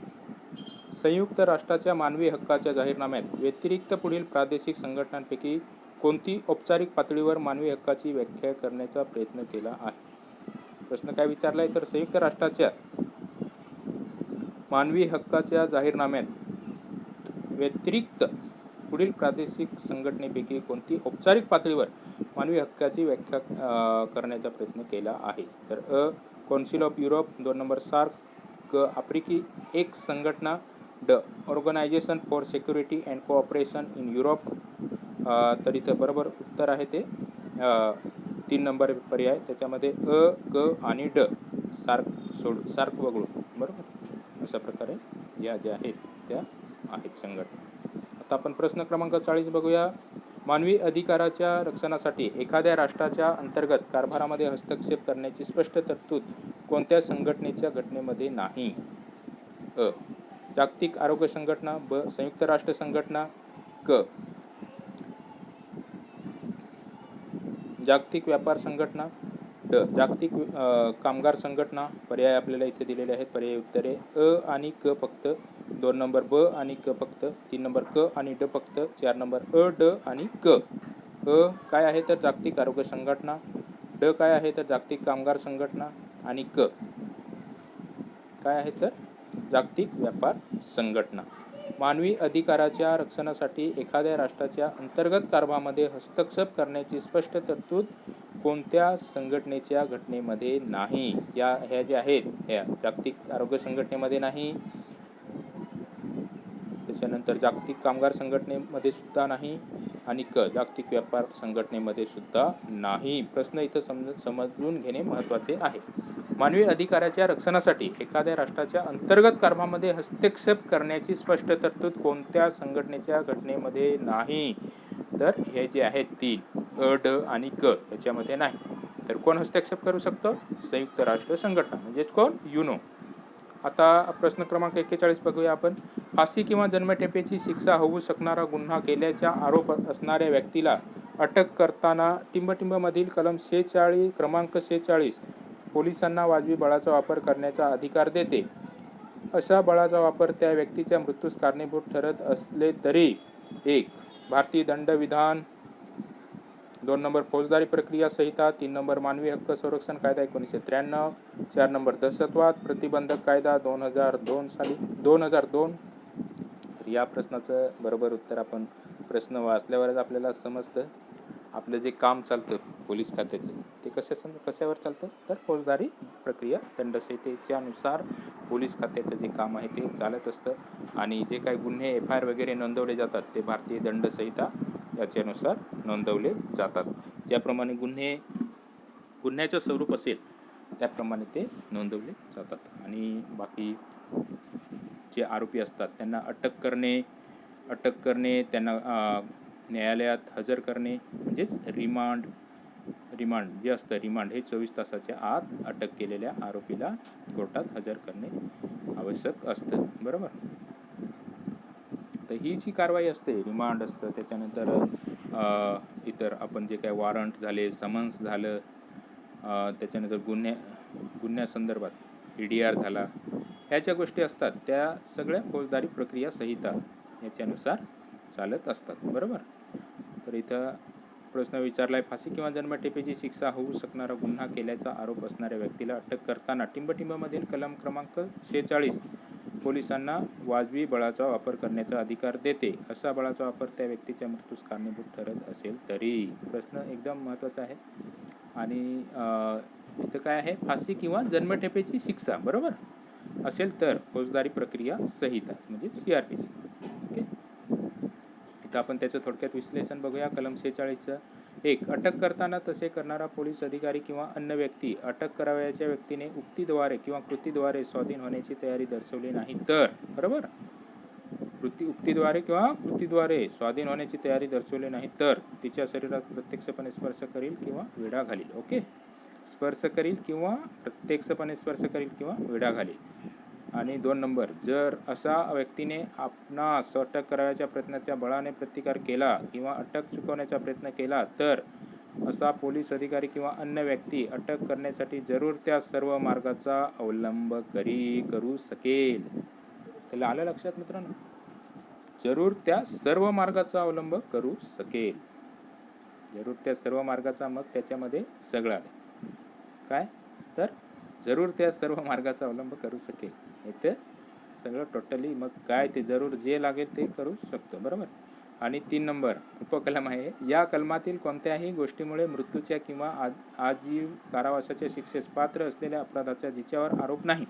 Speaker 1: संयुक्त राष्ट्राच्या मानवी हक्काच्या जाहीरनाम्यात व्यतिरिक्त पुढील प्रादेशिक संघटनांपैकी कोणती औपचारिक पातळीवर मानवी हक्काची व्याख्या करण्याचा प्रयत्न केला आहे? प्रश्न काय विचारला आहे तर संयुक्त राष्ट्राच्या मानवी हक्काच्या जाहीरनाम्यात व्यतिरिक्त पुढील प्रादेशिक संघटनेपैकी कोणती औपचारिक पातळीवर मानवी हक्काची व्याख्या करण्याचा प्रयत्न केला आहे? तर अ. Council of Europe. 2 number SAARC. क. आफ्रिकी एक्स संघटना. ड. Organization for security and cooperation in Europe. तर इथं बरोबर उत्तर आहे ते 3 नंबर पर्याय. त्याच्यामध्ये अ, क आणि ड सार्क वगळून. बरोबर. अशा प्रकारे या ज्या आहेत त्या आहेत संघटना. आता आपण प्रश्न क्रमांक 40 बघूया. मानवी अधिकाराच्या रक्षणासाठी एखाद्या राष्ट्राच्या अंतर्गत कारभारामध्ये हस्तक्षेप करण्याची स्पष्ट तरतूद कोणत्या संघटनेच्या घटनेमध्ये नाही? अ. जागतिक आरोग्य संघटना. ब. संयुक्त राष्ट्र संघटना. क. जागतिक व्यापार संघटना. ड. जागतिक कामगार संघटना. पर्याय आपल्याला इथे दिलेले आहेत. पर्याय उत्तरे अ आणि क फक्त. 2 नंबर ब आणि क फक्त. 3 नंबर क आणि ड फक्त. 4 नंबर अ, ड आणि क. अ काय आहे तर जागतिक आरोग्य संघटना. ड काय आहे तर जागतिक कामगार संघटना. आणि क काय आहे तर जागतिक व्यापार संघटना. मानवी अधिकाराच्या रक्षणासाठी एखाद्या राष्ट्राच्या अंतर्गत कारभारामध्ये हस्तक्षेप करण्याची स्पष्ट तरतूद कोणत्या संघटनेच्या घटनेमध्ये नाही? ह्या ज्या आहेत ह्या जागतिक आरोग्य संघटनेमध्ये नाही, त्याच्यानंतर जागतिक कामगार संघटनेमध्ये सुद्धा नाही, आणि जागतिक व्यापार संघटनेमध्ये सुद्धा नाही. प्रश्न इथं समजून घेणे महत्त्वाचे आहे. मानवी अधिकाराच्या रक्षणासाठी एखाद्या राष्ट्राच्या अंतर्गत कारभारामध्ये हस्तक्षेप करण्याची स्पष्ट तरतूद कोणत्या संघटनेच्या घटनेमध्ये नाही? तर हे जे आहेत तीन ड आणि क याच्यामध्ये नाही. तर कोण हस्तक्षेप करू शकतो? संयुक्त राष्ट्र संघटना, म्हणजेच कोण? युनो. आता प्रश्न क्रमांक 41 बघूया आपण. फाशी किंवा जन्मठेपेची शिक्षा होऊ शकणारा गुन्हा केल्याचा आरोप असणाऱ्या व्यक्तीला अटक करताना टिंबटिंबमधील कलम 46 क्रमांक 46 पोलिसांना वाजवी बळाचा वापर करण्याचा अधिकार देते. अशा बळाचा वापर त्या व्यक्तीच्या मृत्यूस कारणीभूत ठरत असले तरी 1. भारतीय दंडविधान, 2 नंबर फौजदारी प्रक्रिया संहिता, 3 नंबर मानवी हक्क संरक्षण कायदा 1993, 4 नंबर दहशतवाद प्रतिबंधक कायदा 2002. तर या प्रश्नाचं बरोबर उत्तर आपण प्रश्न वाचल्यावरच आपल्याला समजतं. आपलं जे काम चालतं पोलीस खात्याचे ते कशावर चालतं? तर फौजदारी प्रक्रिया दंडसंहितेच्या नुसार पोलीस खात्याचं जे काम आहे ते चालत असतं. आणि जे काही गुन्हे FIR वगैरे नोंदवले जातात ते भारतीय दंडसंहिता याच्यानुसार नोंदवले जातात. ज्याप्रमाणे गुन्ह्याचं स्वरूप असेल त्याप्रमाणे ते नोंदवले जातात. आणि बाकी जे आरोपी असतात त्यांना अटक करणे, त्यांना न्यायालयात हजर करणे, म्हणजेच रिमांड जे असतं, रिमांड हे 24 तासाच्या आत अटक केलेल्या आरोपीला कोर्टात हजर करणे आवश्यक असतं. बरोबर. तर ही जी कारवाई असते, रिमांड असतं, त्याच्यानंतर इतर आपण जे काही वॉरंट झाले, समन्स झालं, त्याच्यानंतर गुन्ह्यासंदर्भात EDR झाला, ह्या ज्या गोष्टी असतात त्या सगळ्या फौजदारी प्रक्रिया संहिता याच्यानुसार चालत असतात. बरोबर. तर इथं प्रश्न विचारला आहे, फाशी किंवा जन्मठेपेची शिक्षा होऊ शकणारा गुन्हा केल्याचा आरोप असणाऱ्या व्यक्तीला अटक करताना टिंबटिंबमधील कलम क्रमांक 46 पोलिसांना वाजवी बळाचा वापर करण्याचा अधिकार देते. असा बळाचा वापर त्या व्यक्तीच्या मृत्यूस कारणीभूत ठरत असेल तरी. प्रश्न एकदम महत्त्वाचा आहे. आणि इथं काय आहे? फाशी किंवा जन्मठेपेची शिक्षा बरोबर असेल तर फौजदारी प्रक्रिया संहिता म्हणजे CRPC. ओके. इथं आपण त्याचं थोडक्यात विश्लेषण बघूया. कलम 46चं 1. अटक करताना तसे करणारा पोलीस अधिकारी किंवा अन्य व्यक्ती अटक करावयाच्या व्यक्तीने उक्तीद्वारे किंवा कृतीद्वारे स्वाधीन होण्याची तयारी दर्शवली नाही तर. बरोबर. उक्तीद्वारे किंवा कृतीद्वारे स्वाधीन होण्याची तयारी दर्शवली नाही तर तिच्या शरीरात प्रत्यक्षपणे स्पर्श करील किंवा वेढा घालील. ओके. स्पर्श करील किंवा प्रत्यक्षपणे स्पर्श करील किंवा वेढा घालील. आणि 2 नंबर, जर अशा व्यक्तीने आपणास अटक करावयाच्या प्रयत्नाच्या बळाने प्रतिकार केला किंवा अटक चुकवण्याचा प्रयत्न केला तर असा पोलीस अधिकारी किंवा अन्य व्यक्ती अटक करण्यासाठी जरूर त्या सर्व मार्गाचा अवलंब करू शकेल. त्याला आलं लक्षात मित्रांनो? जरूर त्या सर्व मार्गाचा अवलंब करू शकेल. जरूर त्या सर्व मार्गाचा, मग त्याच्यामध्ये सगळं आलं काय? तर जरूर त्या सर्व मार्गाचा अवलंब करू शकेल. इथं सगळं टोटली मग काय ते जरूर जे लागेल ते करू शकतो. बरोबर. आणि 3 नंबर उपकलम आहे, या कलमातील कोणत्याही गोष्टीमुळे मृत्यूच्या किंवा आजीव कारावासाच्या शिक्षेस पात्र असलेल्या अपराधाचा जिच्यावर आरोप नाही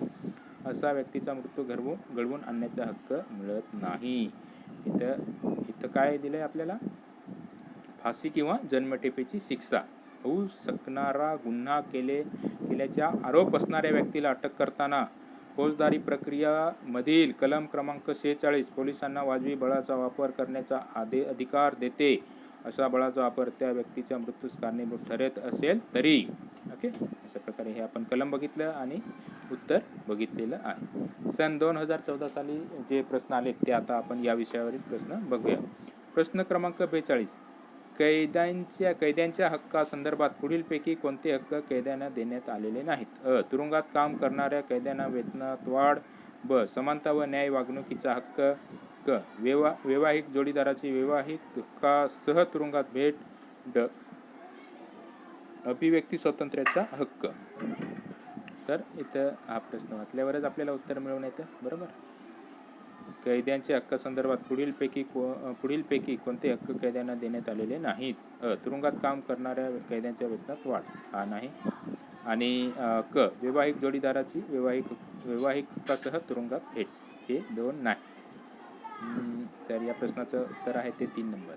Speaker 1: असा व्यक्तीचा मृत्यू घडवून आणण्याचा हक्क मिळत नाही. इथं काय दिलंय आपल्याला? फाशी किंवा जन्मठेपेची शिक्षा होऊ शकणारा गुन्हा केल्याचा आरोप असणाऱ्या व्यक्तीला अटक करताना फौजदारी प्रक्रियामधील कलम क्रमांक 46 पोलिसांना वाजवी बळाचा वापर करण्याचा अधिकार देते. अशा बळाचा वापर त्या व्यक्तीच्या मृत्यूस कारणीभूत ठरत असेल तरी. ओके. अशा प्रकारे हे आपण कलम बघितलं आणि उत्तर बघितलेलं आहे. सन 2014 साली जे प्रश्न आले ते आता आपण या विषयावरील प्रश्न बघूया. प्रश्न क्रमांक 42. कैद्यांच्या हक्कासंदर्भात पुढीलपैकी कोणते हक्क कैद्यांना देण्यात आलेले नाहीत? तुरुंगात काम करणाऱ्या कैद्यांना वेतनात वाढ. ब. समानता व न्याय वागणुकीचा हक्क. क. वैवाहिक जोडीदाराची वैवाहिक हक्कासह तुरुंगात भेट. ड. अभिव्यक्ती स्वातंत्र्याचा हक्क. तर इथं हा प्रश्न वाचल्यावरच आपल्याला उत्तर मिळवून येतं. बरोबर. कैद्यांच्या हक्कासंदर्भात पुढीलपैकी कोणते हक्क कैद्यांना देण्यात आलेले नाहीत? तुरुंगात काम करणाऱ्या कैद्यांच्या वेतनात वाढ, हा नाही. आणि क वैवाहिक जोडीदाराची वैवाहिक हक्कासह तुरुंगात भेट, हे 2 नाही. तर या प्रश्नाचं उत्तर आहे ते 3 नंबर.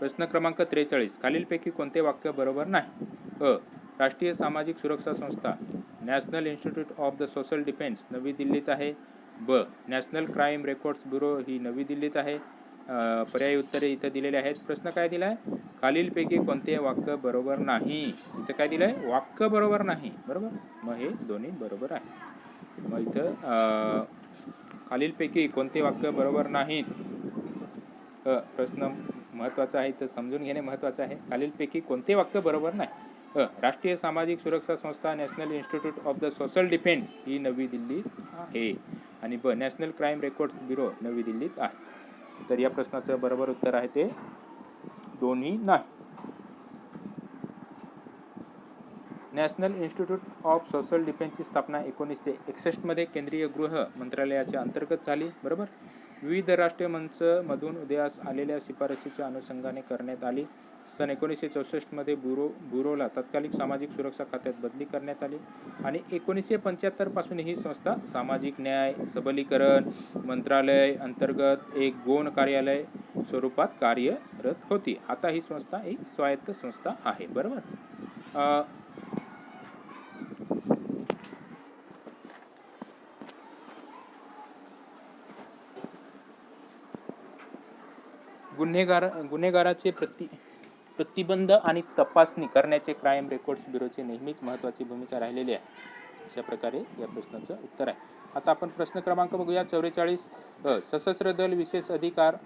Speaker 1: प्रश्न क्रमांक 43. खालीलपैकी कोणते वाक्य बरोबर नाही? राष्ट्रीय सामाजिक सुरक्षा संस्था national institute of the social defence नवी दिल्लीत आहे. नॅशनल क्राईम रेकॉर्ड्स ब्युरो ही नवी दिल्लीत आहे. पर्यायी उत्तरे इथं दिलेले आहेत. प्रश्न काय दिला आहे? खालीलपैकी कोणते वाक्य बरोबर नाही? इथं काय दिलं आहे? वाक्य बरोबर नाही, बरोबर. मग हे दोन्ही बरोबर आहे. मग इथं खालीलपैकी कोणते वाक्य बरोबर नाहीत? प्रश्न महत्त्वाचा आहे, तर समजून घेणे महत्त्वाचं आहे. खालीलपैकी कोणते वाक्य बरोबर नाही? राष्ट्रीय सामाजिक सुरक्षा संस्था national institute of the social defence ही नवी दिल्लीत आहे. आणि नॅशनल क्राईम रेकॉर्ड्स ब्युरो नवी दिल्लीत आहे. तर या प्रश्नाचं बरोबर उत्तर आहे ते दोन्ही नाही. नॅशनल इन्स्टिट्यूट ऑफ सोशल डिफेन्सची स्थापना 1961 मध्ये केंद्रीय गृह मंत्रालयाच्या अंतर्गत झाली, बरोबर. विविध राष्ट्रीय मंचमधून उदयास आलेल्या शिफारसीच्या अनुषंगाने करण्यात आली. सन 1964 मध्ये ब्युरोला तत्कालिक सामाजिक सुरक्षा खात्यात बदली करण्यात आली. आणि 1975 पासून ही संस्था सामाजिक न्याय सबलीकरण मंत्रालय अंतर्गत एक गौण कार्यालय स्वरूपात कार्यरत होती. आता ही संस्था एक स्वायत्त संस्था आहे, बरोबर. गुन्हेगाराचे प्रतिबंध आणि तपासणी करण्याचे क्राईम रेकॉर्ड्स ब्युरोची नेहमीच महत्त्वाची भूमिका राहिलेली आहे. अशा प्रकारे या प्रश्नाचं उत्तर आहे. आता आपण प्रश्न क्रमांक बघूया 44. सशस्त्र दल विशेष अधिकार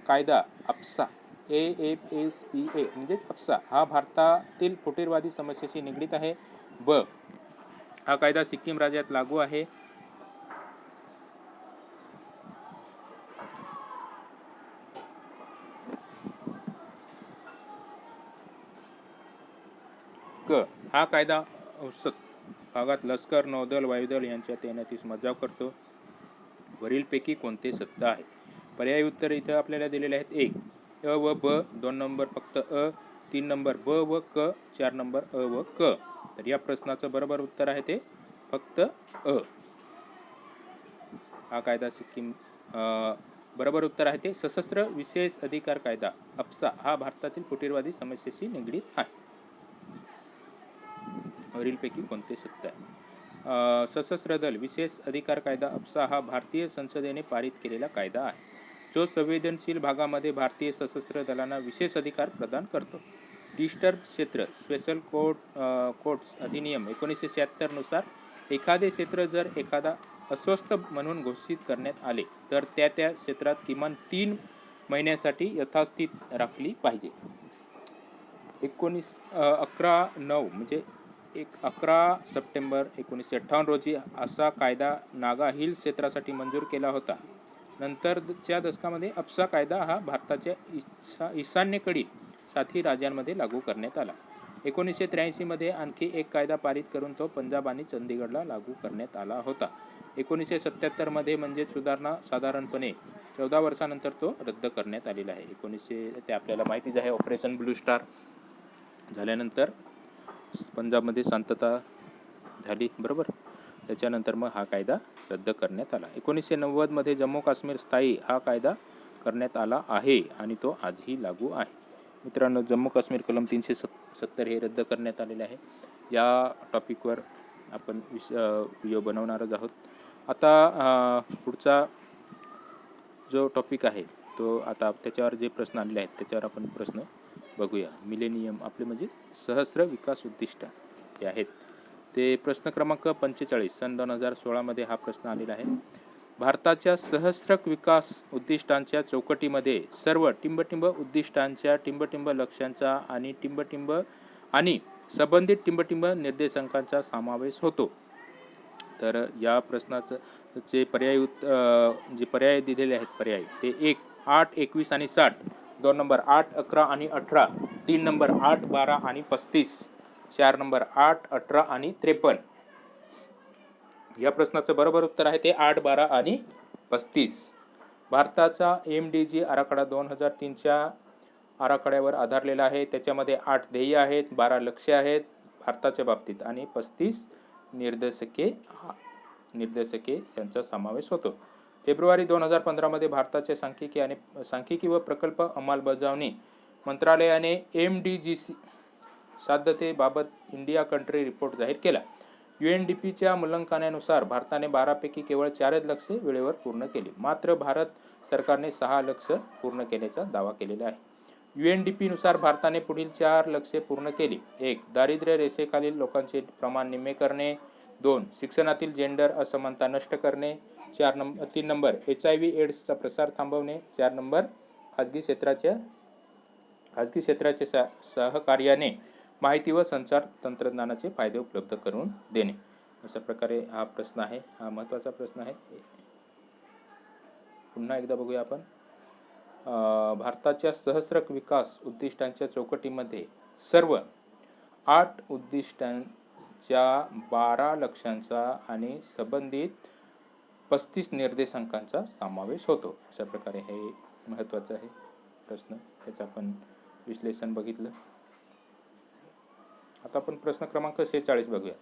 Speaker 1: कायदा अप्सा AFSPA म्हणजेच अप्सा हा भारतातील फुटीरवादी समस्येशी निगडीत आहे. हा कायदा सिक्कीम राज्यात लागू आहे. हा कायदा औषध भागात लष्कर नौदल वायुदल यांच्या तैनातीस मज्जाव करतो. वरीलपैकी कोणते सत्य आहे? पर्यायी उत्तर इथं आपल्याला दिलेले आहेत. 1 अ व ब, 2 नंबर फक्त अ, 3 नंबर ब व क, 4 नंबर अ व क. तर या प्रश्नाचं बरोबर उत्तर आहे ते फक्त अ. हा कायदा सिक्कीम बरोबर उत्तर आहे ते सशस्त्र विशेष अधिकार कायदा अप्सा हा भारतातील फुटीरवादी समस्येशी निगडीत आहे. वरीलपैकी कोणते सत्य आहे? सशस्त्र दल विशेष अधिकार कायदा अप्सा हा भारतीय संसदेने पारित केलेला कायदा आहे, जो संवेदनशील भागामध्ये भारतीय सशस्त्र दलांना विशेष अधिकार प्रदान करतो. डिस्टर्ब क्षेत्र स्पेशल कोर्ट्स अधिनियम 1976 नुसार एखादे क्षेत्र जर एखादा अस्वस्थ म्हणून घोषित करण्यात आले तर त्या क्षेत्रात किमान 3 महिन्यासाठी यथास्थित राखली पाहिजे. 11/9 म्हणजे 11 सप्टेंबर 1958 रोजी असा कायदा नागा हिल्स क्षेत्रासाठी मंजूर केला होता. नंतरच्या दशकामध्ये अप्सा कायदा हा भारताच्या ईशान्येकडील 7 राज्यांमध्ये लागू करण्यात आला. 1983 मध्ये आणखी एक कायदा पारित करून तो पंजाब आणि चंदीगडला लागू करण्यात आला होता. 1977 मध्ये म्हणजे सुधारणा साधारणपणे 14 वर्षानंतर तो रद्द करण्यात आलेला आहे. ते आपल्याला माहितीच आहे. ऑपरेशन ब्लू स्टार झाल्यानंतर पंजाबमध्ये शांतता झाली, बरोबर. त्याच्यानंतर मग हा कायदा रद्द करण्यात आला. 1990 मध्ये जम्मू काश्मीर स्थायी हा कायदा करण्यात आला आहे आणि तो आजही लागू आहे. मित्रांनो, जम्मू काश्मीर कलम 370 हे रद्द करण्यात आलेले आहे. या टॉपिकवर आपण व्हिडिओ बनवणारच आहोत. आता पुढचा जो टॉपिक आहे तो आता त्याच्यावर जे प्रश्न आलेले आहेत त्याच्यावर आपण प्रश्न बघूया. मिलेनियम आपले म्हणजे सहस्र विकास उद्दिष्ट जे आहेत ते प्रश्न क्रमांक 45 सन 2016 मध्ये हा प्रश्न आलेला आहे. भारताच्या सहस्त्रक विकास उद्दिष्टांच्या चौकटीमध्ये सर्व टिंबटिंब उद्दिष्टांच्या टिंबटिंब लक्ष्यांचा आणि टिंबटिंब आणि संबंधित टिंबटिंब निर्देशांकांचा समावेश होतो. तर या प्रश्नाचं जे पर्याय दिलेले आहेत पर्याय ते 1, 8, 21 आणि 60, 2 नंबर 8, 11 आणि 18, 3 नंबर 8, 12 आणि 35, 4 नंबर 8, 18 आणि 53. या प्रश्नाचं बरोबर उत्तर आहे ते 8, 12 आणि 35. भारताचा MDG आराखडा 2003च्या आराखड्यावर आधारलेला आहे. त्याच्यामध्ये 8 ध्येय आहेत, 12 लक्ष्य आहेत भारताच्या बाबतीत आणि 35 निर्देशके यांचा समावेश होतो. फेब्रुवारी 2015 मध्ये भारताचे सांख्यिकी व प्रकल्प अंमलबजावणी मंत्रालयाने MDG साध्यतेबाबत इंडिया कंट्री रिपोर्ट जाहीर केला. UNDPच्या मूल्यांकनानुसार भारताने 12 पैकी केवळ 4च लक्ष्ये वेळेवर पूर्ण केली. मात्र भारत सरकारने 6 लक्ष्य पूर्ण केल्याचा दावा केलेला आहे. UNDP नुसार भारताने पुढील 4 लक्ष्ये पूर्ण केली. 1. दारिद्र्य रेषेखालील लोकांचे प्रमाण निम्मे करणे. 2. शिक्षणातील जेंडर असमानता नष्ट करणे. 3 नंबर HIV एड्सचा प्रसार थांबवणे. 4 नंबर खाजगी क्षेत्राच्या सहकार्याने माहिती व संचार तंत्रज्ञानाचे फायदे उपलब्ध करून देणे. अशा प्रकारे हा प्रश्न आहे. हा महत्त्वाचा प्रश्न आहे. पुन्हा एकदा बघूया आपण. भारताच्या सहस्त्रक विकास उद्दिष्टांच्या चौकटीमध्ये सर्व 8 उद्दिष्टांच्या 12 लक्ष्यांचा आणि संबंधित 35 निर्देशांकांचा समावेश होतो. अशा प्रकारे हे महत्त्वाचं आहे प्रश्न. त्याचं आपण विश्लेषण बघितलं. आता आपण प्रश्न क्रमांक 46 बघूया.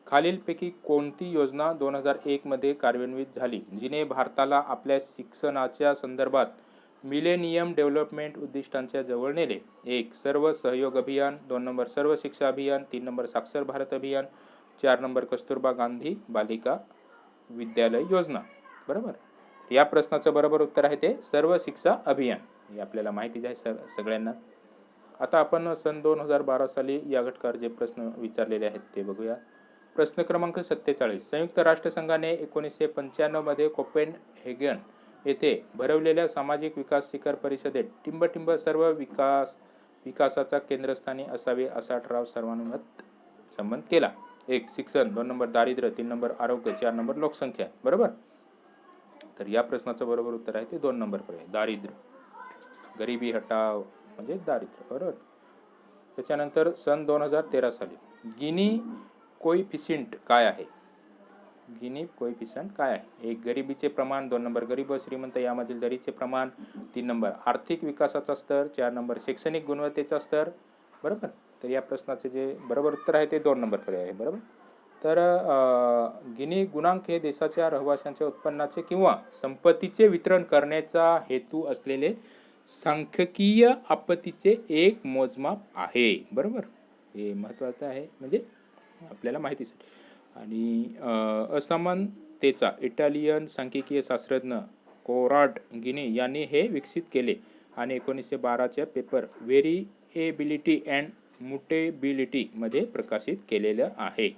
Speaker 1: खालीलपैकी कोणती योजना 2001 मध्ये कार्यान्वित झाली जिने भारताला आपल्या शिक्षणाच्या संदर्भात मिलेनियम डेव्हलपमेंट उद्दिष्टांच्या जवळ नेले? 1. सर्व सहयोग अभियान. 2 नंबर सर्व शिक्षा अभियान. 3 नंबर साक्षर भारत अभियान. 4 नंबर कस्तुरबा गांधी बालिका विद्यालय योजना. बरोबर. या प्रश्नाचं बरोबर उत्तर आहे ते सर्व शिक्षा अभियान. हे आपल्याला माहितीच आहे सगळ्यांना. आता आपण सन 2012 साली या घटकावर जे प्रश्न विचारलेले आहेत ते बघूया. प्रश्न क्रमांक 47. संयुक्त राष्ट्रसंघाने 1995 मध्ये कोपेनहेगन येथे भरवलेल्या सामाजिक विकास शिखर परिषदेत टिंब सर्व विकासाचा केंद्रस्थानी असावे असा ठराव सर्वानुमत संमत केला. 1. शिक्षण. 2 नंबर दारिद्र्य. 3 नंबर आरोग्य. 4 नंबर लोकसंख्या. बरोबर. तर या प्रश्नाचं बरोबर उत्तर आहे ते 2 नंबर पर्याय दारिद्र्य. गरिबी हटाव म्हणजे दारिद्र्य. बरोबर. त्याच्यानंतर सन 2013 साली गिनी कोइफिशियंट काय आहे? गिनी कोइफिशियंट काय आहे? 1. गरिबीचे प्रमाण. 2 नंबर गरीब व श्रीमंत यामधील दरीचे प्रमाण. 3 नंबर आर्थिक विकासाचा स्तर. 4 नंबर शैक्षणिक गुणवत्तेचा स्तर. बरोबर. तर या प्रश्नाचे जे बरोबर उत्तर आहे ते 2 नंबर पर्याय आहे. बरोबर. तर गिनी गुणांक हे देशाच्या रहिवाशांच्या उत्पन्नाचे किंवा संपत्तीचे वितरण करण्याचा हेतू असलेले सांख्यिकीय आपत्तीचे एक मोजमाप आहे. बरोबर. हे महत्त्वाचं आहे म्हणजे आपल्याला माहितीसाठी. आणि असमानतेचा इटालियन सांख्यिकीय शास्त्रज्ञ कोराड गिनी यांनी हे विकसित केले आणि 1912च्या पेपर व्हेरिएबिलिटी अँड मुटेबिलिटी मध्ये प्रकाशित केलेलं आहे.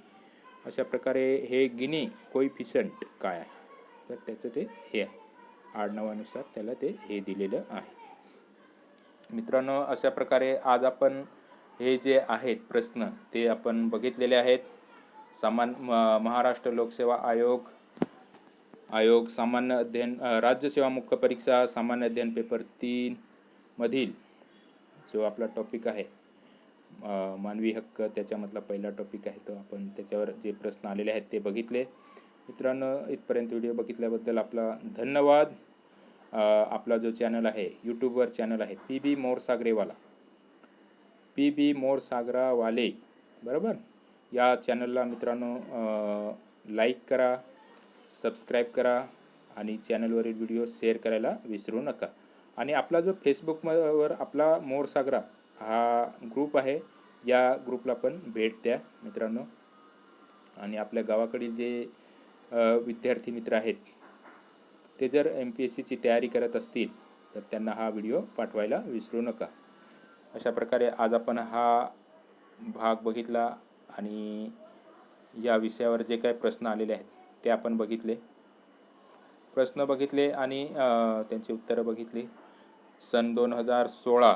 Speaker 1: अशा प्रकारे हे गिनी कोइफिशियंट काय आहे तर त्याचं ते हे आहे. आडनावानुसार त्याला ते हे दिलेलं आहे. मित्रांनो, अशा प्रकारे आज आपण हे जे आहेत प्रश्न ते आपण बघितलेले आहेत. महाराष्ट्र लोकसेवा आयोग सामान्य अध्ययन राज्यसेवा मुख्य परीक्षा सामान्य अध्ययन पेपर 3 मधील जो आपला टॉपिक आहे मानवी हक्क त्याच्यामधला पहिला टॉपिक आहे तो आपण त्याच्यावर जे प्रश्न आलेले आहेत ते बघितले. मित्रांनो, इथपर्यंत व्हिडिओ बघितल्याबद्दल आपला धन्यवाद. आपला जो चॅनल आहे यूट्यूबवर चॅनल आहे PB मोर सागरावाले. बरोबर. या चॅनलला मित्रांनो लाईक करा, सबस्क्राईब करा आणि चॅनलवरील व्हिडिओ शेअर करायला विसरू नका. आणि आपला जो फेसबुकवर आपला मोर सागरा हा ग्रुप आहे या ग्रुपला पण भेट द्या मित्रांनो. आणि आपल्या गावाकडील जे विद्यार्थी मित्र आहेत ते जर MPSCची तयारी करत असतील तर त्यांना हा व्हिडिओ पाठवायला विसरू नका. अशा प्रकारे आज आपण हा भाग बघितला आणि या विषयावर जे काही प्रश्न आलेले आहेत ते आपण प्रश्न बघितले आणि त्यांची उत्तरं बघितली. सन 2016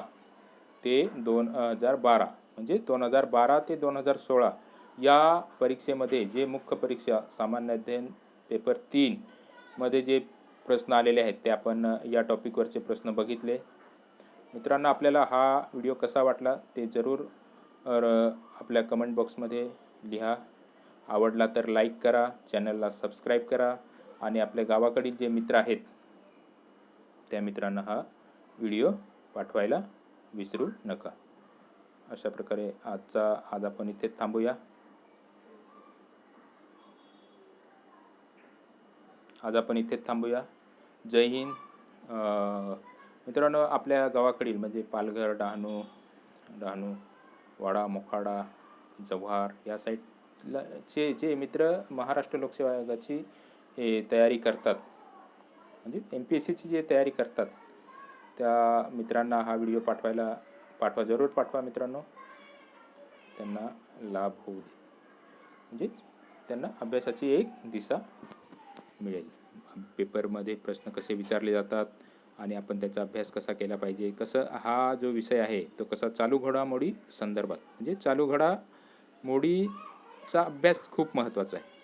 Speaker 1: ते 2012 म्हणजे 2012 ते 2016 या परीक्षेमध्ये जे मुख्य परीक्षा सामान्य अध्ययन पेपर 3 मध्ये जे प्रश्न आलेले आहेत ते आपण या टॉपिकवरचे प्रश्न बघितले. मित्रांनो, आपल्याला हा व्हिडिओ कसा वाटला ते जरूर आपल्या कमेंट बॉक्समध्ये लिहा. आवडला तर लाईक करा, चॅनलला सबस्क्राईब करा आणि आपल्या गावाकडील जे मित्र आहेत त्या मित्रांना हा व्हिडिओ पाठवायला विसरू नका. अशा प्रकारे आज आपण इथेच थांबूया. जय हिंद. मित्रांनो, आपल्या गावाकडील म्हणजे पालघर, डहाणू, वाडा, मोखाडा, जव्हार या साईडला जे मित्र महाराष्ट्र लोकसेवा आयोगाची तयारी करतात, म्हणजे MPSCची जे तयारी करतात, त्या मित्रांना हा व्हिडिओ जरूर पाठवा मित्रांनो. त्यांना लाभ होऊ दे, म्हणजे त्यांना अभ्यासाची एक दिशा मिळेल. पेपरमध्ये प्रश्न कसे विचारले जातात आणि आपण त्याचा अभ्यास कसा केला पाहिजे, हा जो विषय आहे तो कसा चालू घडामोडी संदर्भात, म्हणजे चालू घडामोडीचा अभ्यास खूप महत्त्वाचा आहे.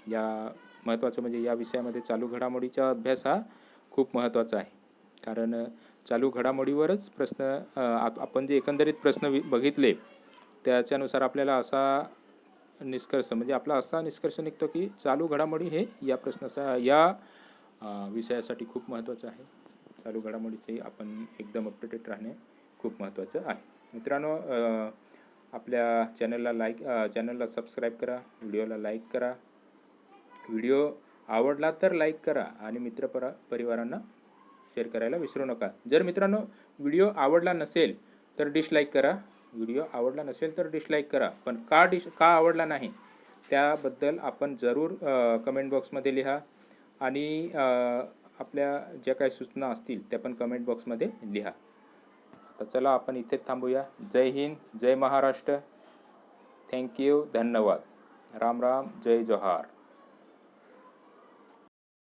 Speaker 1: म्हणजे या विषयामध्ये चालू घडामोडीचा अभ्यास हा खूप महत्त्वाचा आहे. कारण चालू घडामोडीवरच प्रश्न आपण जे एकंदरीत प्रश्न बघितले त्याच्यानुसार आपल्याला असा निष्कर्ष निघतो की चालू घडामोडी हे या विषयासाठी खूप महत्त्वाचं आहे. चालू घडामोडीचे आपण एकदम अपडेटेड राहणे खूप महत्त्वाचं आहे. मित्रांनो, आपल्या चॅनलला सबस्क्राईब करा, व्हिडिओला लाईक करा. व्हिडिओ आवडला तर लाईक करा आणि परिवारांना शेअर करायला विसरू नका. जर मित्रांनो व्हिडिओ आवडला नसेल तर डिसलाईक करा. पण का आवडला नाही त्याबद्दल आपण जरूर कमेंट बॉक्समध्ये लिहा आणि आपल्या ज्या काही सूचना असतील त्या पण कमेंट बॉक्समध्ये लिहा. आता चला आपण इथेच थांबूया. जय हिंद, जय महाराष्ट्र. थँक्यू, धन्यवाद. राम राम, जय जोहार.